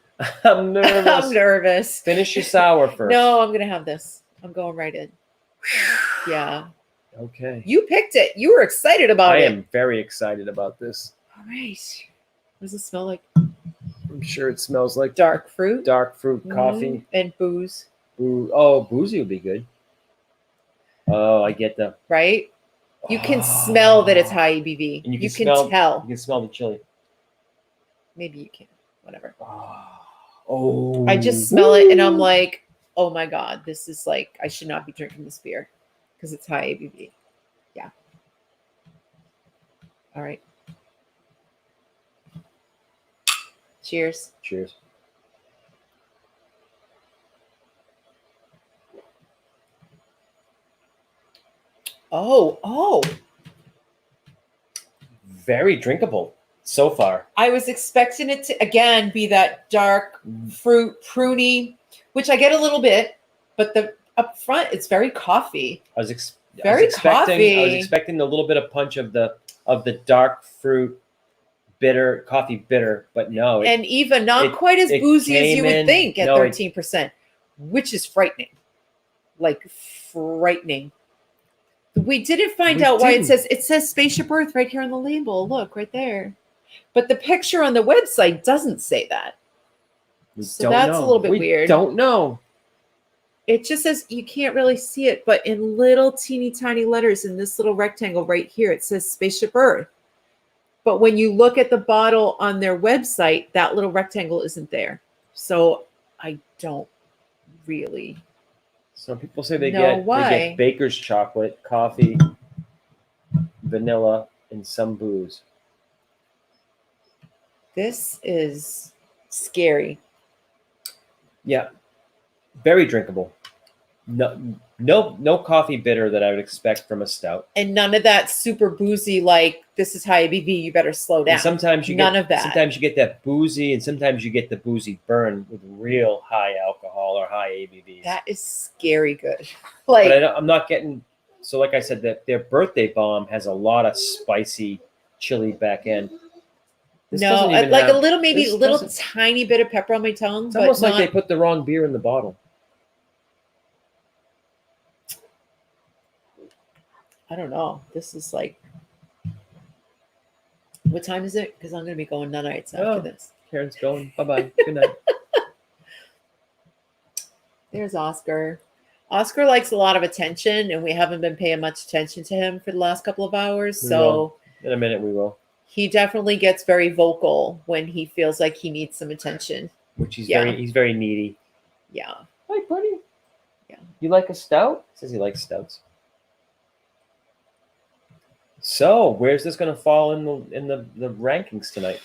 I'm nervous. I'm nervous. Finish your sour first. No, I'm going to have this. I'm going right in. Yeah. Okay. You picked it. You were excited about I it. am very excited about this. All right. What does it smell like? I'm sure it smells like Dark fruit. dark fruit Mhm. coffee. And booze. Boozy would be good. Oh, I get the. Right? You can smell that it's high ABV. And You can smell, tell. You can smell the chili. Maybe you can. Whatever. Oh. I just smell it and I'm like, oh my God, this is I should not be drinking this beer because it's high ABV. Yeah. All right. Cheers. Cheers. Oh. Very drinkable so far. I was expecting it to, again, be that dark fruit, pruny, which I get a little bit, but the up front, it's very coffee. I was expecting Coffee. a little bit of punch of the dark fruit bitter, coffee bitter, but no. And even not quite as boozy as you would think at 13%, which is frightening. Like frightening. We didn't find out why it says Spaceship Earth right here on the label. Look, right there. But the picture on the website doesn't say that. So that's a little bit weird. Don't know. It just says you can't really see it, but in little teeny tiny letters in this little rectangle right here, it says Spaceship Earth. But when you look at the bottle on their website, that little rectangle isn't there. So I don't really. Some people say they get baker's chocolate, coffee, vanilla, and some booze. This is scary. Yeah, very drinkable. No coffee bitter that I would expect from a stout. And none of that super boozy, like this is high ABV, you better slow down. And sometimes you none of that. Sometimes you get that boozy, and sometimes you get the boozy burn with real high alcohol or high ABVs. That is scary good. Like, but I'm not getting. So, like I said, that their birthday bomb has a lot of spicy chili back end. This like a little tiny bit of pepper on my tongue. It's almost like they put the wrong beer in the bottle. I don't know. This is like, what time is it? Because I'm going to be going nights after this. Karen's going. Bye-bye. Good night. There's Oscar. Oscar likes a lot of attention, and we haven't been paying much attention to him for the last couple of hours. In a minute, we will. He definitely gets very vocal when he feels like he needs some attention. Which he's very needy. Yeah. Hi, buddy. Yeah. You like a stout? Says he likes stouts. So, where's this going to fall in the rankings tonight?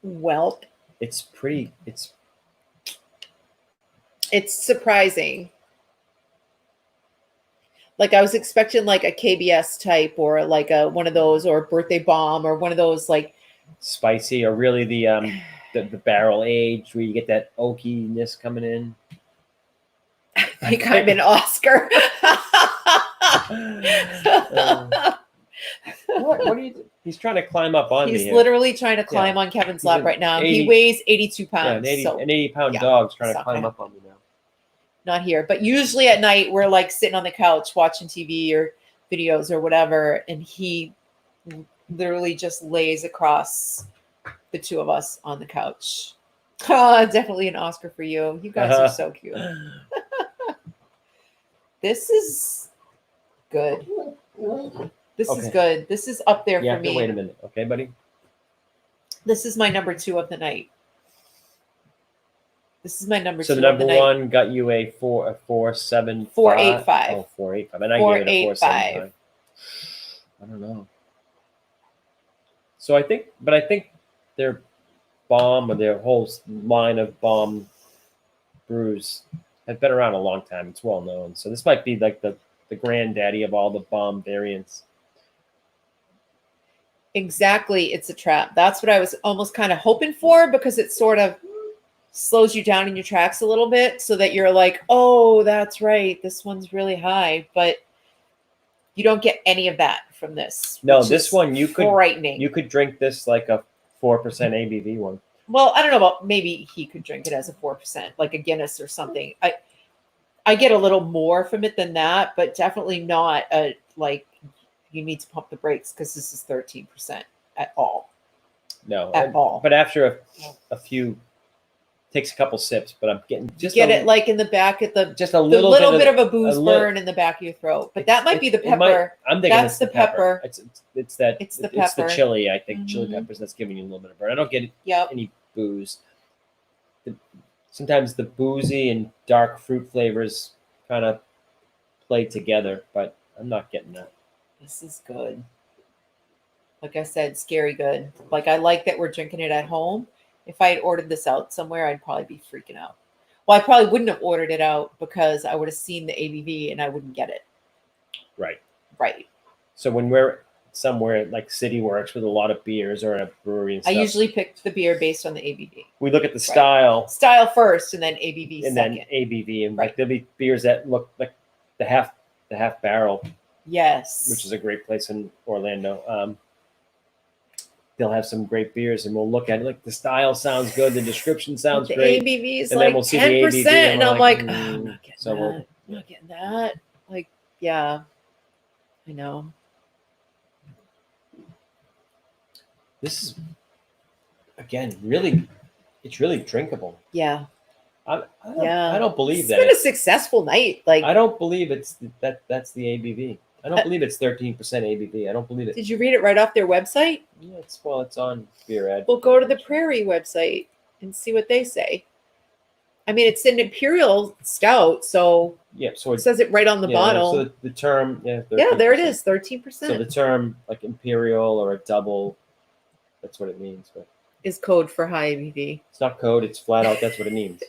Well, it's surprising. Like I was expecting like a KBS type or like a one of those or a birthday bomb or one of those like spicy or really the barrel aged where you get that oakiness coming in. I think I'm an Oscar. What are you? He's trying to climb up on me. He's literally trying to climb on Kevin's lap right now. He weighs 82 pounds. Yeah, an 80-pound dog's trying to climb up on me now. Not here, but usually at night we're like sitting on the couch watching TV or videos or whatever, and he literally just lays across the two of us on the couch. Definitely an Oscar for you. You guys are so cute. This is good. This is good. This is up there for me. Wait a minute. Okay, buddy. This is my number 2 of the night. This is my number 2. So the number 1 got you a 4.75. 4.85. Oh, 4.85. And I gave it a 4.75. I don't know. So I think their bomb or their whole line of bomb brews have been around a long time. It's well known. So this might be like the granddaddy of all the bomb variants. Exactly. It's a trap. That's what I was almost kind of hoping for, because it sort of slows you down in your tracks a little bit so that you're like, oh, that's right, this one's really high. But you don't get any of that from this. No, this one you could frightening. You could drink this like a 4% ABV one. Well, I don't know about, maybe he could drink it as a 4%, like a Guinness or something. I get a little more from it than that, but definitely not like you need to pump the brakes because this is 13% at all. No, at all. But after a few, takes a couple sips, but I'm getting it like in the back at just a little bit of a booze burn in the back of your throat. But that might be the pepper. I'm thinking that's the pepper. It's the pepper. It's the chili. I think chili peppers that's giving you a little bit of burn. I don't get any booze. Sometimes the boozy and dark fruit flavors kind of play together, but I'm not getting that. This is good. Like I said, scary good. Like I like that we're drinking it at home. If I had ordered this out somewhere, I'd probably be freaking out. Well, I probably wouldn't have ordered it out because I would have seen the ABV and I wouldn't get it. Right. Right. So when we're somewhere like City Works with a lot of beers or a brewery and I stuff, usually pick the beer based on the ABV. we look at the style Style first and then ABV and second. then ABV, and Right. like there'll be beers that look like the half barrel, Yes. which is a great place in Orlando. They'll have some great beers, and we'll look at it like the style sounds good, the description sounds the great, ABV is and then like we'll see the 10%, ABV, and we're I'm like, oh, I'm "Mm." not getting So that. I'm not getting that. Like, yeah, I know. This is again really, it's really drinkable. Yeah, I yeah. don't believe It's that. been a successful night. Like, I don't believe that's the ABV. I don't believe it's 13% ABV. I don't believe it. did you read it right off their website? Yeah, it's on Beer Ad. Well, go to the Prairie website and see what they say. I mean, it's an imperial stout, so Yeah, so it says it right on the bottle. So the term, yeah, There it is, 13%. So the term like imperial or a double, that's what it means. But is code for high ABV. it's not code. It's flat out. That's what it means.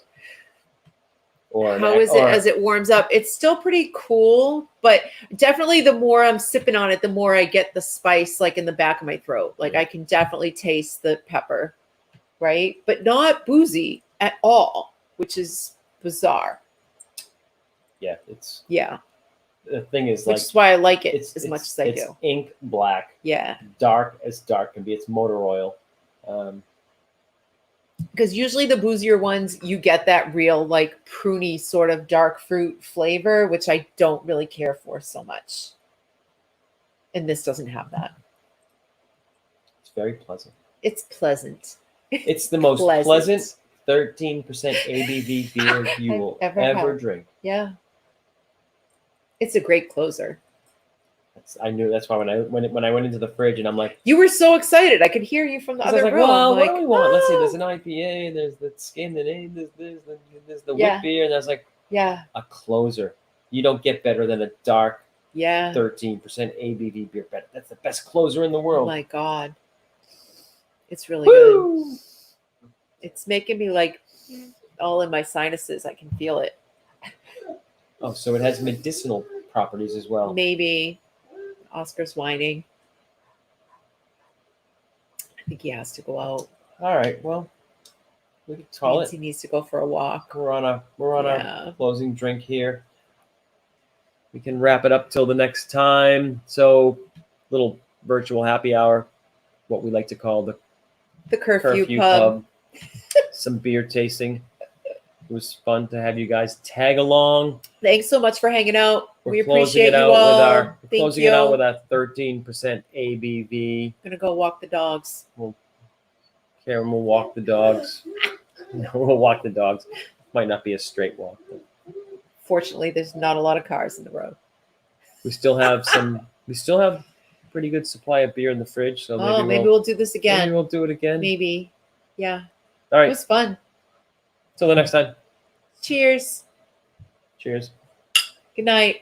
Or How is it as it warms up? It's still pretty cool, but definitely the more I'm sipping on it, the more I get the spice like in the back of my throat. Like I can definitely taste the pepper, right? But not boozy at all, which is bizarre. Yeah, it's Yeah. the thing is Which like is why I like it it's as much as I it's do. ink black, Yeah. dark as dark can be. It's motor oil. Because usually the boozier ones, you get that real like pruny sort of dark fruit flavor, which I don't really care for so much. And this doesn't have that. It's very pleasant. It's pleasant. It's the most pleasant 13% ABV beer you will ever drink. Yeah. It's a great closer. I knew that's why when I went into the fridge and I'm like, you were so excited. I could hear you from the other room. Well, what do we want? Let's see. There's an IPA. There's the Scandinavian. There's the Yeah. Witbier. And I was like, yeah, a closer. You don't get better than a dark 13% ABV beer. Better. That's the best closer in the world. Oh my God. It's really good. It's making me like all in my sinuses. I can feel it. Oh, so it has medicinal properties as well. Maybe. Oscar's whining. I think he has to go out. All right. Well, we can call He needs to go for a walk. We're on our closing drink here. We can wrap it up till the next time. So, little virtual happy hour, what we like to call the Curfew pub. Some beer tasting. It was fun to have you guys tag along. Thanks so much for hanging out. We closing appreciate it you out all. We're closing it out with our 13% ABV. Gonna go walk the dogs. Karen will walk the dogs. We'll walk the dogs. Might not be a straight walk. But fortunately, there's not a lot of cars in the road. we still have pretty good supply of beer in the fridge. So maybe we'll do this again. Maybe we'll do it again. Maybe. Yeah. All right. It was fun. Till the next time. Cheers. Cheers. Good night.